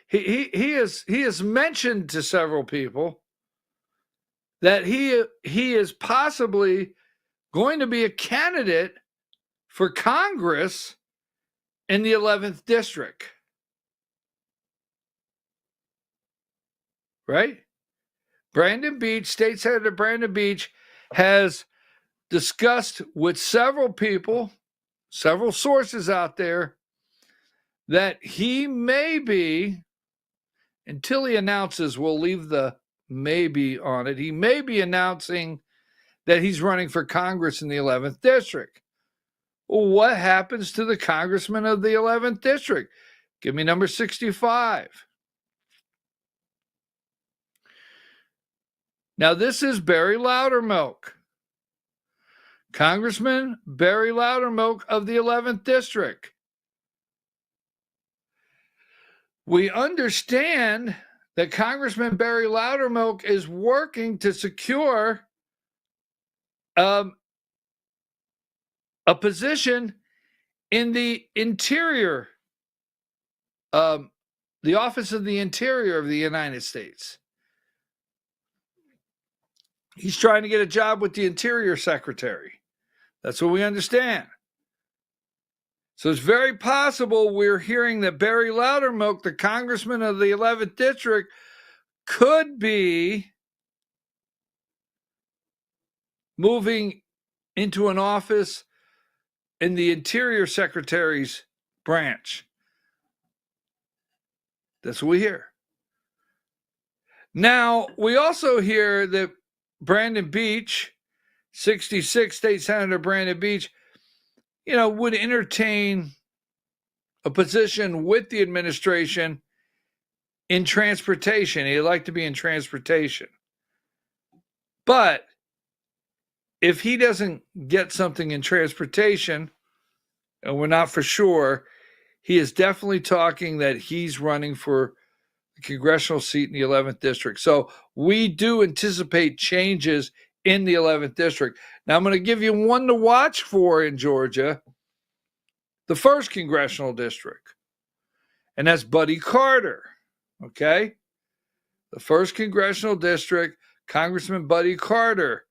[SPEAKER 2] he has mentioned to several people that he is possibly going to be a candidate for Congress in the 11th District. Right? Brandon Beach, State Senator Brandon Beach, has discussed with several people, several sources out there, that he may be, until he announces, we'll leave the maybe on it, he may be announcing that he's running for Congress in the 11th District. what happens to the congressman of the 11th district? Give me number 65. Now, this is Barry Loudermilk. Congressman Barry Loudermilk of the 11th district. We understand that Congressman Barry Loudermilk is working to secure a position in the Interior, the Office of the Interior of the United States. He's trying to get a job with the Interior Secretary. That's what we understand. So it's very possible we're hearing that Barry Loudermilk, the congressman of the 11th district, could be moving into an office in the Interior Secretary's branch. That's what we hear. Now, we also hear that Brandon Beach, 66 State Senator Brandon Beach, would entertain a position with the administration in transportation. He'd like to be in transportation. But if he doesn't get something in transportation, and we're not for sure, he is definitely talking that he's running for the congressional seat in the 11th district. So we do anticipate changes in the 11th district. Now, I'm going to give you one to watch for in Georgia, the 1st congressional district, and that's Buddy Carter, okay? The 1st congressional district, Congressman Buddy Carter.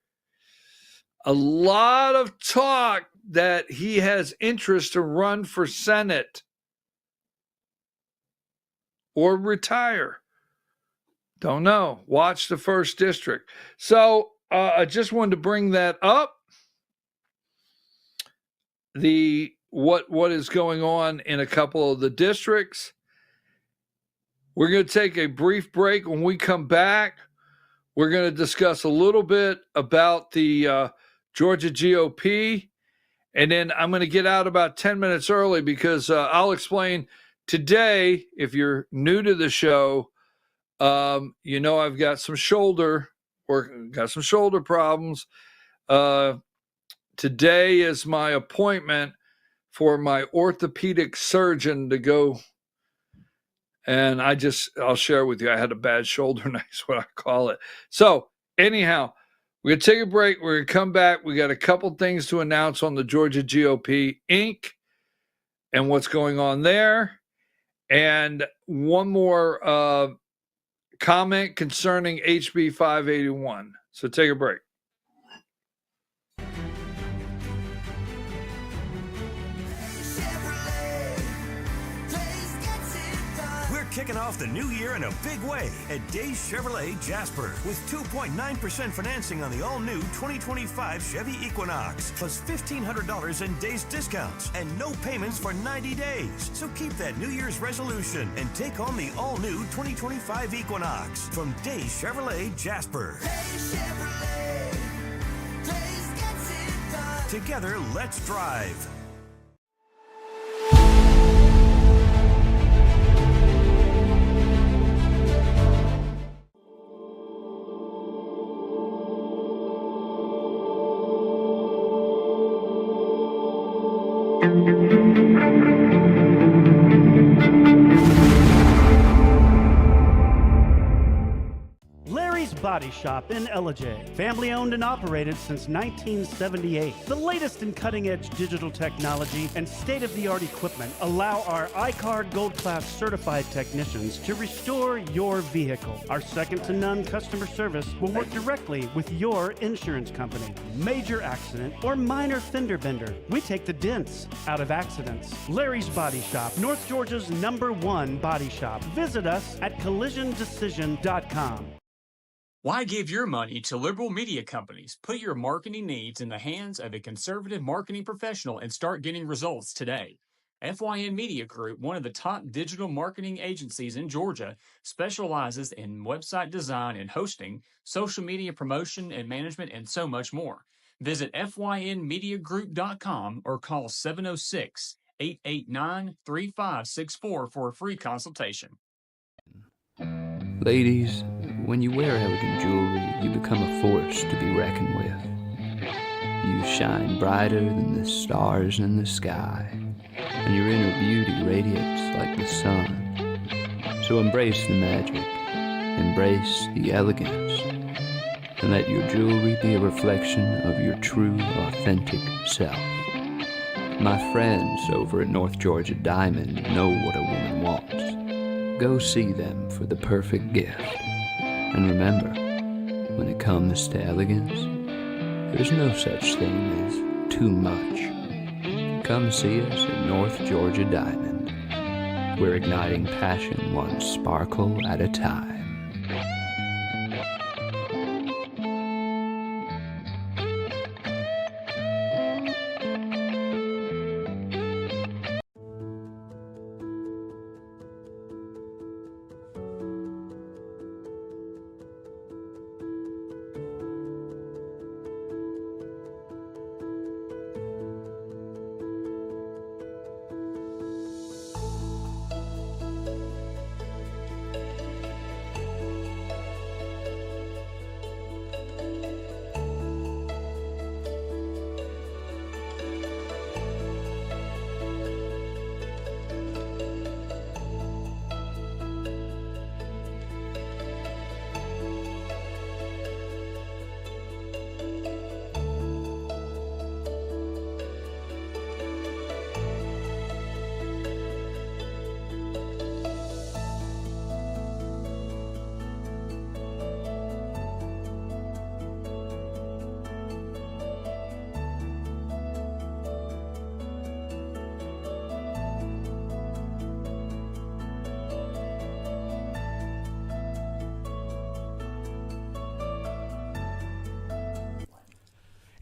[SPEAKER 2] A lot of talk that he has interest to run for Senate or retire. Don't know. Watch the 1st district. So I just wanted to bring that up. What is going on in a couple of the districts. We're going to take a brief break. When we come back, we're going to discuss a little bit about the Georgia GOP, and then I'm going to get out about 10 minutes early because I'll explain today, if you're new to the show, I've got some shoulder problems. Today is my appointment for my orthopedic surgeon to go. And I'll share with you, I had a bad shoulder night, is what I call it. So anyhow, we're going to take a break. We're going to come back. We got a couple things to announce on the Georgia GOP Inc. and what's going on there. And one more comment concerning HB 581. So take a break.
[SPEAKER 9] Kicking off the new year in a big way at Days Chevrolet Jasper with 2.9% financing on the all-new 2025 Chevy Equinox, plus $1,500 in days discounts and no payments for 90 days. So keep that New Year's resolution and take on the all-new 2025 Equinox from Days Chevrolet Jasper. Days Chevrolet. Days gets it done. Together, let's drive.
[SPEAKER 10] Body Shop in Ellijay. Family owned and operated since 1978. The latest in cutting-edge digital technology and state-of-the-art equipment allow our iCard Gold Class certified technicians to restore your vehicle. Our second-to-none customer service will work directly with your insurance company. Major accident or minor fender bender. We take the dents out of accidents. Larry's Body Shop, North Georgia's #1 body shop. Visit us at collisiondecision.com.
[SPEAKER 11] Why give your money to liberal media companies? Put your marketing needs in the hands of a conservative marketing professional and start getting results today. FYN Media Group, one of the top digital marketing agencies in Georgia, specializes in website design and hosting, social media promotion and management, and so much more. Visit fynmediagroup.com or call 706-889-3564 for a free consultation.
[SPEAKER 12] Ladies, when you wear elegant jewelry, you become a force to be reckoned with. You shine brighter than the stars in the sky, and your inner beauty radiates like the sun. So embrace the magic, embrace the elegance, and let your jewelry be a reflection of your true, authentic self. My friends over at North Georgia Diamond know what a woman wants. Go see them for the perfect gift. And remember, when it comes to elegance, there's no such thing as too much. Come see us at North Georgia Diamond. We're igniting passion one sparkle at a time.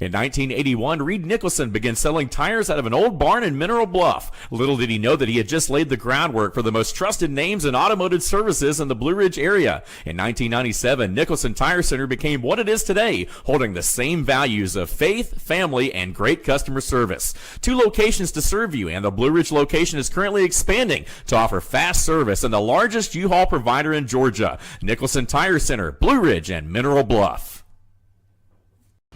[SPEAKER 13] In 1981, Reed Nicholson began selling tires out of an old barn in Mineral Bluff. Little did he know that he had just laid the groundwork for the most trusted names in automotive services in the Blue Ridge area. In 1997, Nicholson Tire Center became what it is today, holding the same values of faith, family, and great customer service. 2 locations to serve you, and the Blue Ridge location is currently expanding to offer fast service and the largest U-Haul provider in Georgia. Nicholson Tire Center, Blue Ridge, and Mineral Bluff.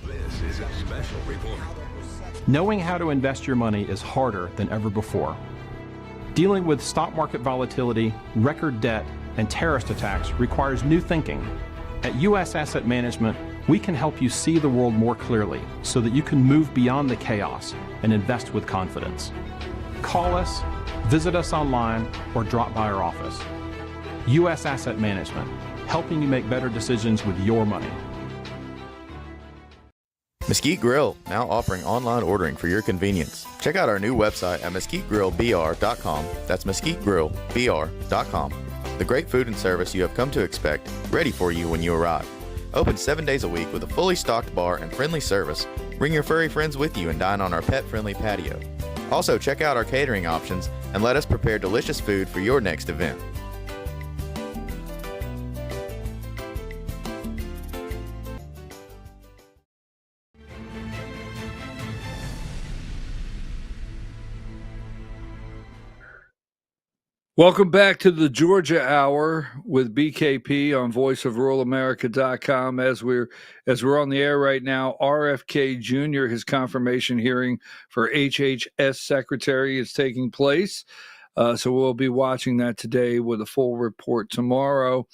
[SPEAKER 9] This is a special report. Knowing how to invest your money is harder than ever before. Dealing with stock market volatility, record debt, and terrorist attacks requires new thinking. At U.S. Asset Management, we can help you see the world more clearly so that you can move beyond the chaos and invest with confidence. Call us, visit us online, or drop by our office. U.S. Asset Management, helping you make better decisions with your money.
[SPEAKER 15] Mesquite Grill, now offering online ordering for your convenience. Check out our new website at mesquitegrillbr.com. That's mesquitegrillbr.com. The great food and service you have come to expect, ready for you when you arrive. Open 7 days a week with a fully stocked bar and friendly service. Bring your furry friends with you and dine on our pet-friendly patio. Also, check out our catering options and let us prepare delicious food for your next event.
[SPEAKER 2] Welcome back to the Georgia Hour with BKP on voiceofruralamerica.com. As we're on the air right now, RFK Jr., his confirmation hearing for HHS Secretary is taking place. So we'll be watching that today with a full report tomorrow.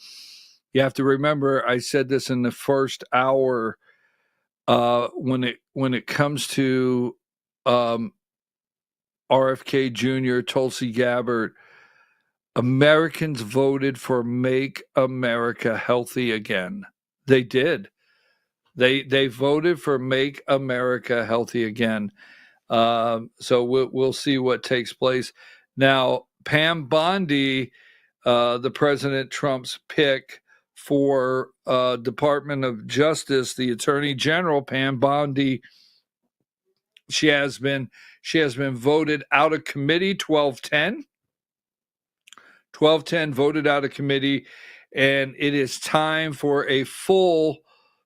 [SPEAKER 2] You have to remember, I said this in the first hour, when it comes to RFK Jr., Tulsi Gabbard, Americans voted for Make America Healthy Again. They did. They voted for Make America Healthy Again. So we'll see what takes place. Now, Pam Bondi, the President Trump's pick for Department of Justice, the Attorney General, Pam Bondi, she has been voted out of committee, 12-10. 12-10 voted out of committee, and it is time for a full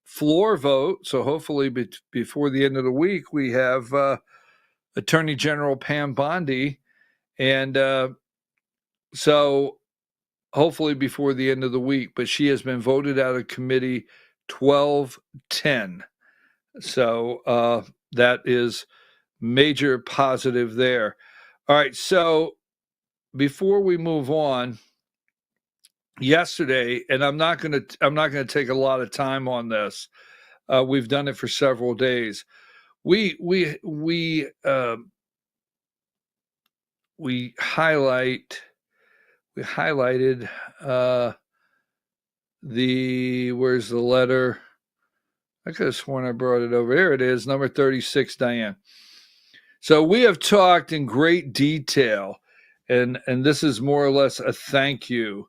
[SPEAKER 2] floor vote. So hopefully before the end of the week, we have Attorney General Pam Bondi. And so hopefully before the end of the week, but she has been voted out of committee 12-10. So that is major positive there. All right. So before we move on, yesterday, and I'm not going to take a lot of time on this. We've done it for several days. We highlighted where's the letter? I could have sworn I brought it over. Here it is, number 36, Diane. So we have talked in great detail, and this is more or less a thank you.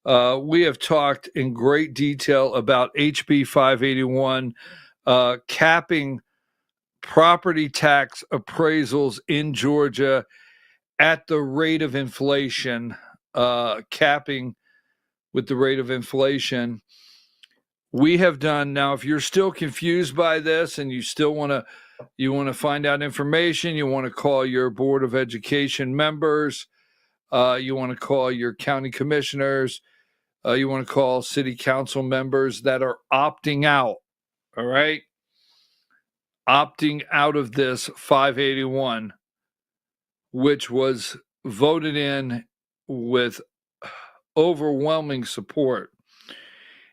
[SPEAKER 2] We have talked in great detail about HB 581 capping property tax appraisals in Georgia at the rate of inflation, capping with the rate of inflation. We have done, now if you're still confused by this and you still want to find out information, you want to call your Board of Education members, you want to call your county commissioners, you want to call city council members that are opting out, all right? Opting out of this 581, which was voted in with overwhelming support.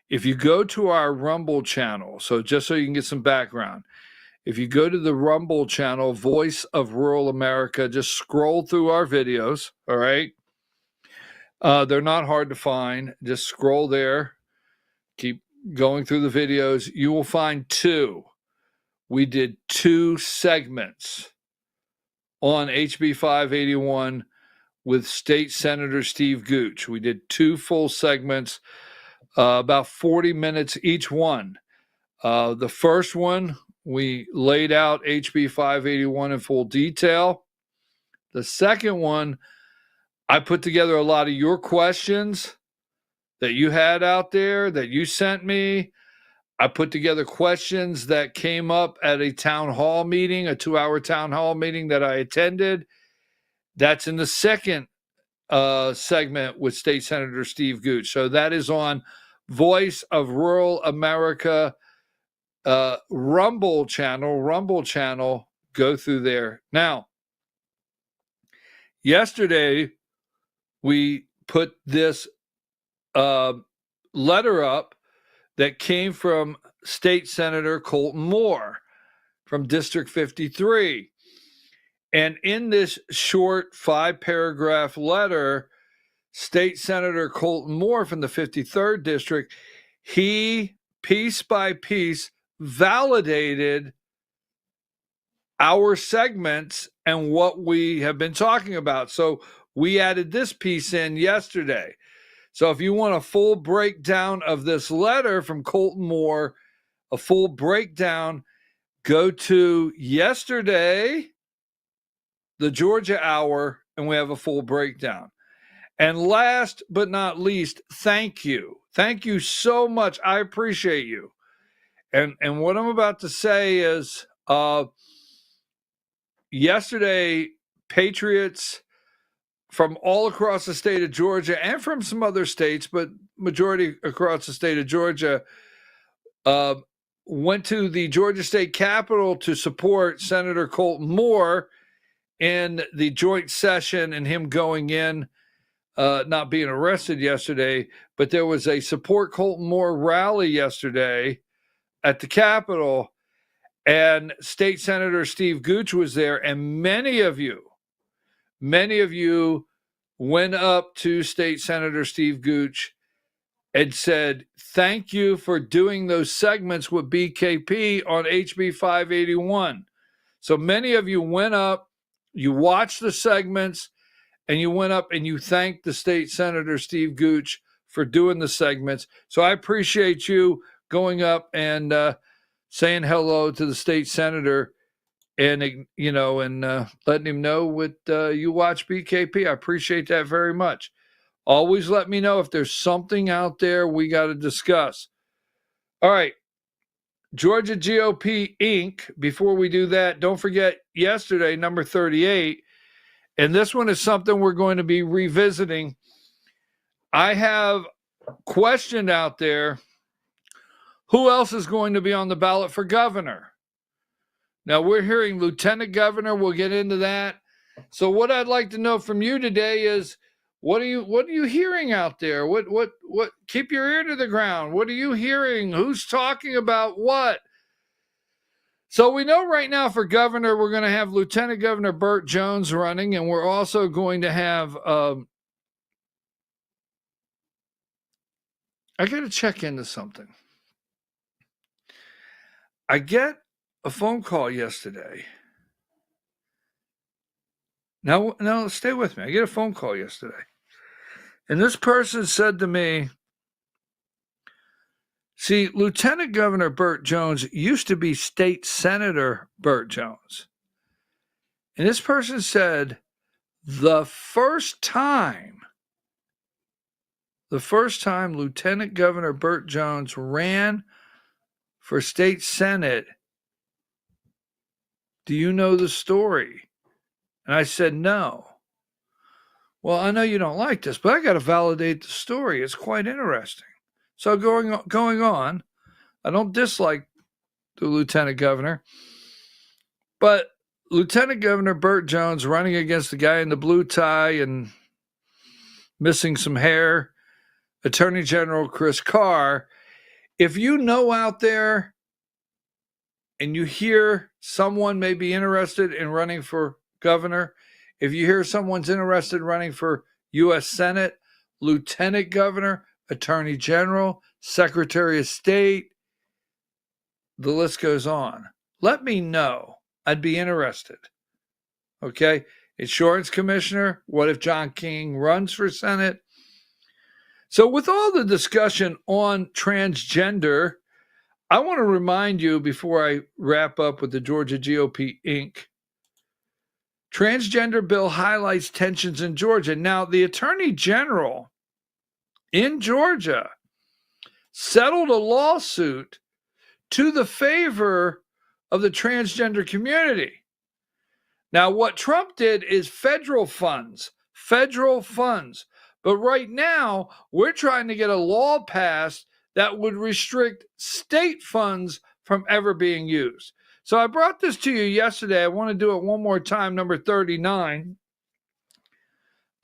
[SPEAKER 2] If you go to our Rumble channel, so just so you can get some background, if you go to the Rumble channel, Voice of Rural America, just scroll through our videos, all right? They're not hard to find. Just scroll there. Keep going through the videos. You will find two. We did 2 segments on HB 581 with State Senator Steve Gooch. We did 2 full segments, about 40 minutes each one. The first one, we laid out HB 581 in full detail. The second one, I put together a lot of your questions that you had out there that you sent me. I put together questions that came up at a town hall meeting, a 2-hour town hall meeting that I attended. That's in the second segment with State Senator Steve Gooch. So that is on Voice of Rural America Rumble channel. Go through there. Now, yesterday, we put this letter up that came from State Senator Colton Moore from District 53. And in this short 5-paragraph letter, State Senator Colton Moore from the 53rd District, he piece by piece validated our segments and what we have been talking about. So we added this piece in yesterday. So if you want a full breakdown of this letter from Colton Moore, a full breakdown, go to yesterday, the Georgia Hour, and we have a full breakdown. And last but not least, thank you. Thank you so much. I appreciate you. And what I'm about to say is yesterday, patriots from all across the state of Georgia and from some other states, but majority across the state of Georgia, went to the Georgia State Capitol to support Senator Colton Moore in the joint session and him going in, not being arrested yesterday. But there was a support Colton Moore rally yesterday at the Capitol, and State Senator Steve Gooch was there, and many of you went up to State Senator Steve Gooch and said, thank you for doing those segments with BKP on HB 581. So many of you went up, you watched the segments, and you went up and you thanked the State Senator Steve Gooch for doing the segments. So I appreciate you going up and saying hello to the state senator and letting him know what you watch BKP. I appreciate that very much. Always let me know if there's something out there we got to discuss. All right. Georgia GOP Inc. Before we do that, don't forget yesterday, number 38. And this one is something we're going to be revisiting. I have questioned out there, who else is going to be on the ballot for governor? Now, we're hearing lieutenant governor. We'll get into that. So what I'd like to know from you today is, what are you hearing out there? What keep your ear to the ground. What are you hearing? Who's talking about what? So we know right now for governor, we're going to have Lieutenant Governor Burt Jones running, and we're also going to have I got to check into something. I get a phone call yesterday. Now, stay with me. I get a phone call yesterday. And this person said to me, see, Lieutenant Governor Burt Jones used to be State Senator Burt Jones. And this person said the first time Lieutenant Governor Burt Jones ran for state senate, do you know the story? And I said, no. Well, I know you don't like this, but I got to validate the story. It's quite interesting. So going on, I don't dislike the lieutenant governor, but Lieutenant Governor Burt Jones running against the guy in the blue tie and missing some hair, Attorney General Chris Carr. If you know out there and you hear someone may be interested in running for governor, if you hear someone's interested in running for U.S. Senate, Lieutenant Governor, Attorney General, Secretary of State, the list goes on. Let me know. I'd be interested. Okay? Insurance Commissioner, what if John King runs for Senate? So with all the discussion on transgender, I want to remind you before I wrap up with the Georgia GOP Inc. Transgender bill highlights tensions in Georgia. Now, the Attorney General in Georgia settled a lawsuit to the favor of the transgender community. Now, what Trump did is federal funds. But right now, we're trying to get a law passed that would restrict state funds from ever being used. So I brought this to you yesterday. I want to do it one more time, number 39.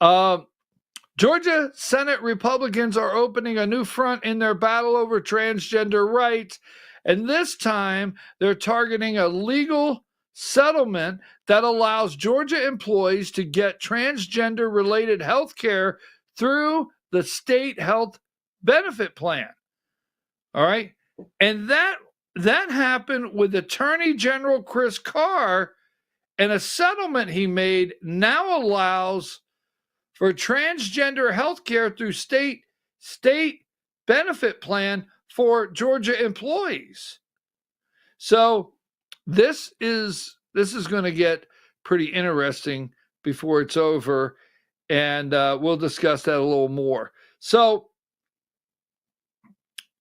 [SPEAKER 2] Georgia Senate Republicans are opening a new front in their battle over transgender rights. And this time, they're targeting a legal settlement that allows Georgia employees to get transgender-related health care through the state health benefit plan. All right? And that happened with Attorney General Chris Carr, and a settlement he made now allows for transgender health care through state benefit plan for Georgia employees. So this is going to get pretty interesting before it's over, and we'll discuss that a little more. So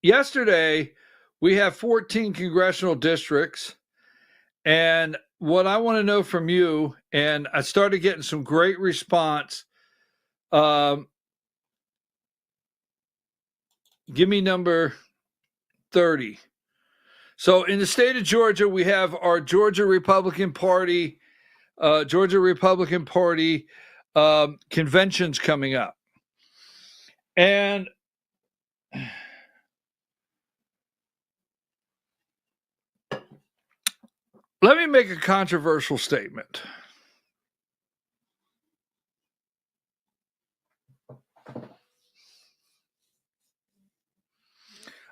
[SPEAKER 2] yesterday, we have 14 congressional districts, and what I want to know from you, and I started getting some great response. Give me number 30. So in the state of Georgia, we have our Georgia Republican Party conventions coming up. And let me make a controversial statement.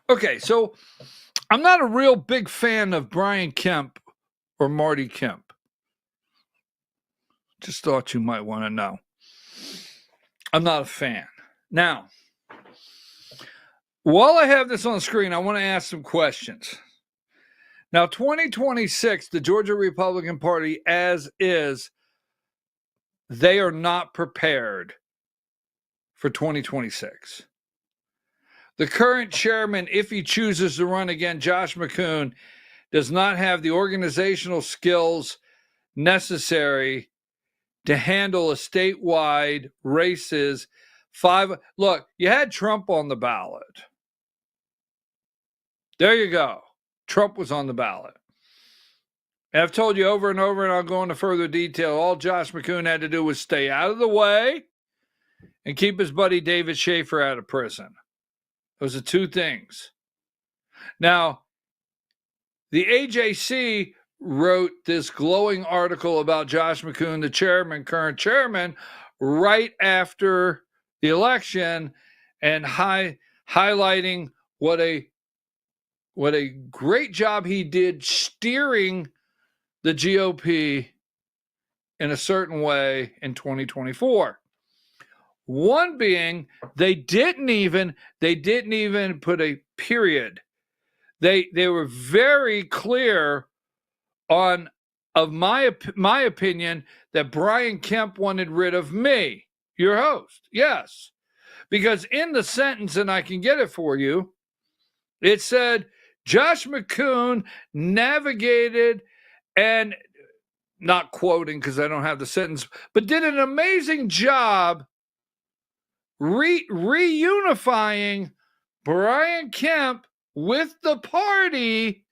[SPEAKER 2] Okay, so I'm not a real big fan of Brian Kemp or Marty Kemp. Just thought you might want to know. I'm not a fan. Now, while I have this on the screen, I want to ask some questions. Now, 2026, the Georgia Republican Party, as is, they are not prepared for 2026. The current chairman, if he chooses to run again, Josh McCoon, does not have the organizational skills necessary to handle a statewide races. Look, you had Trump on the ballot. There you go. Trump was on the ballot. And I've told you over and over, and I'll go into further detail, all Josh McCoon had to do was stay out of the way and keep his buddy David Schaefer out of prison. Those are two things. Now, the AJC wrote this glowing article about Josh McCoon, the chairman, current chairman, right after the election, and highlighting what a great job he did steering the GOP in a certain way in 2024. One being they didn't even put a period. They were very clear of my opinion that Brian Kemp wanted rid of me, your host. Yes. Because in the sentence, and I can get it for you, it said Josh McCoon navigated, and not quoting because I don't have the sentence, but did an amazing job reunifying Brian Kemp with the party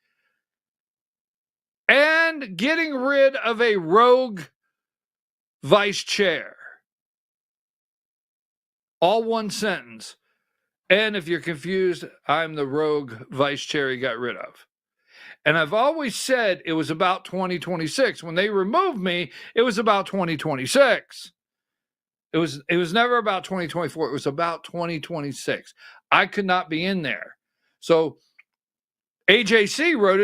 [SPEAKER 2] and getting rid of a rogue vice chair. All one sentence. And if you're confused, I'm the rogue vice chair he got rid of. And I've always said it was about 2026. When they removed me, it was about 2026. It was never about 2024. It was about 2026. I could not be in there. So AJC wrote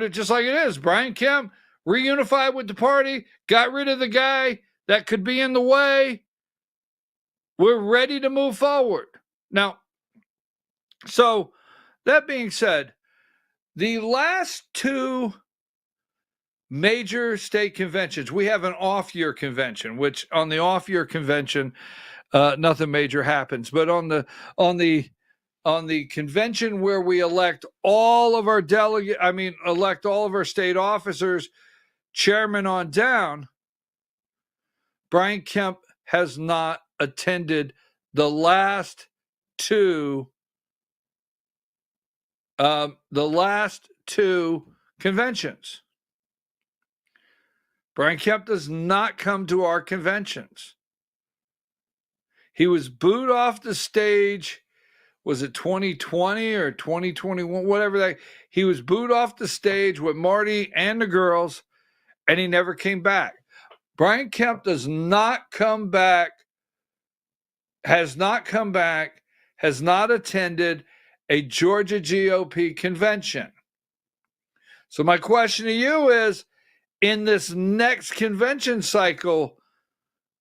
[SPEAKER 2] it just like it is. Brian Kemp reunified with the party, got rid of the guy that could be in the way. We're ready to move forward. Now, so that being said, the last two major state conventions, we have an off-year convention, which on the off-year convention, nothing major happens. But on the convention where we elect all of our elect all of our state officers, chairman on down, Brian Kemp has not attended the last two conventions. Brian Kemp does not come to our conventions. He was booed off the stage. Was it 2020 or 2021? Whatever that. He was booed off the stage with Marty and the girls, and he never came back. Brian Kemp does not come back, has not come back, has not attended a Georgia GOP convention. So my question to you is, in this next convention cycle,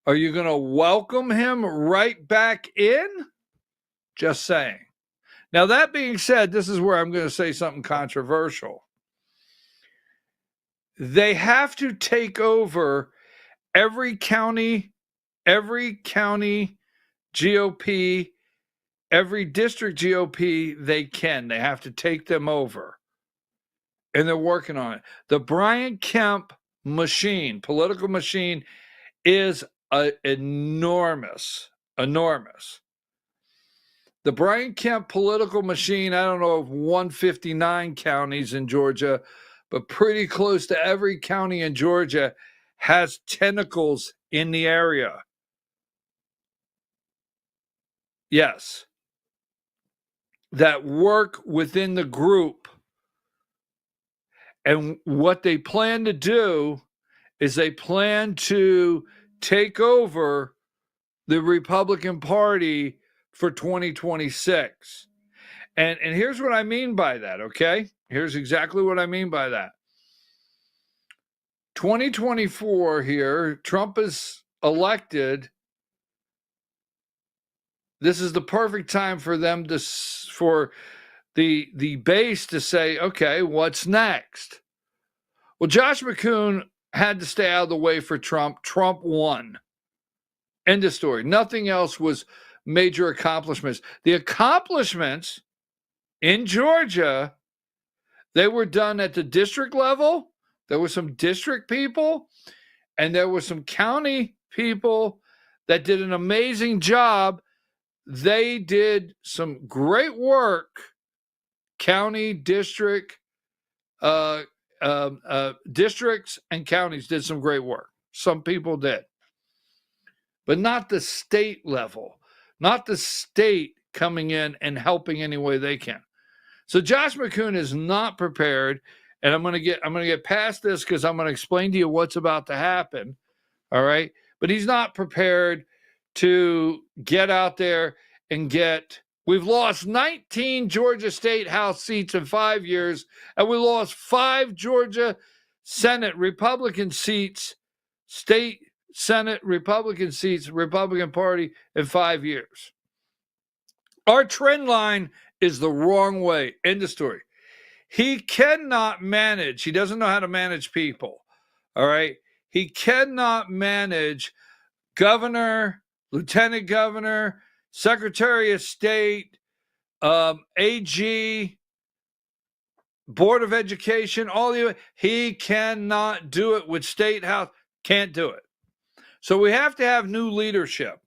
[SPEAKER 2] are you going to welcome him right back in? Just saying. Now, that being said, this is where I'm going to say something controversial. They have to take over every county GOP, every district GOP they can. They have to take them over. And they're working on it. The Brian Kemp machine, political machine, is enormous. The Brian Kemp political machine, I don't know of 159 counties in Georgia, but pretty close to every county in Georgia has tentacles in the area. Yes. That work within the group. And what they plan to do is they plan to take over the Republican Party for 2026. And here's what I mean by that, okay? Here's exactly what I mean by that. 2024 here, Trump is elected. This is the perfect time for them for the base to say, okay, what's next? Well, Josh McCoon had to stay out of the way for Trump. Trump won. End of story. Nothing else was major accomplishments. The accomplishments in Georgia, they were done at the district level. There were some district people, and there were some county people that did an amazing job. They did some great work. County, district, districts and counties did some great work. Some people did. But not the state level. Not the state coming in and helping any way they can. So Josh McCoon is not prepared, and I'm going to get past this because I'm going to explain to you what's about to happen. All right? But he's not prepared to get out there and we've lost 19 Georgia State House seats in 5 years, and we lost 5 Georgia Senate Republican seats, state Senate Republican seats, Republican Party in 5 years. Our trend line is the wrong way. End of story. He cannot manage. He doesn't know how to manage people. All right? He cannot manage governor, lieutenant governor, Secretary of State, AG, Board of Education, he cannot do it with State House. Can't do it. So we have to have new leadership.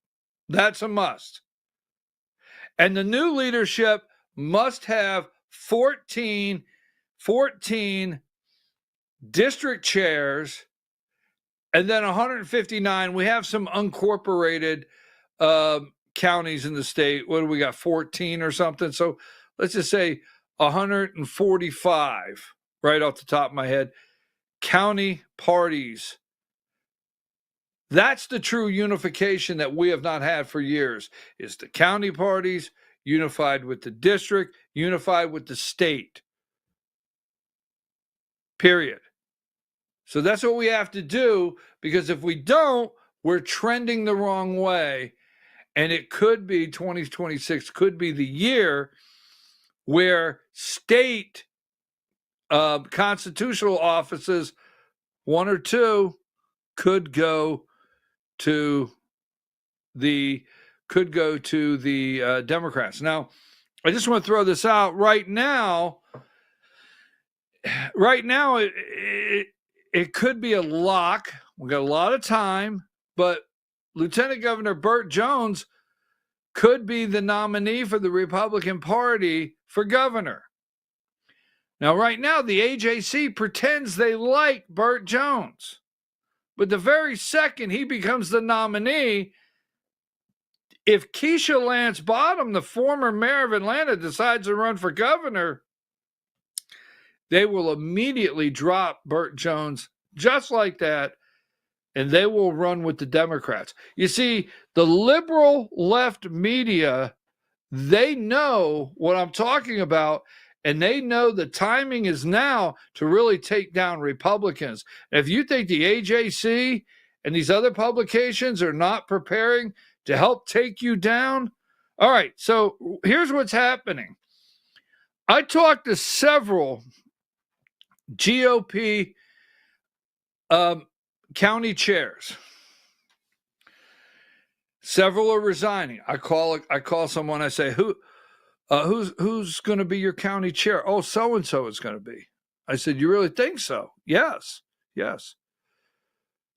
[SPEAKER 2] That's a must. And the new leadership must have 14 district chairs, and then 159. We have some unincorporated counties in the state. What do we got? 14 or something. So let's just say 145 right off the top of my head. County parties. That's the true unification that we have not had for years, is the county parties unified with the district, unified with the state. Period. So that's what we have to do, because if we don't, we're trending the wrong way. And it could be 2026 could be the year where state constitutional offices, 1 or 2, could go to the Democrats. Now, I just want to throw this out right now. It could be a lock. We got a lot of time, but Lieutenant Governor Burt Jones could be the nominee for the Republican Party for governor. Now, right now, the AJC pretends they like Burt Jones. But the very second he becomes the nominee, if Keisha Lance Bottom, the former mayor of Atlanta, decides to run for governor, they will immediately drop Burt Jones just like that, and they will run with the Democrats. You see, the liberal left media, they know what I'm talking about, and they know the timing is now to really take down Republicans. And if you think the AJC and these other publications are not preparing to help take you down, all right, so here's what's happening. I talked to several GOP county chairs. Several are resigning. I call someone. I say, who's going to be your county chair? Oh, so and so is going to be. I said, you really think so? Yes.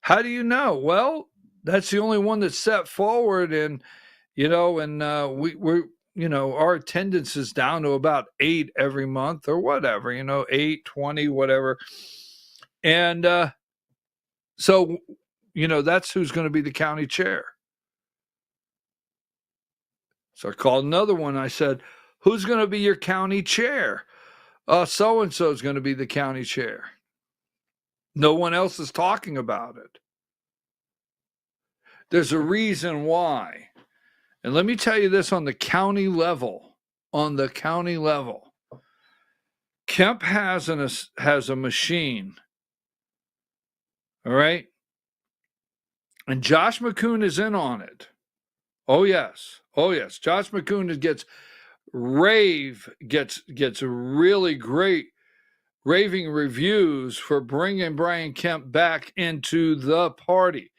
[SPEAKER 2] How do you know? Well, that's the only one that's set forward, and we're our attendance is down to about 8 every month or whatever. 8, 20, whatever, and so that's who's going to be the county chair. So I called another one. I said, who's going to be your county chair? So-and-so is going to be the county chair. No one else is talking about it. There's a reason why. And let me tell you this on the county level. Kemp has a machine. All right? And Josh McCoon is in on it. Oh, yes. Josh McCoon gets really great raving reviews for bringing Brian Kemp back into the party.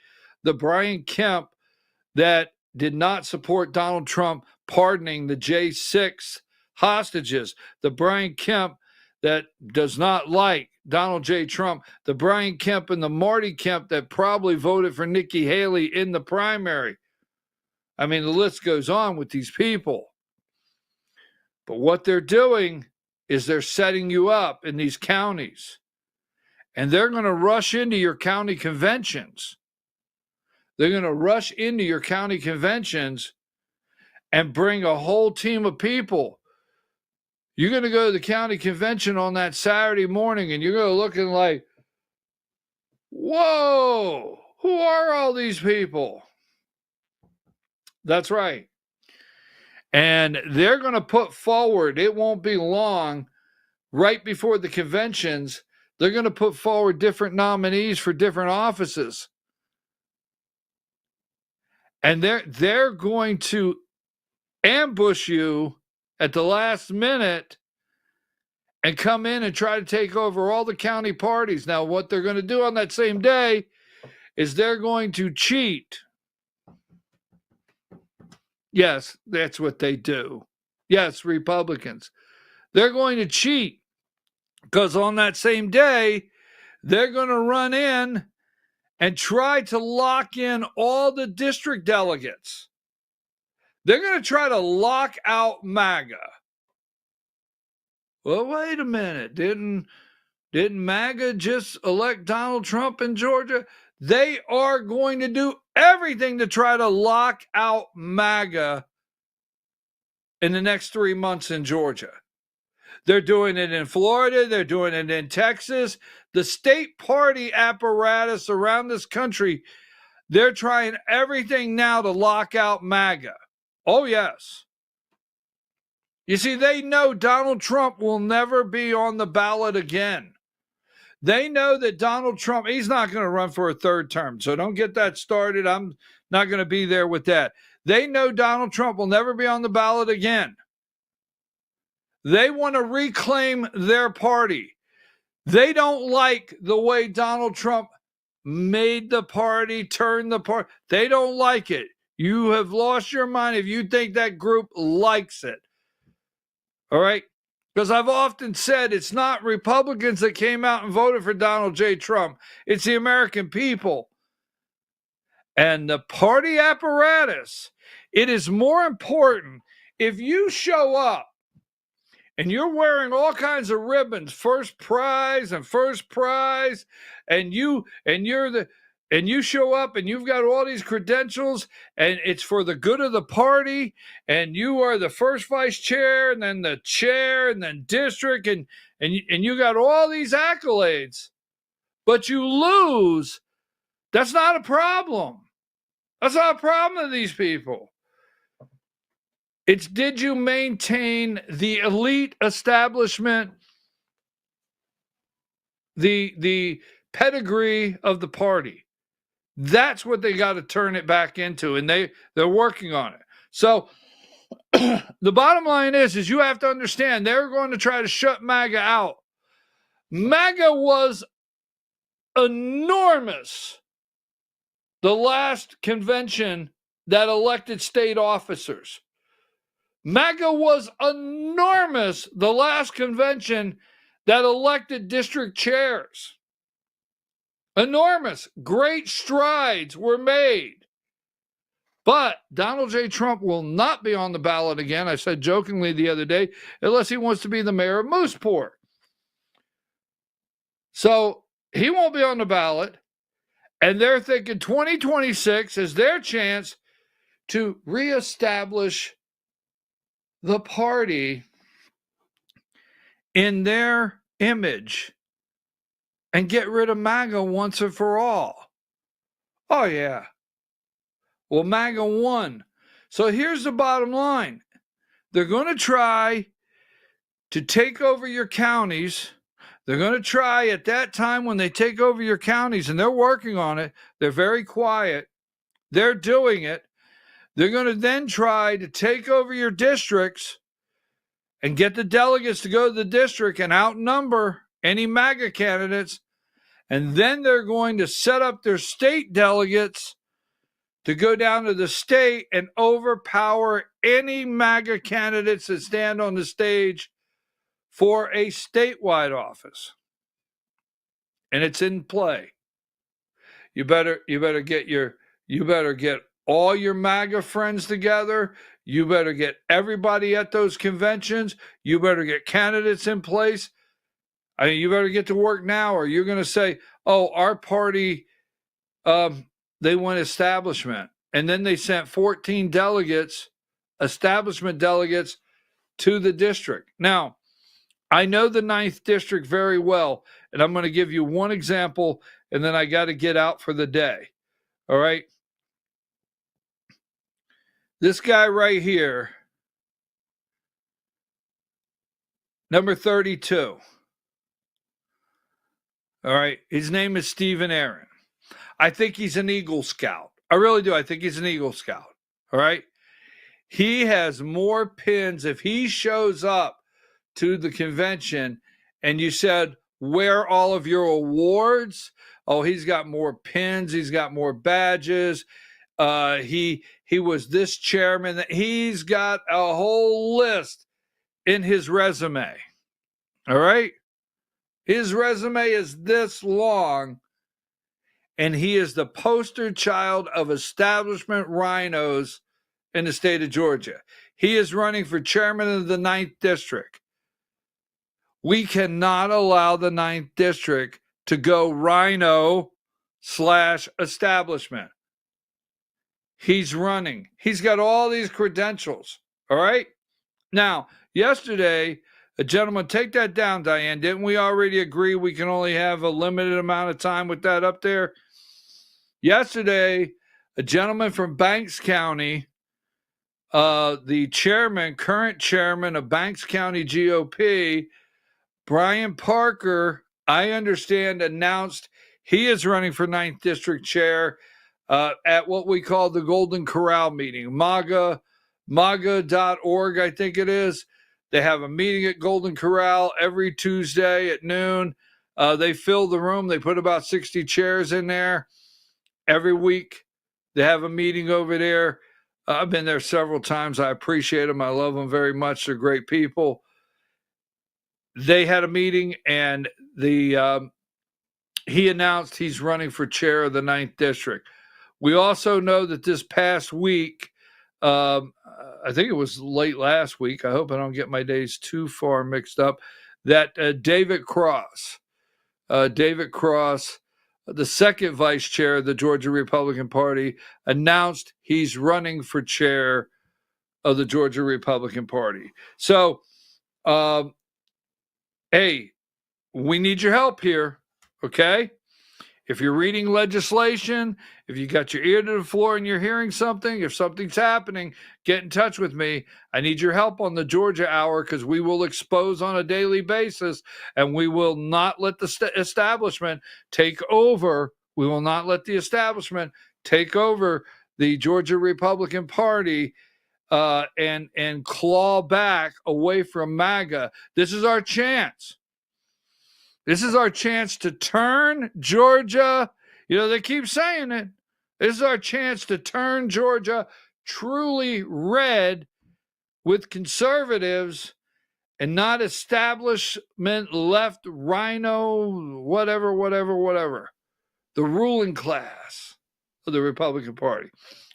[SPEAKER 2] The Brian Kemp that did not support Donald Trump pardoning the J6 hostages, the Brian Kemp that does not like Donald J. Trump, the Brian Kemp and the Marty Kemp that probably voted for Nikki Haley in the primary. I mean, the list goes on with these people. But what they're doing is they're setting you up in these counties. And they're going to rush into your county conventions. They're going to rush into your county conventions and bring a whole team of people. You're going to go to the county convention on that Saturday morning and you're going to looking like, whoa, who are all these people? That's right. And they're going to put forward, it won't be long, right before the conventions, they're going to put forward different nominees for different offices. And they're going to ambush you at the last minute and come in and try to take over all the county parties. Now, what they're going to do on that same day is they're going to cheat. Yes, that's what they do. Yes, Republicans. They're going to cheat because on that same day, they're going to run in and try to lock in all the district delegates. They're going to try to lock out MAGA. Well, wait a minute. Didn't MAGA just elect Donald Trump in Georgia? They are going to do everything to try to lock out MAGA in the next 3 months in Georgia. They're doing it in Florida. They're doing it in Texas. The state party apparatus around this country, they're trying everything now to lock out MAGA. Oh, yes. You see, they know Donald Trump will never be on the ballot again. They know that Donald Trump, he's not going to run for a third term. So don't get that started. I'm not going to be there with that. They know Donald Trump will never be on the ballot again. They want to reclaim their party. They don't like the way Donald Trump made the party, turned the party. They don't like it. You have lost your mind if you think that group likes it. All right? Because I've often said it's not Republicans that came out and voted for Donald J. Trump. It's the American people. And the party apparatus, it is more important if you show up and you're wearing all kinds of ribbons, first prize, and you show up and you've got all these credentials and it's for the good of the party and you are the first vice chair and then the chair and then district and you got all these accolades, but you lose, that's not a problem. That's not a problem to these people. It's did you maintain the elite establishment, the pedigree of the party. That's what they got to turn it back into, and they're working on it. So the bottom line is you have to understand they're going to try to shut MAGA out. MAGA was enormous the last convention that elected state officers. MAGA was enormous the last convention that elected district chairs. Enormous. Great strides were made. But Donald J. Trump will not be on the ballot again, I said jokingly the other day, unless he wants to be the mayor of Mooseport. So he won't be on the ballot. And they're thinking 2026 is their chance to reestablish the party in their image and get rid of MAGA once and for all. Oh, yeah. Well, MAGA won. So here's the bottom line. They're going to try to take over your counties. They're going to try at that time when they take over your counties, and they're working on it. They're very quiet. They're doing it. They're going to then try to take over your districts and get the delegates to go to the district and outnumber any MAGA candidates. And then they're going to set up their state delegates to go down to the state and overpower any MAGA candidates that stand on the stage for a statewide office. And it's in play. You better get all your MAGA friends together. You better get everybody at those conventions. You better get candidates in place. I mean, you better get to work now, or you're going to say, oh, our party, they went establishment. And then they sent 14 delegates, establishment delegates, to the district. Now, I know the 9th district very well, and I'm going to give you one example, and then I got to get out for the day. All right? This guy right here, number 32. All right? His name is Stephen Aaron. I think he's an Eagle Scout. I really do. I think he's an Eagle Scout. All right? He has more pins if he shows up to the convention and you said, where are all of your awards? Oh, he's got more pins. He's got more badges. He was this chairman. He's got a whole list in his resume. All right? His resume is this long, and he is the poster child of establishment rhinos in the state of Georgia. He is running for chairman of the 9th district. We cannot allow the 9th district to go rhino/establishment. He's running. He's got all these credentials. All right? Now, yesterday, a gentleman, take that down, Diane. Didn't we already agree we can only have a limited amount of time with that up there? Yesterday, a gentleman from Banks County, the current chairman of Banks County GOP, Brian Parker, I understand, announced he is running for 9th District Chair at what we call the Golden Corral meeting, MAGA.org, I think it is. They have a meeting at Golden Corral every Tuesday at noon. They fill the room. They put about 60 chairs in there every week. They have a meeting over there. I've been there several times. I appreciate them. I love them very much. They're great people. They had a meeting, and he announced he's running for chair of the 9th district. We also know that this past week, I think it was late last week, I hope I don't get my days too far mixed up, that David Cross, the second vice chair of the Georgia Republican Party, announced he's running for chair of the Georgia Republican Party. So, hey, we need your help here, okay? If you're reading legislation, if you got your ear to the floor and you're hearing something, if something's happening, get in touch with me. I need your help on the Georgia Hour, because we will expose on a daily basis, and we will not let the establishment take over. We will not let the establishment take over the Georgia Republican Party and claw back away from MAGA. This is our chance. This is our chance to turn Georgia. You know, they keep saying it. This is our chance to turn Georgia truly red with conservatives and not establishment left rhino, whatever. The ruling class of the Republican Party.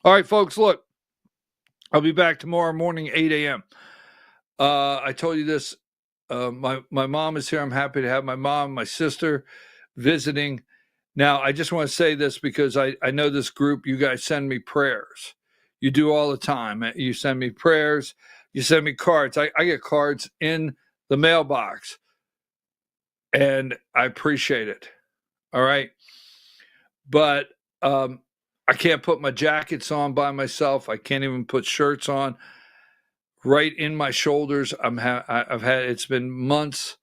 [SPEAKER 2] All right, folks, look. I'll be back tomorrow morning, 8 a.m. I told you this. My mom is here. I'm happy to have my mom, my sister visiting. Now, I just want to say this because I know this group, you guys send me prayers. You do all the time. You send me prayers. You send me cards. I get cards in the mailbox, and I appreciate it. All right. But I can't put my jackets on by myself. I can't even put shirts on. Right in my shoulders. It's been months.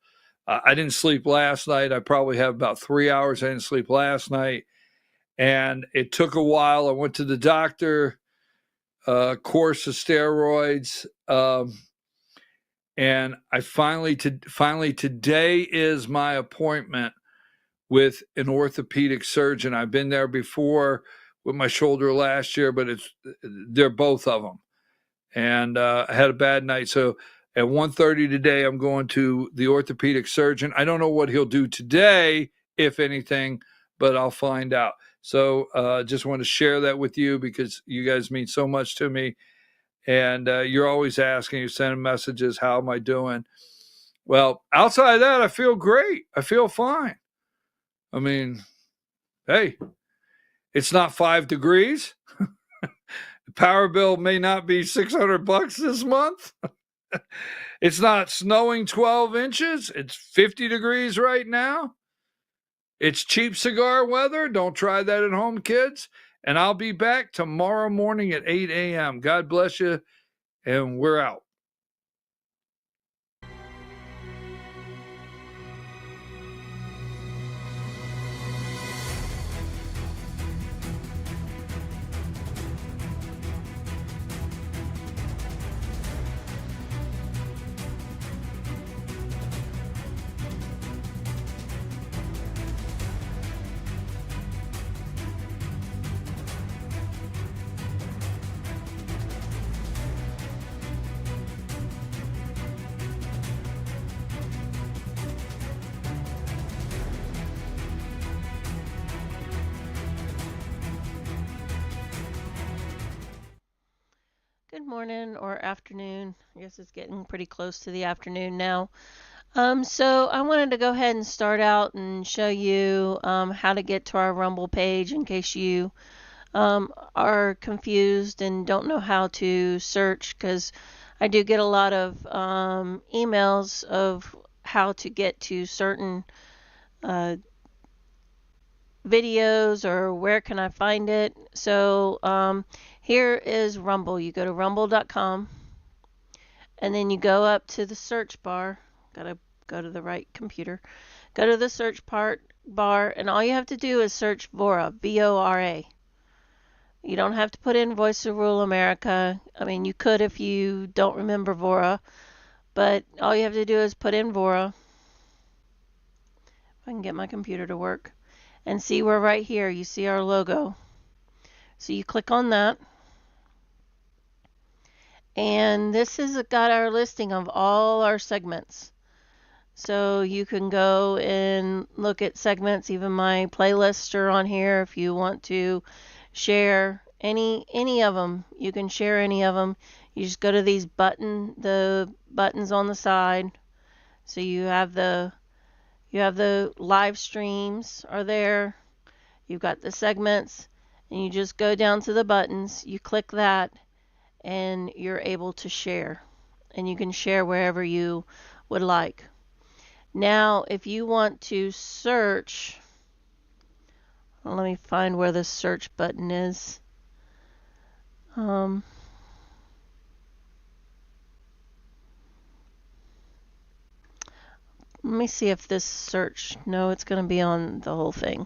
[SPEAKER 2] I didn't sleep last night. I probably have about 3 hours. I didn't sleep last night. And it took a while. I went to the doctor, course of steroids. And I finally today is my appointment with an orthopedic surgeon. I've been there before with my shoulder last year, but they're both of them. And I had a bad night. So at 1:30 today, I'm going to the orthopedic surgeon. I don't know what he'll do today, if anything, but I'll find out. So just want to share that with you because you guys mean so much to me. And you're always asking, you're sending messages, how am I doing? Well, outside of that, I feel great. I feel fine. I mean, hey, it's not 5 degrees. The power bill may not be $600 this month. It's not snowing 12 inches. It's 50 degrees right now. It's cheap cigar weather. Don't try that at home, kids. And I'll be back tomorrow morning at 8 a.m. God bless you, and we're out.
[SPEAKER 3] Good morning or afternoon. I guess it's getting pretty close to the afternoon now. So I wanted to go ahead and start out and show you how to get to our Rumble page in case you are confused and don't know how to search, because I do get a lot of emails of how to get to certain videos or where can I find it. So here is Rumble. You go to rumble.com and then you go up to the search bar. Gotta go to the right computer. Go to the search bar, and all you have to do is search Vora, V-O-R-A. You don't have to put in Voice of Rural America. I mean, you could if you don't remember Vora, but all you have to do is put in Vora. If I can get my computer to work. And see, we're right here. You see our logo. So you click on that. And this has got our listing of all our segments. So you can go and look at segments. Even my playlists are on here. If you want to share any of them, you can share any of them. You just go to these the buttons on the side. So you have the live streams are there. You've got the segments, and you just go down to the buttons. You click that, and you're able to share. And you can share wherever you would like. Now, if you want to search, let me find where the search button is. Let me see if this search, no, it's going to be on the whole thing.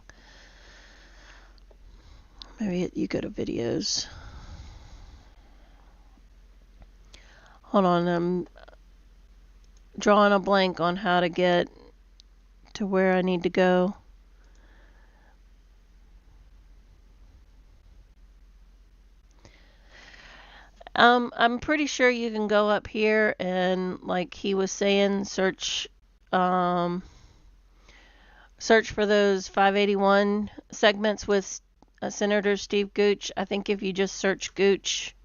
[SPEAKER 3] Maybe you go to videos. Hold on, I'm drawing a blank on how to get to where I need to go. I'm pretty sure you can go up here and, like he was saying, search for those 581 segments with Senator Steve Gooch. I think if you just search Gooch,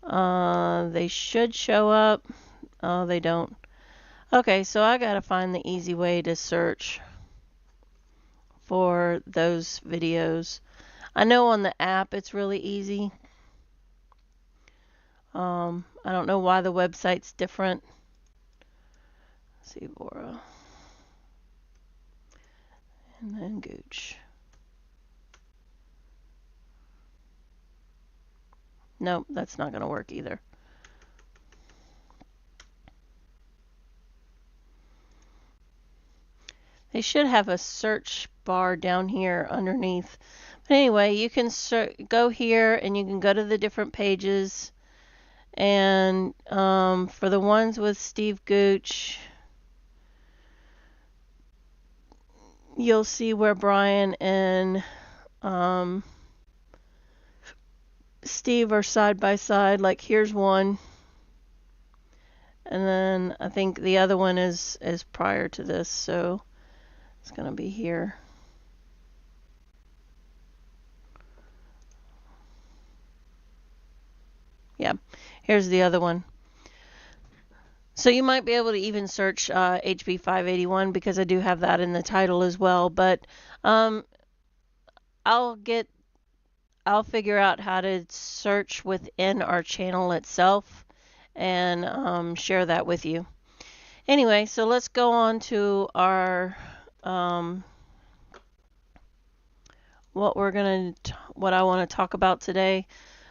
[SPEAKER 3] they should show up. Oh, they don't. Okay, so I gotta find the easy way to search for those videos. I know on the app it's really easy. I don't know why the website's different. Let's see, Vora. And then Gooch. Nope, that's not going to work either. They should have a search bar down here underneath. But anyway, you can go here and you can go to the different pages. And for the ones with Steve Gooch, you'll see where Brian and Steve are side by side. Like here's one, and then I think the other one is prior to this, so it's gonna be here. Yeah, here's the other one. So you might be able to even search HB 581 because I do have that in the title as well. But I'll figure out how to search within our channel itself and share that with you. Anyway, so let's go on to our what I want to talk about today.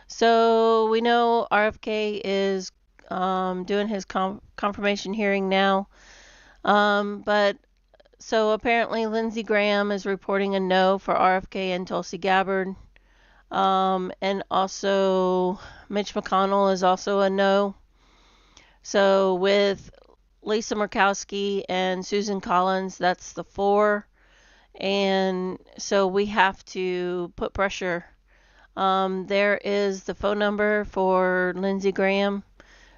[SPEAKER 3] So we know RFK is doing his confirmation hearing now, but so apparently Lindsey Graham is reporting a no for RFK and Tulsi Gabbard, and also Mitch McConnell is also a no. So with Lisa Murkowski and Susan Collins, that's the 4, and so we have to put pressure. There is the phone number for Lindsey Graham.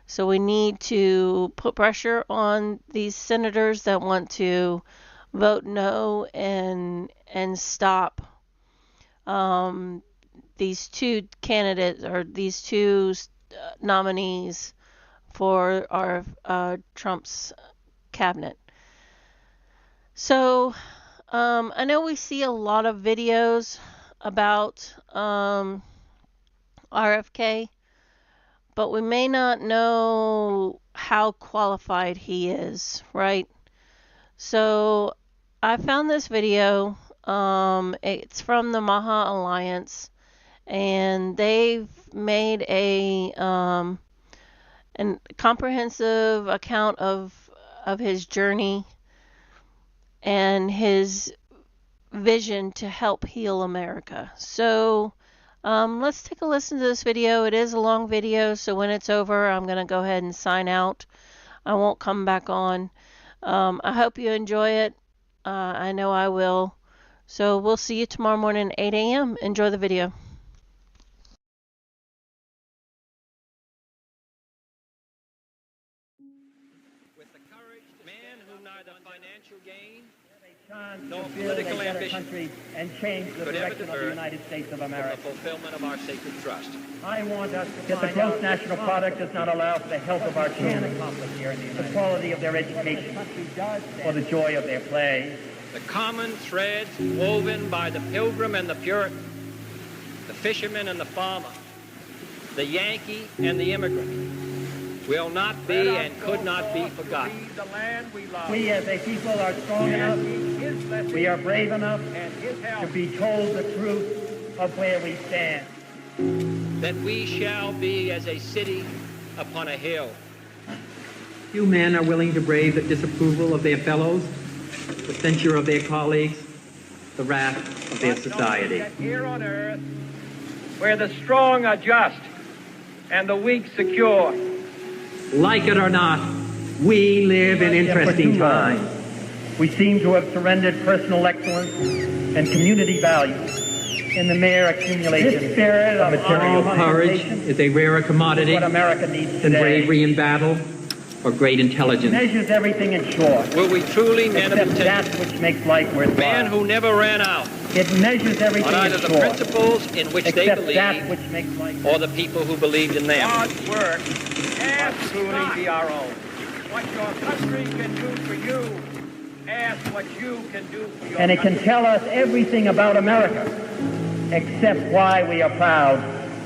[SPEAKER 3] So we need to put pressure on these senators that want to vote no and stop these two candidates or these two nominees for our Trump's cabinet. So I know we see a lot of videos about RFK, but we may not know how qualified he is, right? So I found this video. It's from the Maha Alliance, and they've made a comprehensive account of his journey and his vision to help heal America. So let's take a listen to this video. It is a long video, so when it's over, I'm going to go ahead and sign out. I won't come back on. I hope you enjoy it. I know I will. So we'll see you tomorrow morning at 8 a.m. Enjoy the video.
[SPEAKER 1] With the courage to man who neither financial gain nor political ambition
[SPEAKER 16] and change the direction of the United States of America.
[SPEAKER 1] The fulfillment of our sacred trust.
[SPEAKER 16] I want us to the gross national product does not allow for the health of our children, the quality of their education, or the joy of their play.
[SPEAKER 1] The common threads woven by the pilgrim and the Puritan, the fisherman and the farmer, the Yankee and the immigrant, will not be and could not be forgotten.
[SPEAKER 16] We as a people are strong enough, we are brave enough to be told the truth of where we stand.
[SPEAKER 1] That we shall be as a city upon a hill.
[SPEAKER 23] Few men are willing to brave the disapproval of their fellows, the censure of their colleagues, the wrath of their society.
[SPEAKER 16] Here on earth, where the strong are just and the weak secure.
[SPEAKER 23] Like it or not, we live in interesting times.
[SPEAKER 16] We seem to have surrendered personal excellence and community values in the mere accumulation of material
[SPEAKER 23] courage is a rarer commodity
[SPEAKER 16] what America needs
[SPEAKER 23] than
[SPEAKER 16] today.
[SPEAKER 23] bravery in battle or great intelligence.
[SPEAKER 16] It measures everything in short.
[SPEAKER 1] Will we truly men of
[SPEAKER 16] except that which makes life worthwhile.
[SPEAKER 1] Man who never ran out.
[SPEAKER 16] It measures everything
[SPEAKER 1] on
[SPEAKER 16] in
[SPEAKER 1] either the
[SPEAKER 16] short.
[SPEAKER 1] principles in which they
[SPEAKER 16] except
[SPEAKER 1] believed
[SPEAKER 16] that which makes life
[SPEAKER 1] or the people who believed in them.
[SPEAKER 16] God's work can truly be our own. What your country can do for you, ask what you can do for your And it can tell us everything about America, except why we are proud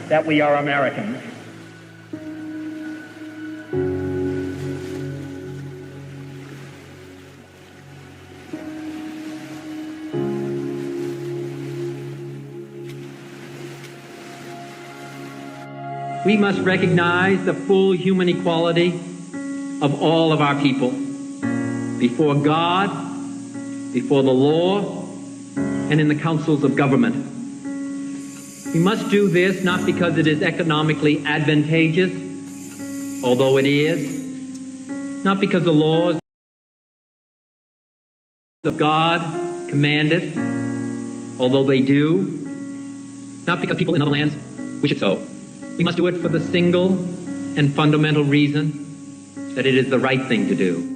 [SPEAKER 16] that we are Americans.
[SPEAKER 23] We must recognize the full human equality of all of our people before God, before the law, and in the councils of government. We must do this not because it is economically advantageous, although it is, not because the laws of God command it, although they do, not because people in other lands wish it so, We must do it for the single and fundamental reason that it is the right thing to do.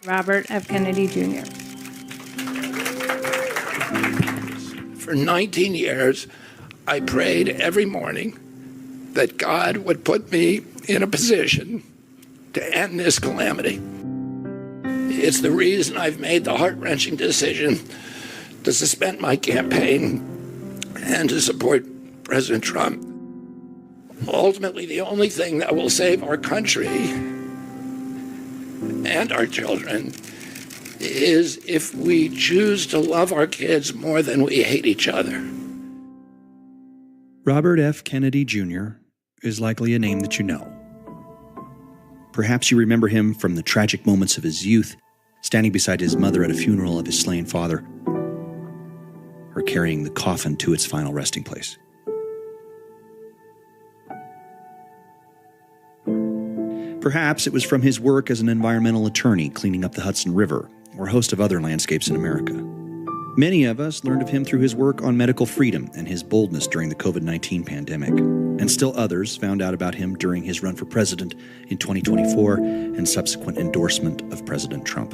[SPEAKER 18] Robert F. Kennedy Jr.
[SPEAKER 19] For 19 years, I prayed every morning that God would put me in a position to end this calamity. It's the reason I've made the heart-wrenching decision to suspend my campaign and to support President Trump. Ultimately, the only thing that will save our country and our children is if we choose to love our kids more than we hate each other.
[SPEAKER 20] Robert F. Kennedy Jr. is likely a name that you know. Perhaps you remember him from the tragic moments of his youth, standing beside his mother at a funeral of his slain father, or carrying the coffin to its final resting place. Perhaps it was from his work as an environmental attorney cleaning up the Hudson River, or a host of other landscapes in America. Many of us learned of him through his work on medical freedom and his boldness during the COVID-19 pandemic, and still others found out about him during his run for president in 2024 and subsequent endorsement of President Trump.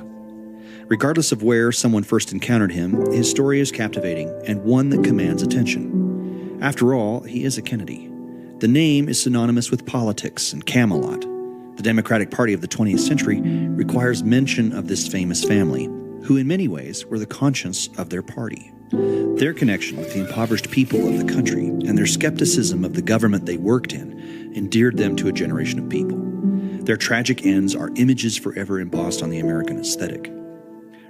[SPEAKER 20] Regardless of where someone first encountered him, his story is captivating and one that commands attention. After all, he is a Kennedy. The name is synonymous with politics and Camelot. The Democratic Party of the 20th century requires mention of this famous family, who in many ways were the conscience of their party. Their connection with the impoverished people of the country and their skepticism of the government they worked in endeared them to a generation of people. Their tragic ends are images forever embossed on the American aesthetic.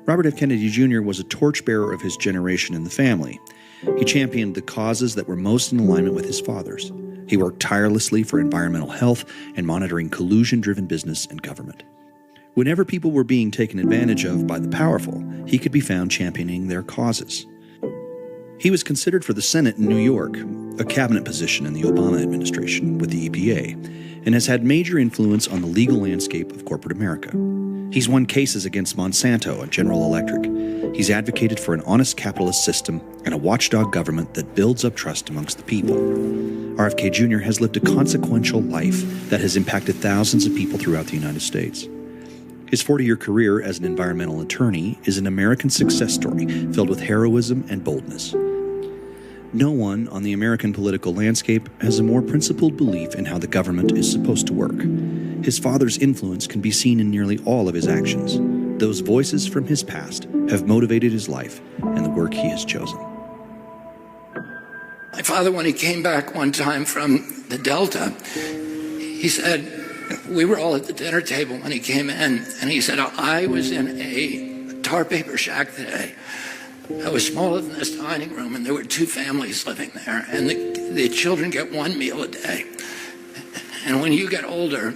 [SPEAKER 20] Robert F. Kennedy Jr. was a torchbearer of his generation in the family. He championed the causes that were most in alignment with his father's. He worked tirelessly for environmental health and monitoring collusion-driven business and government. Whenever people were being taken advantage of by the powerful, he could be found championing their causes. He was considered for the Senate in New York, a cabinet position in the Obama administration with the EPA, and has had major influence on the legal landscape of corporate America. He's won cases against Monsanto and General Electric. He's advocated for an honest capitalist system and a watchdog government that builds up trust amongst the people. RFK Jr. has lived a consequential life that has impacted thousands of people throughout the United States. His 40-year career as an environmental attorney is an American success story filled with heroism and boldness. No one on the American political landscape has a more principled belief in how the government is supposed to work. His father's influence can be seen in nearly all of his actions. Those voices from his past have motivated his life and the work he has chosen.
[SPEAKER 19] My father, when he came back one time from the Delta, he said, we were all at the dinner table when he came in, and he said, I was in a tar paper shack today. I was smaller than this dining room, and there were two families living there, and the children get one meal a day. And when you get older,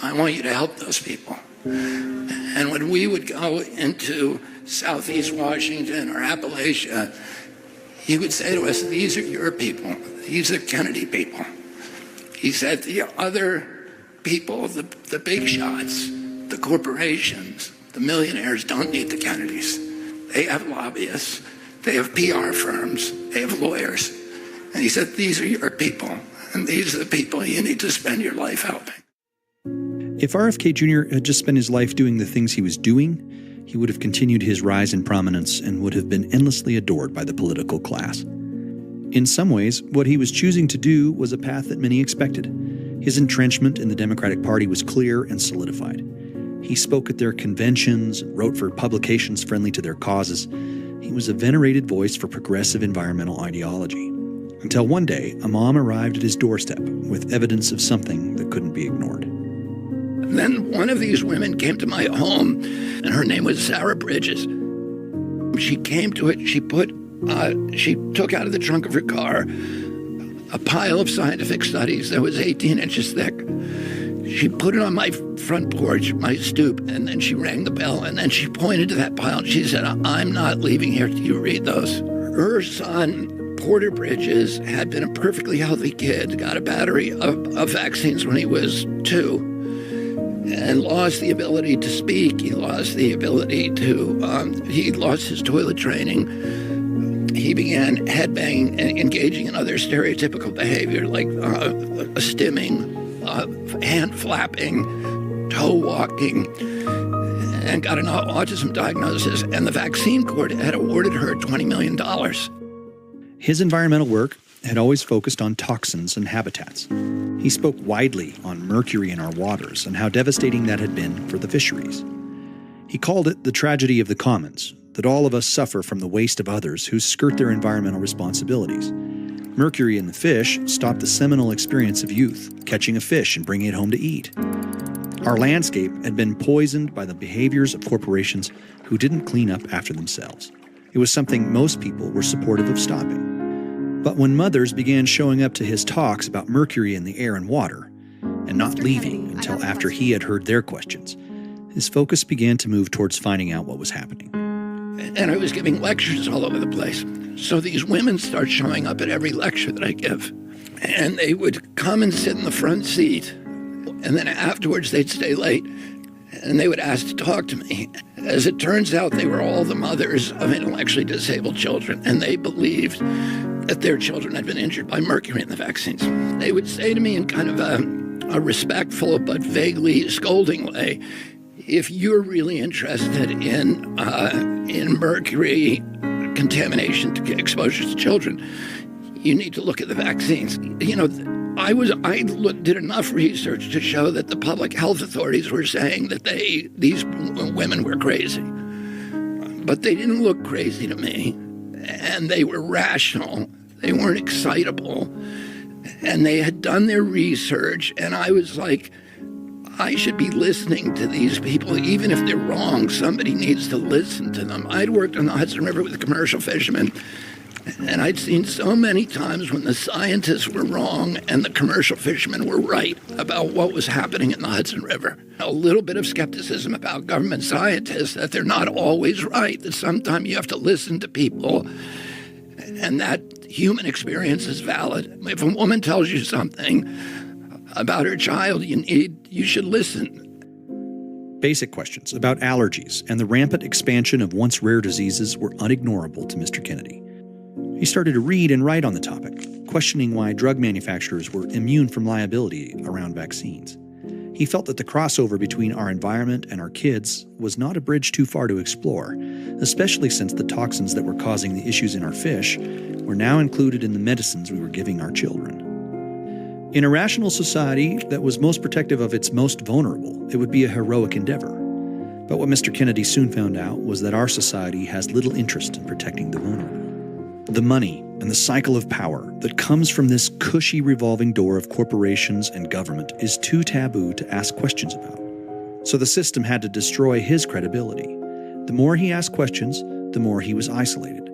[SPEAKER 19] I want you to help those people. And when we would go into Southeast Washington or Appalachia, he would say to us, these are your people. These are Kennedy people. He said, the other people, the big shots, the corporations, the millionaires don't need the Kennedys. They have lobbyists. They have PR firms. They have lawyers. And he said, these are your people. And these are the people you need to spend your life helping.
[SPEAKER 20] If RFK Jr. had just spent his life doing the things he was doing, he would have continued his rise in prominence and would have been endlessly adored by the political class. In some ways, what he was choosing to do was a path that many expected. His entrenchment in the Democratic Party was clear and solidified. He spoke at their conventions, wrote for publications friendly to their causes. He was a venerated voice for progressive environmental ideology. Until one day, a mom arrived at his doorstep with evidence of something that couldn't be ignored.
[SPEAKER 19] And then one of these women came to my home, and her name was Sarah Bridges. She came to it, she took out of the trunk of her car a pile of scientific studies that was 18 inches thick. She put it on my front porch, my stoop, and then she rang the bell, and then she pointed to that pile, and she said, I'm not leaving here till you read those. Her son, Porter Bridges, had been a perfectly healthy kid, got a battery of vaccines when he was 2. and lost the ability to speak. He lost the ability to, he lost his toilet training. He began headbanging and engaging in other stereotypical behavior like stimming, hand flapping, toe walking, and got an autism diagnosis. And the vaccine court had awarded her $20 million.
[SPEAKER 20] His environmental work had always focused on toxins and habitats. He spoke widely on mercury in our waters and how devastating that had been for the fisheries. He called it the tragedy of the commons, that all of us suffer from the waste of others who skirt their environmental responsibilities. Mercury in the fish stopped the seminal experience of youth, catching a fish and bringing it home to eat. Our landscape had been poisoned by the behaviors of corporations who didn't clean up after themselves. It was something most people were supportive of stopping. But when mothers began showing up to his talks about mercury in the air and water, and not leaving until after he had heard their questions, his focus began to move towards finding out what was happening.
[SPEAKER 19] And I was giving lectures all over the place. So these women start showing up at every lecture that I give. And they would come and sit in the front seat. And then afterwards they'd stay late. And they would ask to talk to me. As it turns out, they were all the mothers of intellectually disabled children. And they believed that their children had been injured by mercury in the vaccines. They would say to me in kind of a respectful but vaguely scolding way, if you're really interested in mercury contamination to exposures to children, you need to look at the vaccines. You know, I did enough research to show that the public health authorities were saying that these women were crazy. But they didn't look crazy to me, and they were rational. They weren't excitable, and they had done their research, and I was like, I should be listening to these people. Even if they're wrong, somebody needs to listen to them. I'd worked on the Hudson River with commercial fishermen, and I'd seen so many times when the scientists were wrong and the commercial fishermen were right about what was happening in the Hudson River. A little bit of skepticism about government scientists, that they're not always right, that sometimes you have to listen to people, and that human experience is valid. If a woman tells you something about her child you should listen.
[SPEAKER 20] Basic questions about allergies and the rampant expansion of once rare diseases were unignorable to Mr. Kennedy. He started to read and write on the topic, questioning why drug manufacturers were immune from liability around vaccines. He felt that the crossover between our environment and our kids was not a bridge too far to explore, especially since the toxins that were causing the issues in our fish were now included in the medicines we were giving our children. In a rational society that was most protective of its most vulnerable, it would be a heroic endeavor. But what Mr. Kennedy soon found out was that our society has little interest in protecting the vulnerable. The money and the cycle of power that comes from this cushy revolving door of corporations and government is too taboo to ask questions about. So the system had to destroy his credibility. The more he asked questions, the more he was isolated.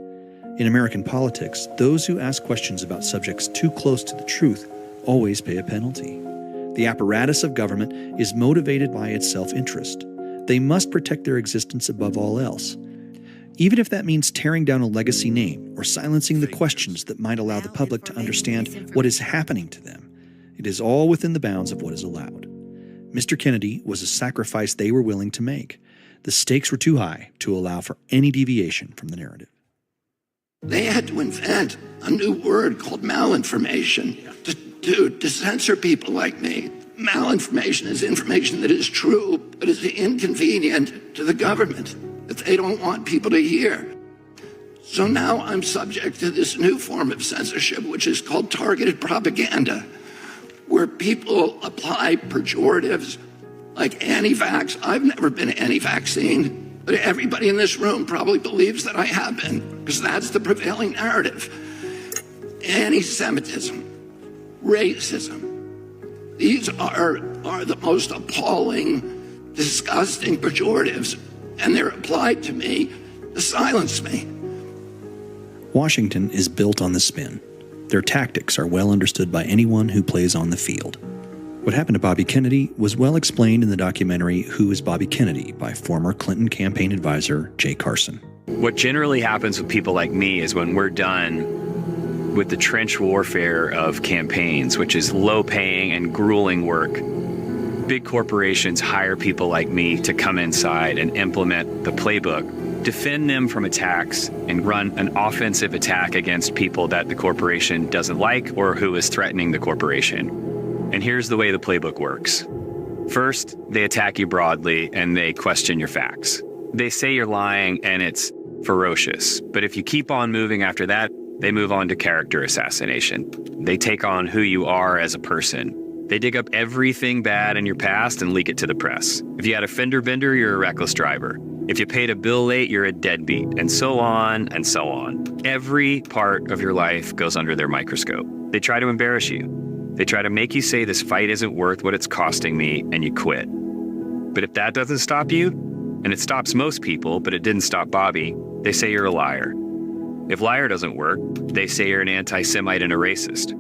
[SPEAKER 20] In American politics, those who ask questions about subjects too close to the truth always pay a penalty. The apparatus of government is motivated by its self-interest. They must protect their existence above all else, even if that means tearing down a legacy name or silencing the questions that might allow the public to understand what is happening to them. It is all within the bounds of what is allowed. Mr. Kennedy was a sacrifice they were willing to make. The stakes were too high to allow for any deviation from the narrative.
[SPEAKER 19] They had to invent a new word called malinformation to censor people like me. Malinformation is information that is true, but is inconvenient to the government, that they don't want people to hear. So now I'm subject to this new form of censorship, which is called targeted propaganda, where people apply pejoratives like anti-vax. I've never been anti-vaccine, but everybody in this room probably believes that I have been, because that's the prevailing narrative. Anti-Semitism, racism. These are the most appalling, disgusting pejoratives, and they're applied to me to silence me.
[SPEAKER 20] Washington is built on the spin. Their tactics are well understood by anyone who plays on the field. What happened to Bobby Kennedy was well explained in the documentary Who is Bobby Kennedy by former Clinton campaign advisor Jay Carson.
[SPEAKER 4] What generally happens with people like me is when we're done with the trench warfare of campaigns, which is low-paying and grueling work, Big corporations hire people like me to come inside and implement the playbook, defend them from attacks, and run an offensive attack against people that the corporation doesn't like or who is threatening the corporation. And here's the way the playbook works. First, they attack you broadly and they question your facts. They say you're lying and it's ferocious. But if you keep on moving after that, they move on to character assassination. They take on who you are as a person. They dig up everything bad in your past and leak it to the press. If you had a fender bender, you're a reckless driver. If you paid a bill late, you're a deadbeat, and so on and so on. Every part of your life goes under their microscope. They try to embarrass you. They try to make you say this fight isn't worth what it's costing me, and you quit. But if that doesn't stop you, and it stops most people, but it didn't stop Bobby, they say you're a liar. If liar doesn't work, they say you're an anti-Semite and a racist.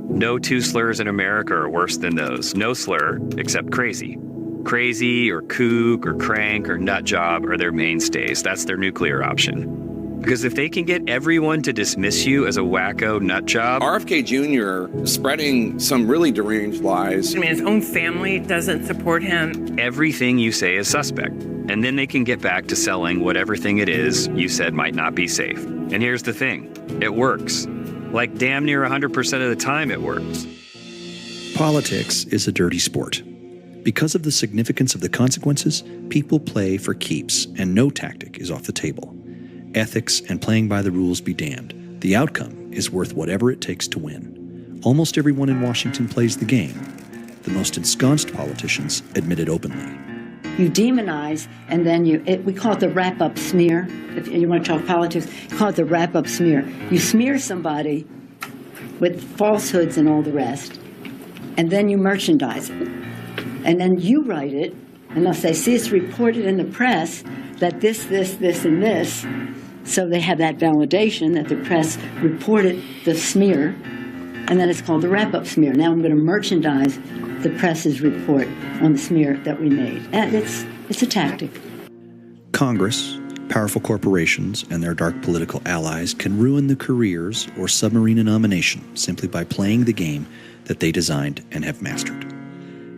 [SPEAKER 4] No two slurs in America are worse than those. No slur except crazy. Crazy or kook or crank or nut job are their mainstays. That's their nuclear option. Because if they can get everyone to dismiss you as a wacko nut job...
[SPEAKER 8] RFK Jr. spreading some really deranged lies.
[SPEAKER 17] I mean, his own family doesn't support him.
[SPEAKER 4] Everything you say is suspect. And then they can get back to selling whatever thing it is you said might not be safe. And here's the thing. It works. Like damn near 100% of the time it works.
[SPEAKER 20] Politics is a dirty sport. Because of the significance of the consequences, people play for keeps, and no tactic is off the table. Ethics and playing by the rules be damned. The outcome is worth whatever it takes to win. Almost everyone in Washington plays the game. The most ensconced politicians admit it openly.
[SPEAKER 21] You demonize, and then we call it the wrap-up smear. If you want to talk politics, call it the wrap-up smear. You smear somebody with falsehoods and all the rest, and then you merchandise it. And then you write it, and they'll say, see, it's reported in the press that this, and this. So they have that validation that the press reported the smear, and then it's called the wrap-up smear. Now I'm going to merchandise the press's report on the smear that we made. And it's a tactic.
[SPEAKER 20] Congress, powerful corporations, and their dark political allies can ruin the careers or submarine a nomination simply by playing the game that they designed and have mastered.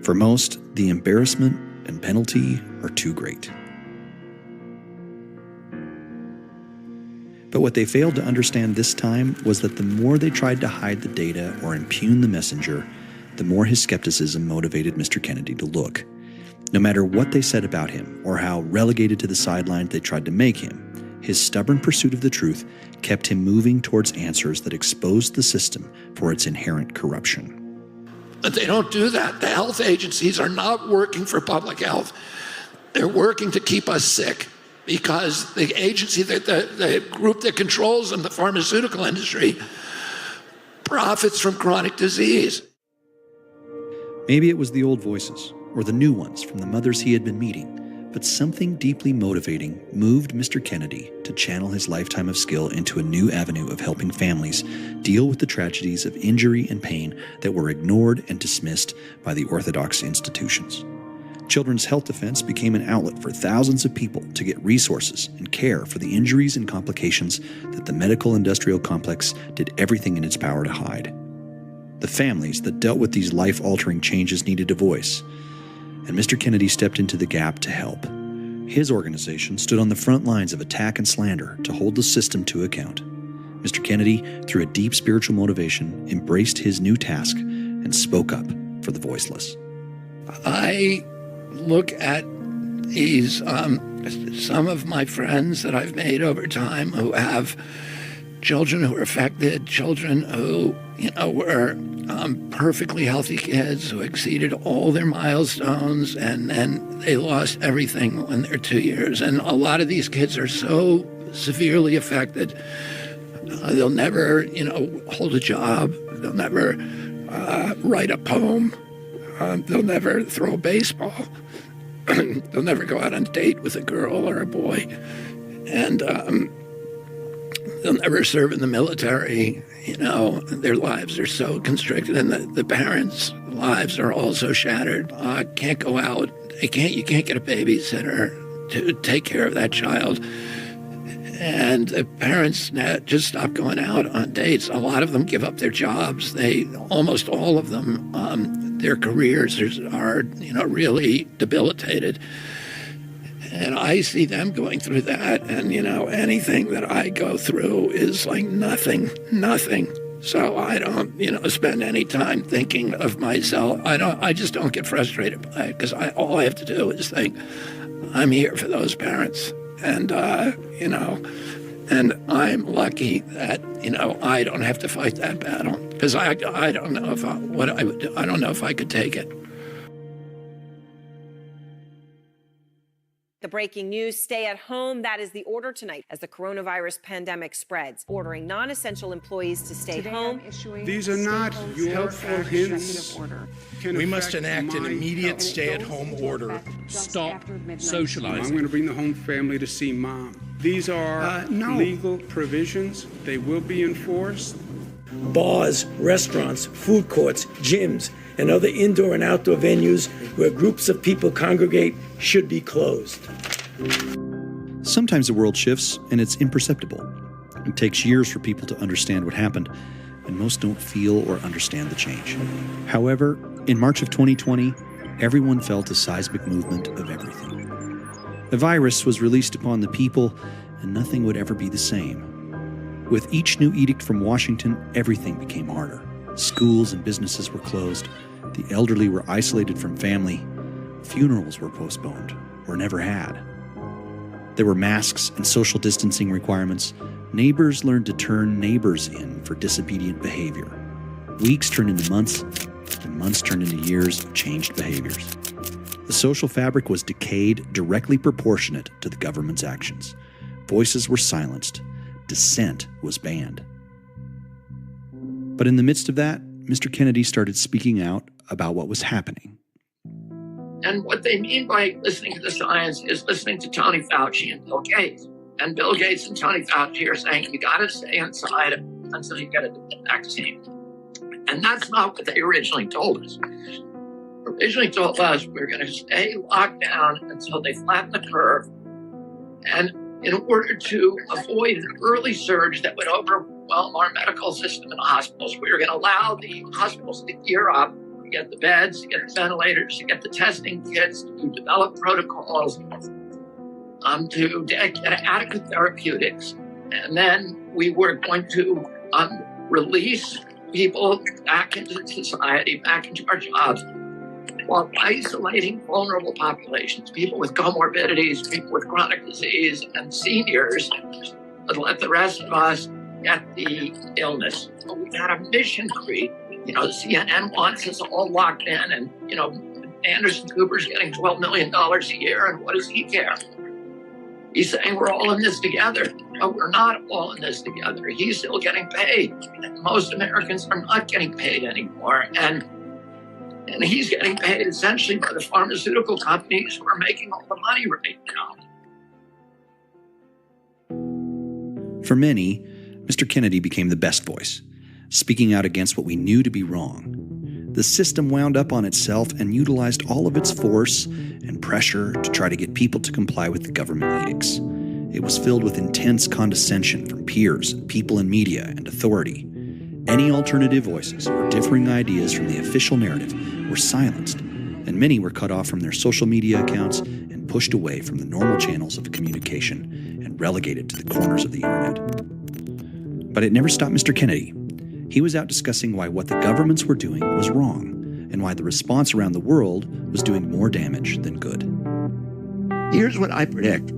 [SPEAKER 20] For most, the embarrassment and penalty are too great. But what they failed to understand this time was that the more they tried to hide the data or impugn the messenger, the more his skepticism motivated Mr. Kennedy to look. No matter what they said about him or how relegated to the sidelines they tried to make him, his stubborn pursuit of the truth kept him moving towards answers that exposed the system for its inherent corruption.
[SPEAKER 19] But they don't do that. The health agencies are not working for public health. They're working to keep us sick because the agency, the group that controls them, the pharmaceutical industry, profits from chronic disease.
[SPEAKER 20] Maybe it was the old voices, or the new ones from the mothers he had been meeting, but something deeply motivating moved Mr. Kennedy to channel his lifetime of skill into a new avenue of helping families deal with the tragedies of injury and pain that were ignored and dismissed by the orthodox institutions. Children's Health Defense became an outlet for thousands of people to get resources and care for the injuries and complications that the medical industrial complex did everything in its power to hide. The families that dealt with these life-altering changes needed a voice, and Mr. Kennedy stepped into the gap to help. His organization stood on the front lines of attack and slander to hold the system to account. Mr. Kennedy, through a deep spiritual motivation, embraced his new task and spoke up for the voiceless.
[SPEAKER 19] I look at these, some of my friends that I've made over time who have children who are affected, children who, were perfectly healthy kids who exceeded all their milestones, and then they lost everything when they're 2 years. And a lot of these kids are so severely affected. They'll never, hold a job. They'll never write a poem. They'll never throw a baseball. They'll never go out on a date with a girl or a boy. And they'll never serve in the military. Their lives are so constricted, and the parents' lives are also shattered. Can't go out. You can't get a babysitter to take care of that child. And the parents just stop going out on dates. A lot of them give up their jobs. Almost all of them their careers are really debilitated. And I see them going through that, and anything that I go through is like nothing. So I don't, spend any time thinking of myself. I just don't get frustrated by it, because all I have to do is think, I'm here for those parents, and and I'm lucky that I don't have to fight that battle, because I don't know what I would do. I don't know if I could take it.
[SPEAKER 5] The breaking news, stay at home. That is the order tonight as the coronavirus pandemic spreads, ordering non-essential employees to stay home.
[SPEAKER 6] These are not your hints.
[SPEAKER 22] We must enact an immediate stay-at-home order.
[SPEAKER 6] Stop socializing. I'm going to bring the home family to see mom. These are legal provisions. They will be enforced.
[SPEAKER 24] Bars, restaurants, food courts, gyms, and other indoor and outdoor venues where groups of people congregate should be closed.
[SPEAKER 20] Sometimes the world shifts and it's imperceptible. It takes years for people to understand what happened, and most don't feel or understand the change. However, in March of 2020, everyone felt a seismic movement of everything. A virus was released upon the people, and nothing would ever be the same. With each new edict from Washington, everything became harder. Schools and businesses were closed. The elderly were isolated from family. Funerals were postponed or never had. There were masks and social distancing requirements. Neighbors learned to turn neighbors in for disobedient behavior. Weeks turned into months, and months turned into years of changed behaviors. The social fabric was decayed, directly proportionate to the government's actions. Voices were silenced. Dissent was banned. But in the midst of that, Mr. Kennedy started speaking out about what was happening.
[SPEAKER 19] And what they mean by listening to the science is listening to Tony Fauci and Bill Gates. And Bill Gates and Tony Fauci are saying, you got to stay inside until you get a vaccine. And that's not what they originally told us. Originally told us we're going to stay locked down until they flatten the curve. And in order to avoid an early surge that would overwhelm our medical system and hospitals, we were going to allow the hospitals to gear up, to get the beds, to get the ventilators, to get the testing kits, to develop protocols, to get adequate therapeutics. And then we were going to release people back into society, back into our jobs, while isolating vulnerable populations, people with comorbidities, people with chronic disease, and seniors, but let the rest of us get the illness. But we had a mission creep. CNN wants us all locked in, and, Anderson Cooper's getting $12 million a year, and what does he care? He's saying we're all in this together. No, we're not all in this together. He's still getting paid. Most Americans are not getting paid anymore. And he's getting paid essentially by the pharmaceutical companies who are making all the money right
[SPEAKER 20] now. For many, Mr. Kennedy became the best voice, speaking out against what we knew to be wrong. The system wound up on itself and utilized all of its force and pressure to try to get people to comply with the government edicts. It was filled with intense condescension from peers, people in media, and authority. Any alternative voices or differing ideas from the official narrative were silenced, and many were cut off from their social media accounts and pushed away from the normal channels of communication and relegated to the corners of the internet. But it never stopped Mr. Kennedy. He was out discussing why what the governments were doing was wrong, and why the response around the world was doing more damage than good.
[SPEAKER 19] Here's what I predict.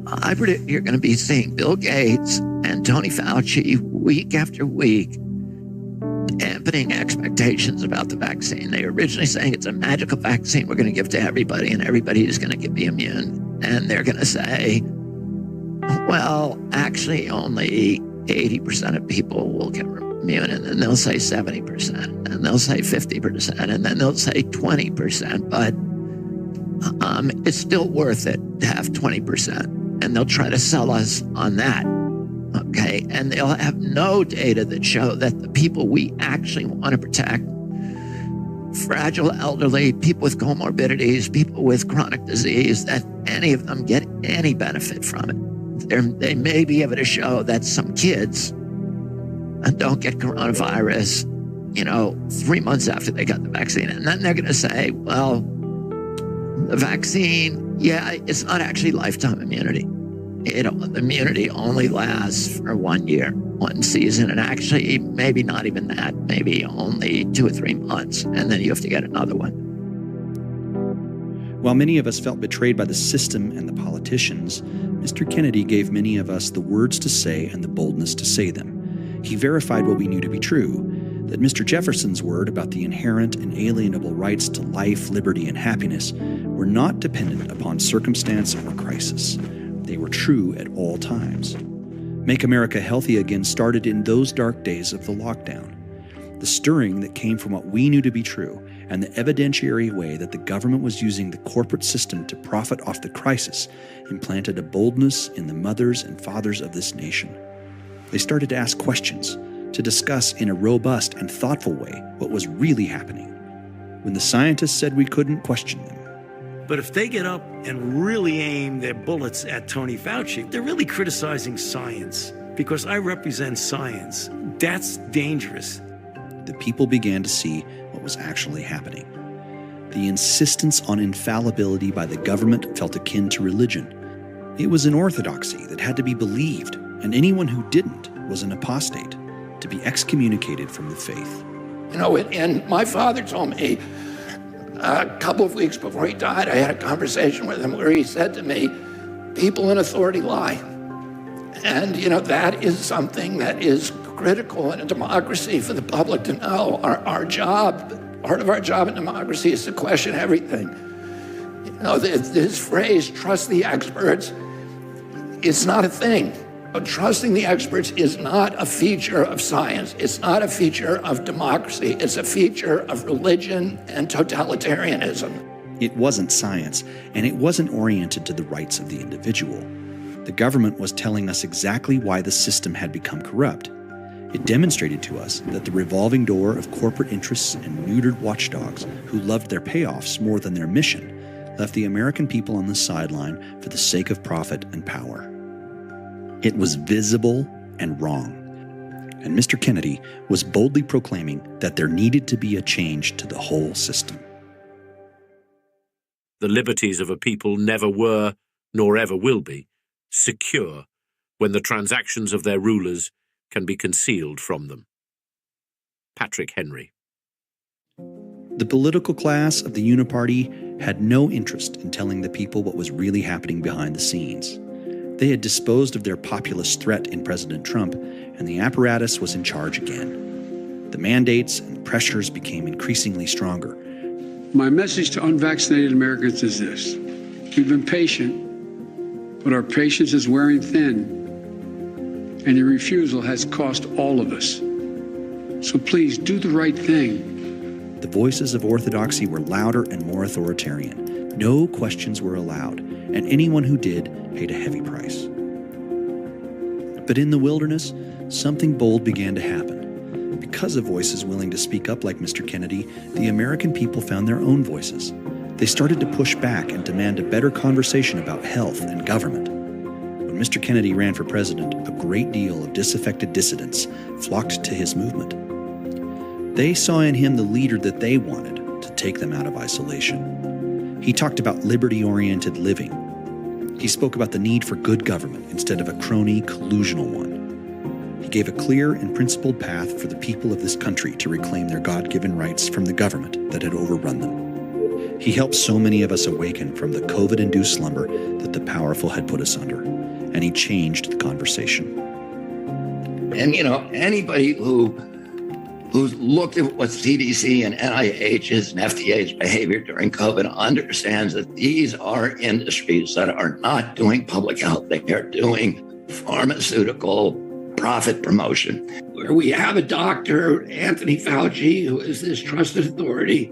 [SPEAKER 19] I predict you're going to be seeing Bill Gates and Tony Fauci week after week dampening expectations about the vaccine. They were originally saying it's a magical vaccine we're going to give to everybody, and everybody is going to be immune. And they're going to say, well, actually only 80% of people will get immune, and then they'll say 70%, and they'll say 50%, and then they'll say 20%, but it's still worth it to have 20%, and they'll try to sell us on that, okay? And they'll have no data that show that the people we actually want to protect, fragile elderly, people with comorbidities, people with chronic disease, that any of them get any benefit from it. They may be able to show that some kids don't get coronavirus,
[SPEAKER 7] 3 months after they got the vaccine. And then they're going to say, well, the vaccine, it's not actually lifetime immunity. Immunity only lasts for 1 year, one season, and actually maybe not even that, maybe only 2 or 3 months, and then you have to get another one.
[SPEAKER 20] While many of us felt betrayed by the system and the politicians, Mr. Kennedy gave many of us the words to say and the boldness to say them. He verified what we knew to be true, that Mr. Jefferson's word about the inherent and alienable rights to life, liberty, and happiness were not dependent upon circumstance or crisis. They were true at all times. Make America Healthy Again started in those dark days of the lockdown. The stirring that came from what we knew to be true and the evidentiary way that the government was using the corporate system to profit off the crisis implanted a boldness in the mothers and fathers of this nation. They started to ask questions, to discuss in a robust and thoughtful way what was really happening. When the scientists said we couldn't, question them.
[SPEAKER 24] But if they get up and really aim their bullets at Tony Fauci, they're really criticizing science, because I represent science. That's dangerous.
[SPEAKER 20] The people began to see what was actually happening. The insistence on infallibility by the government felt akin to religion. It was an orthodoxy that had to be believed, and anyone who didn't was an apostate, to be excommunicated from the faith.
[SPEAKER 19] And my father told me a couple of weeks before he died, I had a conversation with him where he said to me, people in authority lie. And, that is something that is critical in a democracy for the public to know. Our job, part of our job in democracy is to question everything. This phrase, trust the experts, it's not a thing. Trusting the experts is not a feature of science. It's not a feature of democracy. It's a feature of religion and totalitarianism.
[SPEAKER 20] It wasn't science, and it wasn't oriented to the rights of the individual. The government was telling us exactly why the system had become corrupt. It demonstrated to us that the revolving door of corporate interests and neutered watchdogs who loved their payoffs more than their mission left the American people on the sideline for the sake of profit and power. It was visible and wrong. And Mr. Kennedy was boldly proclaiming that there needed to be a change to the whole system.
[SPEAKER 10] The liberties of a people never were, nor ever will be, secure when the transactions of their rulers can be concealed from them. Patrick Henry.
[SPEAKER 20] The political class of the Uniparty had no interest in telling the people what was really happening behind the scenes. They had disposed of their populist threat in President Trump, and the apparatus was in charge again. The mandates and pressures became increasingly stronger.
[SPEAKER 6] My message to unvaccinated Americans is this. We've been patient, but our patience is wearing thin, and your refusal has cost all of us. So please do the right thing.
[SPEAKER 20] The voices of orthodoxy were louder and more authoritarian. No questions were allowed, and anyone who did paid a heavy price. But in the wilderness, something bold began to happen. Because of voices willing to speak up like Mr. Kennedy, the American people found their own voices. They started to push back and demand a better conversation about health and government. When Mr. Kennedy ran for president, a great deal of disaffected dissidents flocked to his movement. They saw in him the leader that they wanted to take them out of isolation. He talked about liberty-oriented living. He spoke about the need for good government instead of a crony, collusional one. He gave a clear and principled path for the people of this country to reclaim their God-given rights from the government that had overrun them. He helped so many of us awaken from the COVID-induced slumber that the powerful had put us under, and he changed the conversation.
[SPEAKER 7] And, anybody who's looked at what CDC and NIH's and FDA's behavior during COVID understands that these are industries that are not doing public health. They are doing pharmaceutical profit promotion. Where we have a doctor, Anthony Fauci, who is this trusted authority,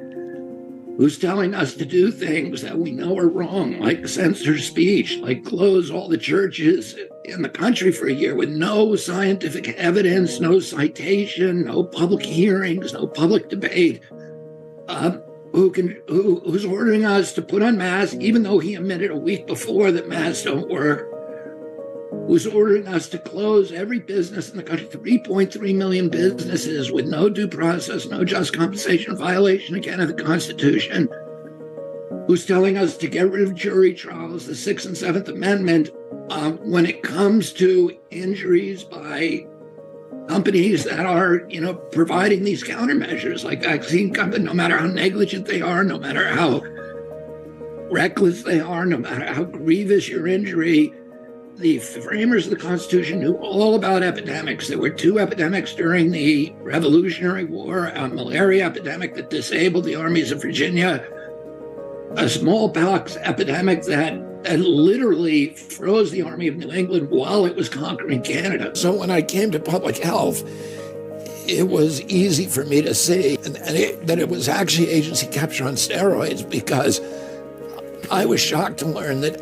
[SPEAKER 7] who's telling us to do things that we know are wrong, like censor speech, like close all the churches in the country for a year with no scientific evidence, no citation, no public hearings, no public debate, who's ordering us to put on masks, even though he admitted a week before that masks don't work. who's ordering us to close every business in the country, 3.3 million businesses with no due process, no just compensation, violation again of the Constitution, who's telling us to get rid of jury trials, the 6th and 7th Amendment, when it comes to injuries by companies that are, providing these countermeasures, like vaccine companies, no matter how negligent they are, no matter how reckless they are, no matter how grievous your injury. The framers of the Constitution knew all about epidemics. There were 2 epidemics during the Revolutionary War, a malaria epidemic that disabled the armies of Virginia, a smallpox epidemic that literally froze the Army of New England while it was conquering Canada. So when I came to public health, it was easy for me to see that it was actually agency capture on steroids, because I was shocked to learn that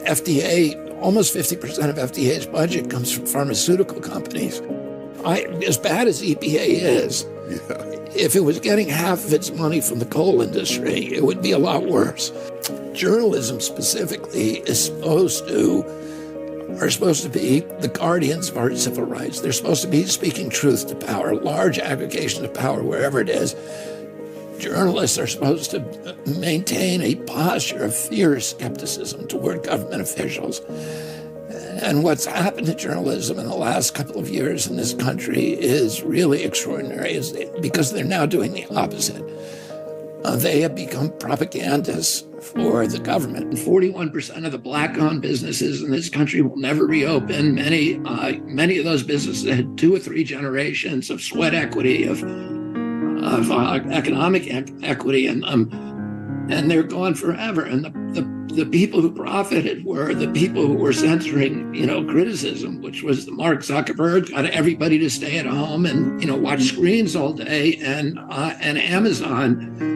[SPEAKER 7] almost 50% of FDA's budget comes from pharmaceutical companies. As bad as EPA is, if it was getting half of its money from the coal industry, it would be a lot worse. Journalism specifically are supposed to be the guardians of our civil rights. They're supposed to be speaking truth to power, large aggregation of power, wherever it is. Journalists are supposed to maintain a posture of fierce skepticism toward government officials. And what's happened to journalism in the last couple of years in this country is really extraordinary, because they're now doing the opposite. They have become propagandists for the government. 41% of the black-owned businesses in this country will never reopen. Many of those businesses had 2 or 3 generations of sweat equity, of economic equity, and they're gone forever. And the people who profited were the people who were censoring, criticism, which was the Mark Zuckerberg got everybody to stay at home and, watch screens all day, and Amazon,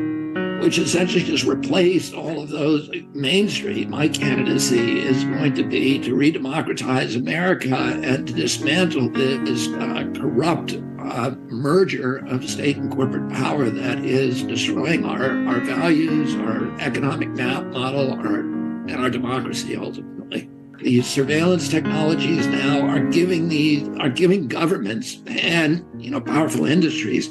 [SPEAKER 7] which essentially just replaced all of those. Main Street, my candidacy is going to be to redemocratize America and to dismantle this corrupt merger of state and corporate power that is destroying our values, our economic model, and our democracy ultimately. These surveillance technologies now are giving governments and powerful industries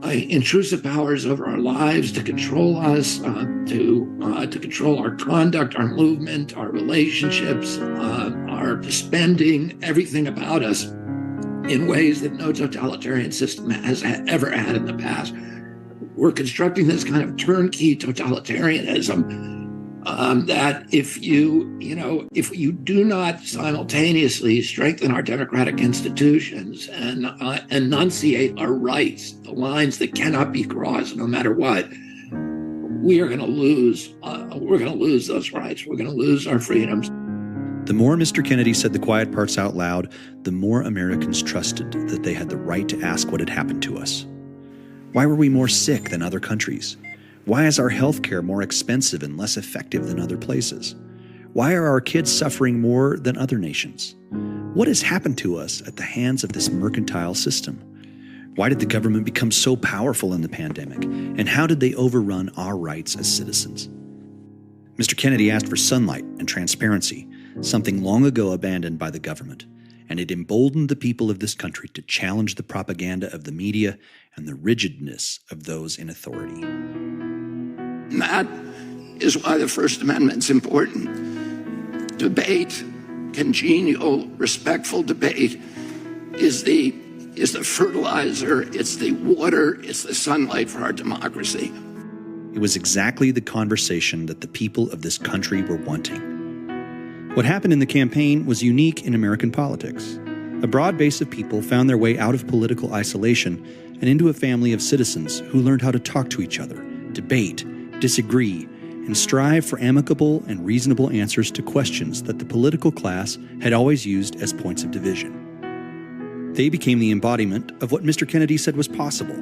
[SPEAKER 7] intrusive powers over our lives, to control us, to control our conduct, our movement, our relationships, our spending, everything about us, in ways that no totalitarian system has ever had in the past. We're constructing this kind of turnkey totalitarianism that if you do not simultaneously strengthen our democratic institutions and enunciate our rights, the lines that cannot be crossed no matter what, we are going to lose. We're going to lose those rights. We're going to lose our freedoms.
[SPEAKER 20] The more Mr. Kennedy said the quiet parts out loud, the more Americans trusted that they had the right to ask what had happened to us. Why were we more sick than other countries? Why is our health care more expensive and less effective than other places? Why are our kids suffering more than other nations? What has happened to us at the hands of this mercantile system? Why did the government become so powerful in the pandemic? And how did they overrun our rights as citizens? Mr. Kennedy asked for sunlight and transparency, something long ago abandoned by the government, and it emboldened the people of this country to challenge the propaganda of the media and the rigidness of those in authority.
[SPEAKER 7] And that is why the First Amendment's important. Debate, congenial, respectful debate, is the fertilizer, it's the water, it's the sunlight for our democracy.
[SPEAKER 20] It was exactly the conversation that the people of this country were wanting. What happened in the campaign was unique in American politics. A broad base of people found their way out of political isolation and into a family of citizens who learned how to talk to each other, debate, disagree, and strive for amicable and reasonable answers to questions that the political class had always used as points of division. They became the embodiment of what Mr. Kennedy said was possible.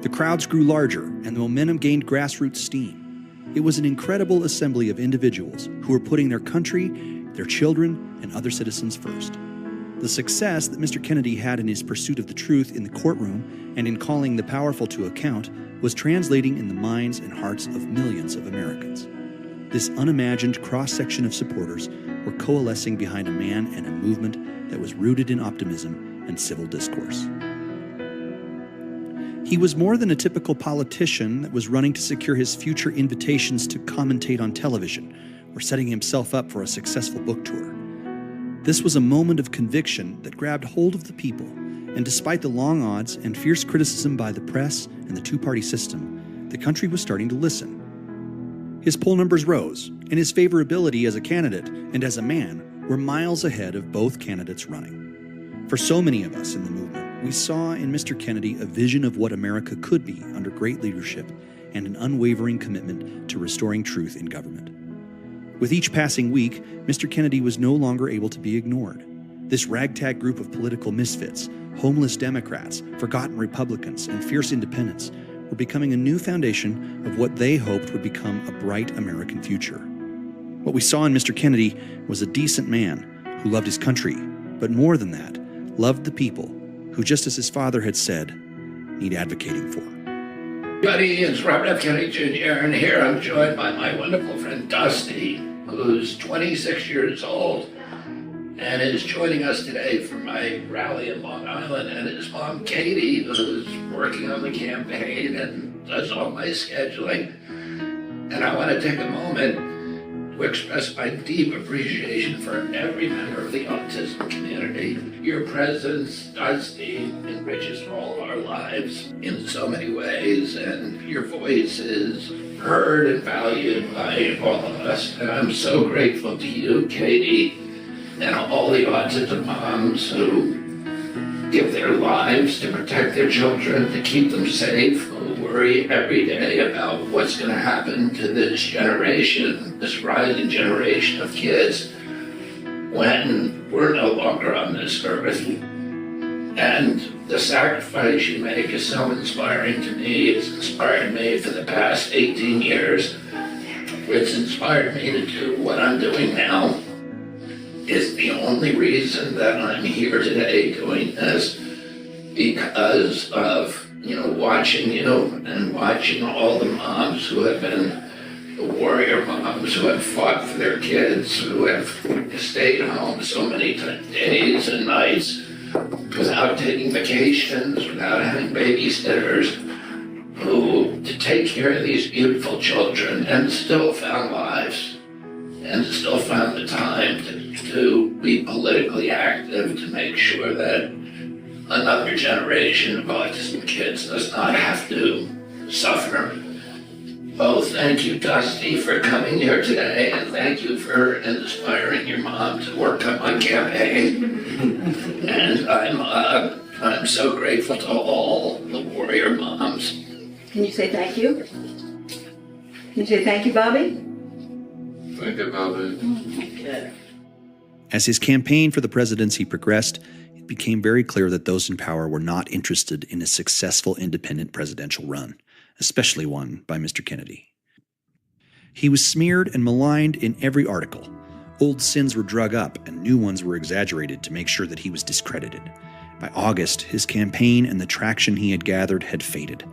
[SPEAKER 20] The crowds grew larger, and the momentum gained grassroots steam. It was an incredible assembly of individuals who were putting their country, their children, and other citizens first. The success that Mr. Kennedy had in his pursuit of the truth in the courtroom and in calling the powerful to account was translating in the minds and hearts of millions of Americans. This unimagined cross-section of supporters were coalescing behind a man and a movement that was rooted in optimism and civil discourse. He was more than a typical politician that was running to secure his future invitations to commentate on television or setting himself up for a successful book tour. This was a moment of conviction that grabbed hold of the people, and despite the long odds and fierce criticism by the press and the two-party system, the country was starting to listen. His poll numbers rose, and his favorability as a candidate and as a man were miles ahead of both candidates running. For so many of us in the movement, we saw in Mr. Kennedy a vision of what America could be under great leadership and an unwavering commitment to restoring truth in government. With each passing week, Mr. Kennedy was no longer able to be ignored. This ragtag group of political misfits, homeless Democrats, forgotten Republicans, and fierce independents were becoming a new foundation of what they hoped would become a bright American future. What we saw in Mr. Kennedy was a decent man who loved his country, but more than that, loved the people who, just as his father had said, need advocating for.
[SPEAKER 7] Buddy, it's Robert F. Kennedy Jr., and here I'm joined by my wonderful friend Dusty, who's 26 years old and is joining us today for my rally in Long Island, and his mom, Katie, who's working on the campaign and does all my scheduling. And I want to take a moment to express my deep appreciation for every member of the autism community. Your presence, Dusty, enriches all of our lives in so many ways, and your voice is heard and valued by all of us. And I'm so grateful to you, Katie, and all the autism moms who give their lives to protect their children, to keep them safe, who worry every day about what's going to happen to this generation, this rising generation of kids, when we're no longer on this earth. And the sacrifice you make is so inspiring to me. It's inspired me for the past 18 years. It's inspired me to do what I'm doing now. It's the only reason that I'm here today doing this, because of, watching you and watching all the moms who have been the warrior moms who have fought for their kids, who have stayed home so many days and nights without taking vacations, without having babysitters, who to take care of these beautiful children and still found lives and still found the time to be politically active, to make sure that another generation of autism kids does not have to suffer. Oh, thank you, Dusty, for coming here today, and thank you for inspiring your mom to work on my campaign. And I'm so grateful to all the warrior moms.
[SPEAKER 21] Can you say thank you? Can you say thank you, Bobby?
[SPEAKER 7] Thank you, Bobby.
[SPEAKER 20] As his campaign for the presidency progressed, it became very clear that those in power were not interested in a successful independent presidential run, especially one by Mr. Kennedy. He was smeared and maligned in every article. Old sins were drug up and new ones were exaggerated to make sure that he was discredited. By August, his campaign and the traction he had gathered had faded.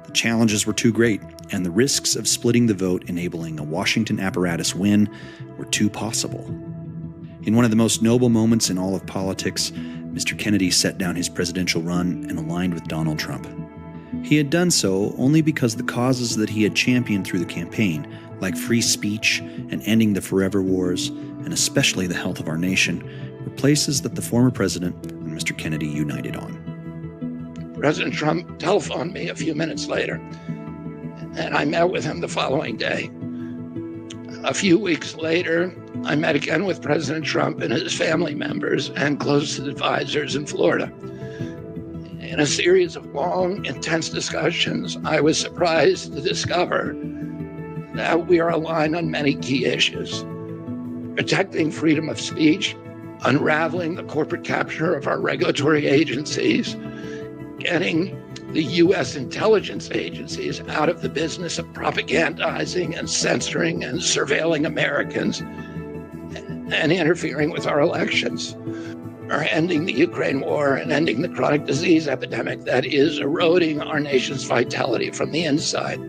[SPEAKER 20] The challenges were too great, and the risks of splitting the vote enabling a Washington apparatus win were too possible. In one of the most noble moments in all of politics, Mr. Kennedy set down his presidential run and aligned with Donald Trump. He had done so only because the causes that he had championed through the campaign, like free speech and ending the forever wars, and especially the health of our nation, were places that the former president and Mr. Kennedy united on.
[SPEAKER 7] President Trump telephoned me a few minutes later, and I met with him the following day. A few weeks later, I met again with President Trump and his family members and close advisors in Florida. In a series of long, intense discussions, I was surprised to discover that we are aligned on many key issues: protecting freedom of speech, unraveling the corporate capture of our regulatory agencies, getting the U.S. intelligence agencies out of the business of propagandizing and censoring and surveilling Americans and interfering with our elections, or ending the Ukraine war and ending the chronic disease epidemic that is eroding our nation's vitality from the inside,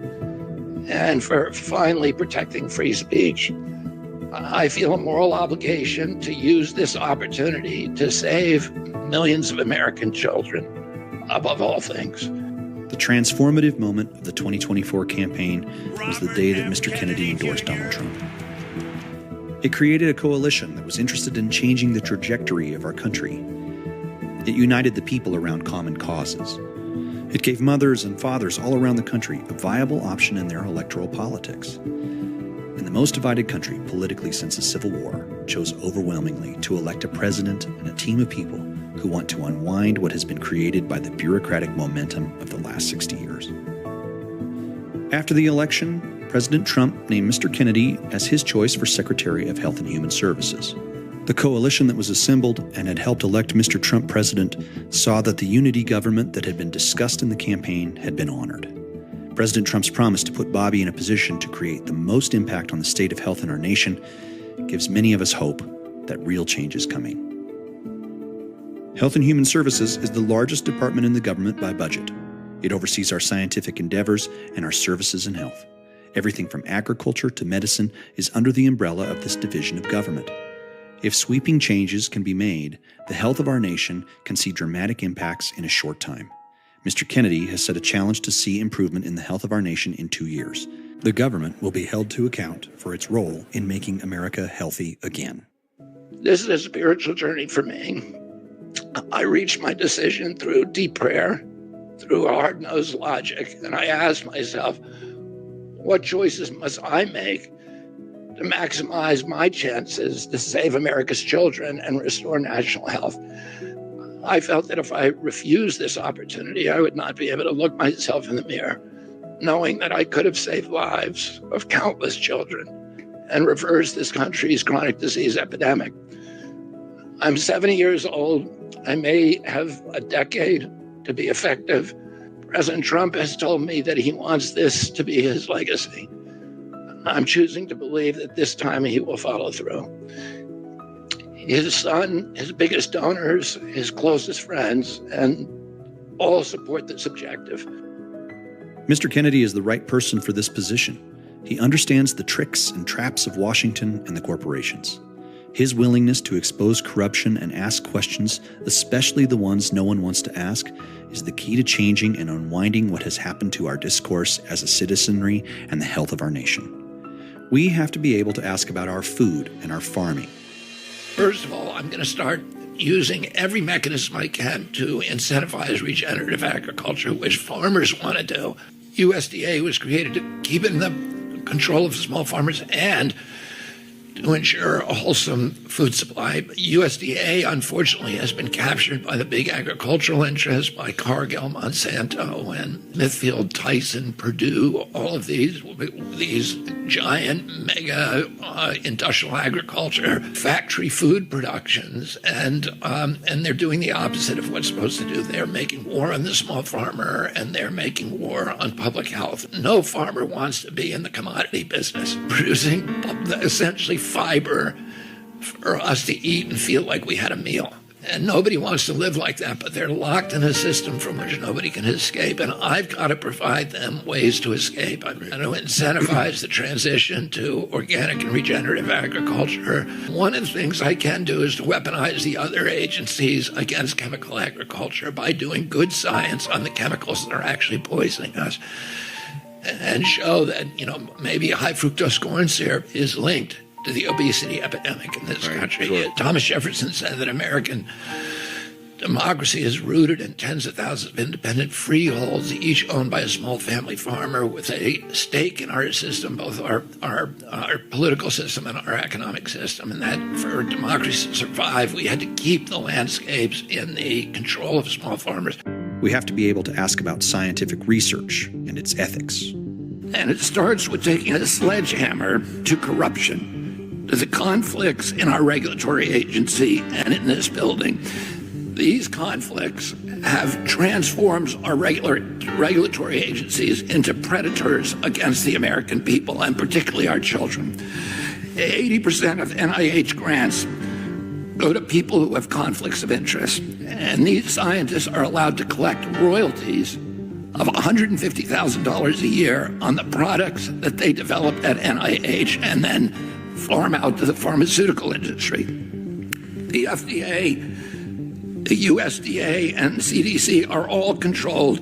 [SPEAKER 7] and for finally protecting free speech. I feel a moral obligation to use this opportunity to save millions of American children, above all things.
[SPEAKER 20] The transformative moment of the 2024 campaign was the day that Mr. Kennedy endorsed Donald Trump. It created a coalition that was interested in changing the trajectory of our country. It united the people around common causes. It gave mothers and fathers all around the country a viable option in their electoral politics. And the most divided country politically since the Civil War chose overwhelmingly to elect a president and a team of people who want to unwind what has been created by the bureaucratic momentum of the last 60 years. After the election, President Trump named Mr. Kennedy as his choice for Secretary of Health and Human Services. The coalition that was assembled and had helped elect Mr. Trump president saw that the unity government that had been discussed in the campaign had been honored. President Trump's promise to put Bobby in a position to create the most impact on the state of health in our nation gives many of us hope that real change is coming. Health and Human Services is the largest department in the government by budget. It oversees our scientific endeavors and our services in health. Everything from agriculture to medicine is under the umbrella of this division of government. If sweeping changes can be made, the health of our nation can see dramatic impacts in a short time. Mr. Kennedy has set a challenge to see improvement in the health of our nation in 2 years. The government will be held to account for its role in making America healthy again.
[SPEAKER 7] This is a spiritual journey for me. I reached my decision through deep prayer, through hard-nosed logic, and I asked myself, what choices must I make to maximize my chances to save America's children and restore national health? I felt that if I refused this opportunity, I would not be able to look myself in the mirror, knowing that I could have saved lives of countless children and reversed this country's chronic disease epidemic. I'm 70 years old. I may have a decade to be effective. President Trump has told me that he wants this to be his legacy. I'm choosing to believe that this time he will follow through. His son, his biggest donors, his closest friends, and all support this objective.
[SPEAKER 20] Mr. Kennedy is the right person for this position. He understands the tricks and traps of Washington and the corporations. His willingness to expose corruption and ask questions, especially the ones no one wants to ask, is the key to changing and unwinding what has happened to our discourse as a citizenry and the health of our nation. We have to be able to ask about our food and our farming.
[SPEAKER 7] First of all, I'm going to start using every mechanism I can to incentivize regenerative agriculture, which farmers want to do. USDA was created to keep in the control of small farmers and to ensure a wholesome food supply. USDA, unfortunately, has been captured by the big agricultural interests, by Cargill, Monsanto, and Smithfield, Tyson, Purdue, all of these giant mega industrial agriculture, factory food productions, and they're doing the opposite of what's supposed to do. They're making war on the small farmer, and they're making war on public health. No farmer wants to be in the commodity business, producing essentially fiber for us to eat and feel like we had a meal. And nobody wants to live like that, but they're locked in a system from which nobody can escape. And I've got to provide them ways to escape. I'm going to incentivize the transition to organic and regenerative agriculture. One of the things I can do is to weaponize the other agencies against chemical agriculture by doing good science on the chemicals that are actually poisoning us, and show that, maybe high fructose corn syrup is linked to the obesity epidemic in this country. Sure. Thomas Jefferson said that American democracy is rooted in tens of thousands of independent freeholds, each owned by a small family farmer with a stake in our system, both our political system and our economic system. And that for democracy to survive, we had to keep the landscapes in the control of small farmers.
[SPEAKER 20] We have to be able to ask about scientific research and its ethics.
[SPEAKER 7] And it starts with taking a sledgehammer to corruption, to the conflicts in our regulatory agency and in this building. These conflicts have transformed our regulatory agencies into predators against the American people, and particularly our children. 80% of NIH grants go to people who have conflicts of interest, and these scientists are allowed to collect royalties of $150,000 a year on the products that they develop at NIH, and then
[SPEAKER 19] farm out to the pharmaceutical industry. The FDA, the USDA, and CDC are all controlled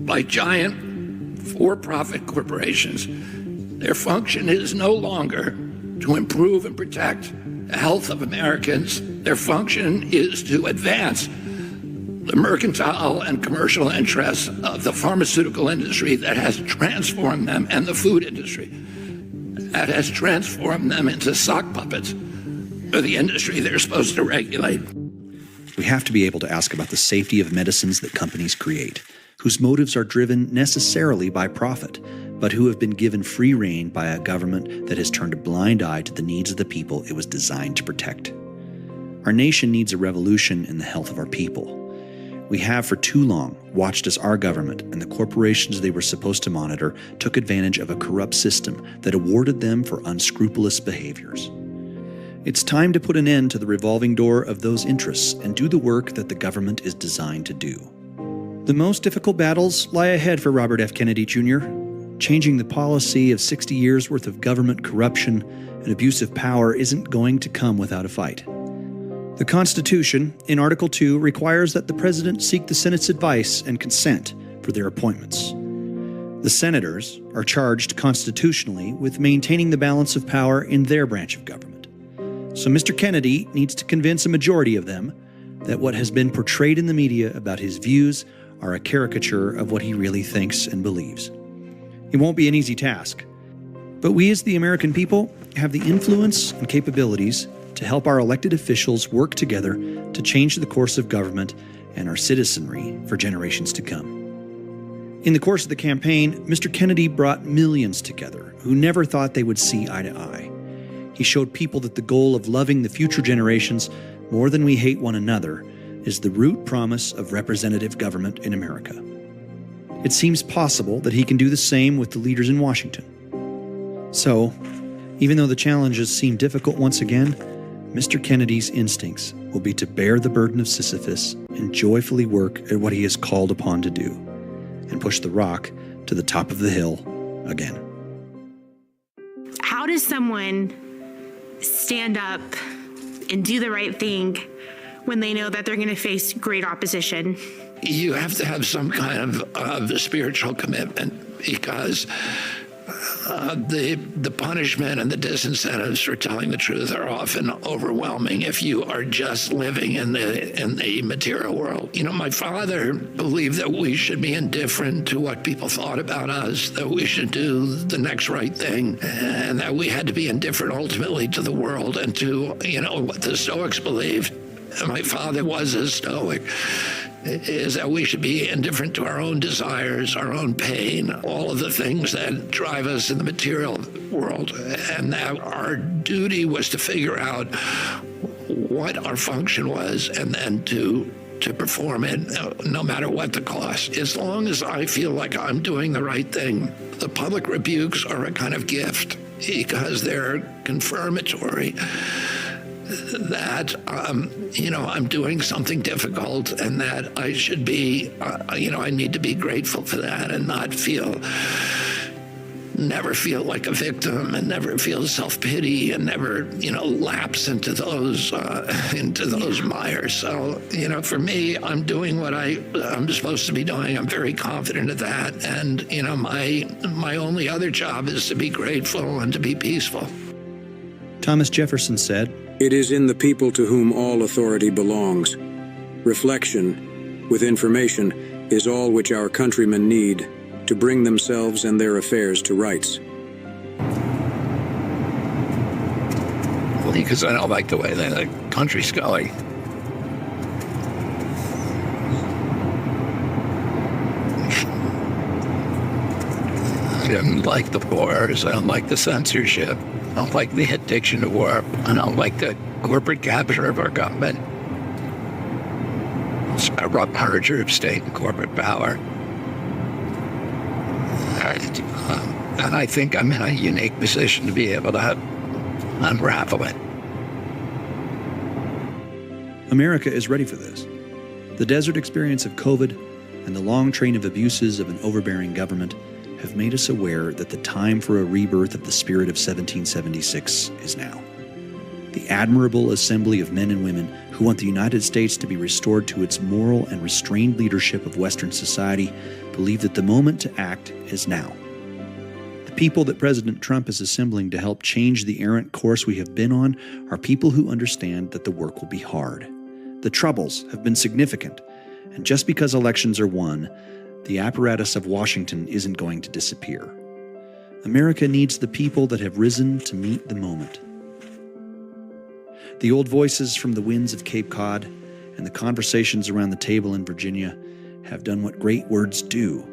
[SPEAKER 19] by giant for-profit corporations. Their function is no longer to improve and protect the health of Americans. Their function is to advance the mercantile and commercial interests of the pharmaceutical industry that has transformed them, and the food industry that has transformed them into sock puppets for the industry they're supposed to regulate.
[SPEAKER 20] We have to be able to ask about the safety of medicines that companies create, whose motives are driven necessarily by profit, but who have been given free rein by a government that has turned a blind eye to the needs of the people it was designed to protect. Our nation needs a revolution in the health of our people. We have for too long watched as our government and the corporations they were supposed to monitor took advantage of a corrupt system that awarded them for unscrupulous behaviors. It's time to put an end to the revolving door of those interests and do the work that the government is designed to do. The most difficult battles lie ahead for Robert F. Kennedy Jr. Changing the policy of 60 years' worth of government corruption and abusive power isn't going to come without a fight. The Constitution, in Article 2, requires that the President seek the Senate's advice and consent for their appointments. The senators are charged constitutionally with maintaining the balance of power in their branch of government. So Mr. Kennedy needs to convince a majority of them that what has been portrayed in the media about his views are a caricature of what he really thinks and believes. It won't be an easy task, but we as the American people have the influence and capabilities to help our elected officials work together to change the course of government and our citizenry for generations to come. In the course of the campaign, Mr. Kennedy brought millions together who never thought they would see eye to eye. He showed people that the goal of loving the future generations more than we hate one another is the root promise of representative government in America. It seems possible that he can do the same with the leaders in Washington. So, even though the challenges seem difficult once again, Mr. Kennedy's instincts will be to bear the burden of Sisyphus and joyfully work at what he is called upon to do, and push the rock to the top of the hill again.
[SPEAKER 11] How does someone stand up and do the right thing when they know that they're going to face great opposition?
[SPEAKER 19] You have to have some kind of spiritual commitment, because the punishment and the disincentives for telling the truth are often overwhelming if you are just living in the material world. You know, my father believed that we should be indifferent to what people thought about us, that we should do the next right thing, and that we had to be indifferent ultimately to the world and to, you know, what the Stoics believed. And my father was a Stoic. Is that we should be indifferent to our own desires, our own pain, all of the things that drive us in the material world, and that our duty was to figure out what our function was and then to perform it no matter what the cost. As long as I feel like I'm doing the right thing, the public rebukes are a kind of gift because they're confirmatory that, I'm doing something difficult and that I should be, I need to be grateful for that and never feel like a victim and never feel self-pity and never, lapse into those mires. So, for me, I'm doing what I'm supposed to be doing. I'm very confident of that. And, my only other job is to be grateful and to be peaceful.
[SPEAKER 20] Thomas Jefferson said,
[SPEAKER 12] "It is in the people to whom all authority belongs. Reflection, with information, is all which our countrymen need to bring themselves and their affairs to rights."
[SPEAKER 7] Because I don't like the way the country's going. I don't like the wars. I don't like the censorship. I don't like the addiction to war. I don't like the corporate capture of our government. It's a rough merger of state and corporate power. And I think I'm in a unique position to be able to unravel it.
[SPEAKER 20] America is ready for this. The desert experience of COVID and the long train of abuses of an overbearing government have made us aware that the time for a rebirth of the spirit of 1776 is now. The admirable assembly of men and women who want the United States to be restored to its moral and restrained leadership of Western society believe that the moment to act is now. The people that President Trump is assembling to help change the errant course we have been on are people who understand that the work will be hard. The troubles have been significant, and just because elections are won, the apparatus of Washington isn't going to disappear. America needs the people that have risen to meet the moment. The old voices from the winds of Cape Cod and the conversations around the table in Virginia have done what great words do.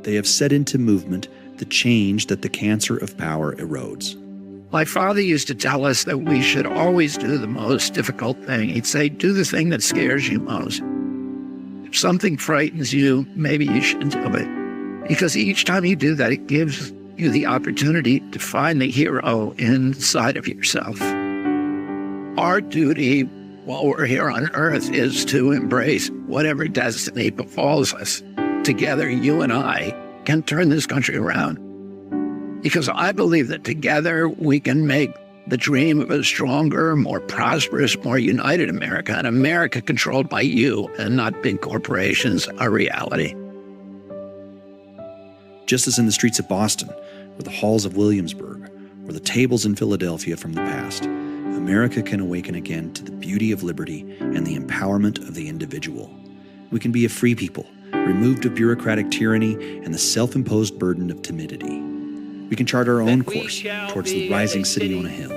[SPEAKER 20] They have set into movement the change that the cancer of power erodes.
[SPEAKER 19] My father used to tell us that we should always do the most difficult thing. He'd say, do the thing that scares you most. If something frightens you, maybe you should do it. Because each time you do that, it gives you the opportunity to find the hero inside of yourself. Our duty while we're here on Earth is to embrace whatever destiny befalls us. Together, you and I can turn this country around. Because I believe that together we can make the dream of a stronger, more prosperous, more united America, an America controlled by you and not big corporations, a reality.
[SPEAKER 20] Just as in the streets of Boston, or the halls of Williamsburg, or the tables in Philadelphia from the past, America can awaken again to the beauty of liberty and the empowerment of the individual. We can be a free people, removed of bureaucratic tyranny and the self-imposed burden of timidity. We can chart our own course towards the rising city on a hill.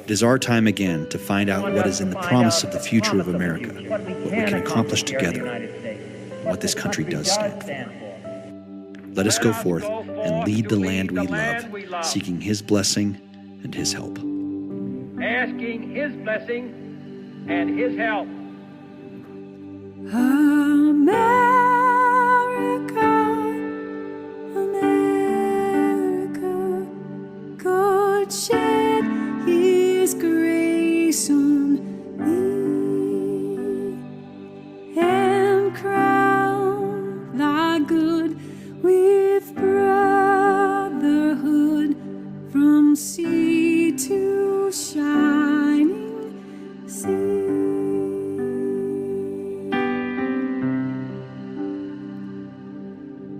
[SPEAKER 20] It is our time again to find out what is in the promise of the future of America, what we can accomplish together, and what this country does stand for. Let us go forth and lead the land we love, seeking His blessing and His help.
[SPEAKER 16] Asking His blessing and His help.
[SPEAKER 9] God shed His grace on thee, and crown thy good with brotherhood from sea to shining sea.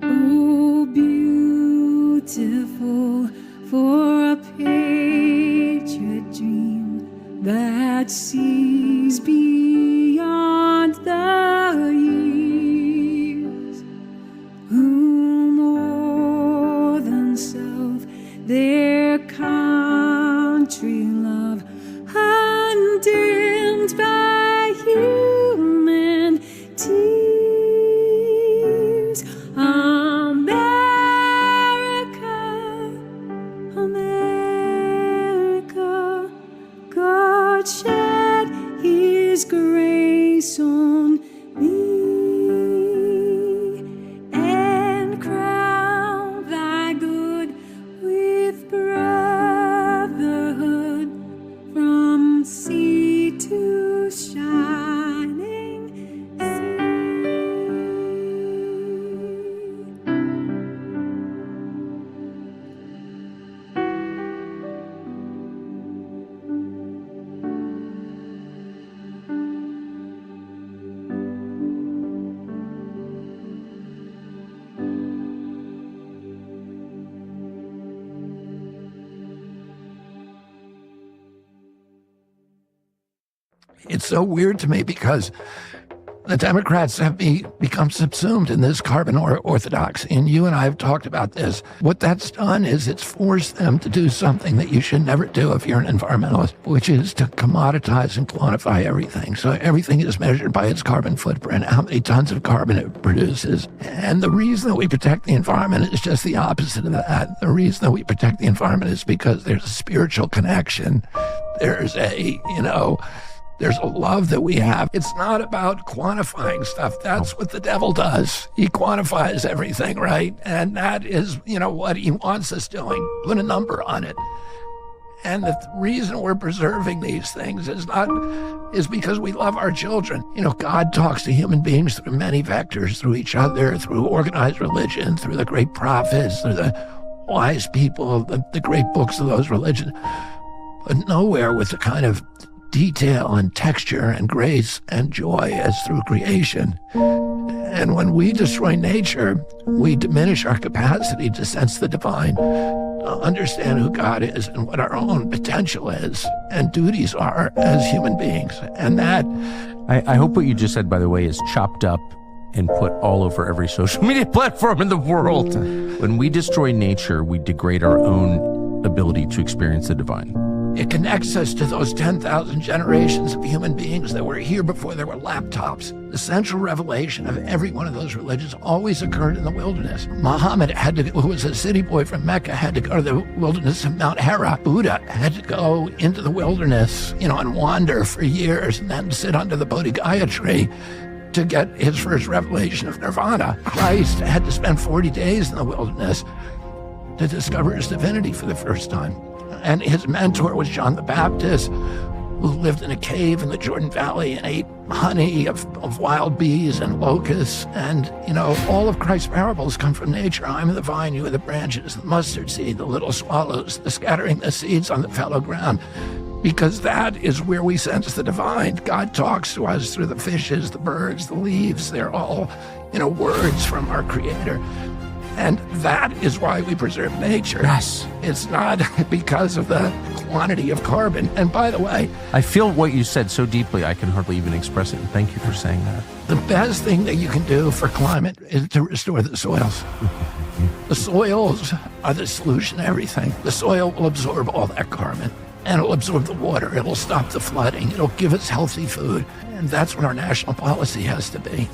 [SPEAKER 9] Oh, beautiful for a patriot dream that sees beyond the years, who more than self their country love, undimmed by human tears. America, God shed His grace on thee, and crown thy good with brotherhood from sea to shining sea.
[SPEAKER 19] It's so weird to me because the Democrats have become subsumed in this carbon orthodoxy. And you and I have talked about this. What that's done is it's forced them to do something that you should never do if you're an environmentalist, which is to commoditize and quantify everything. So everything is measured by its carbon footprint, how many tons of carbon it produces. And the reason that we protect the environment is just the opposite of that. The reason that we protect the environment is because there's a spiritual connection. There's there's a love that we have. It's not about quantifying stuff. That's what the devil does. He quantifies everything, right? And that is, what he wants us doing. Put a number on it.
[SPEAKER 22] And the reason we're preserving these things is because we love our children. God talks to human beings through many vectors, through each other, through organized religion, through the great prophets, through the wise people, the great books of those religions, but nowhere with the kind of detail and texture and grace and joy as through creation. And when we destroy nature, we diminish our capacity to sense the divine, understand who God is and what our own potential is and duties are as human beings. And that...
[SPEAKER 2] I hope what you just said, by the way, is chopped up and put all over every social media platform in the world. When we destroy nature, we degrade our own ability to experience the divine.
[SPEAKER 22] It connects us to those 10,000 generations of human beings that were here before there were laptops. The central revelation of every one of those religions always occurred in the wilderness. Muhammad who was a city boy from Mecca, had to go to the wilderness of Mount Hera. Buddha had to go into the wilderness, and wander for years and then sit under the Bodhigaya tree to get his first revelation of nirvana. Christ had to spend 40 days in the wilderness to discover his divinity for the first time. And his mentor was John the Baptist, who lived in a cave in the Jordan Valley and ate honey of wild bees and locusts. And, all of Christ's parables come from nature. I'm the vine, you are the branches, the mustard seed, the little swallows, the scattering the seeds on the fallow ground. Because that is where we sense the divine. God talks to us through the fishes, the birds, the leaves. They're all, words from our Creator. And that is why we preserve nature.
[SPEAKER 2] Yes.
[SPEAKER 22] It's not because of the quantity of carbon. And by the way...
[SPEAKER 2] I feel what you said so deeply, I can hardly even express it. And thank you for saying that.
[SPEAKER 22] The best thing that you can do for climate is to restore the soils. The soils are the solution to everything. The soil will absorb all that carbon. And it'll absorb the water. It'll stop the flooding. It'll give us healthy food. And that's what our national policy has to be.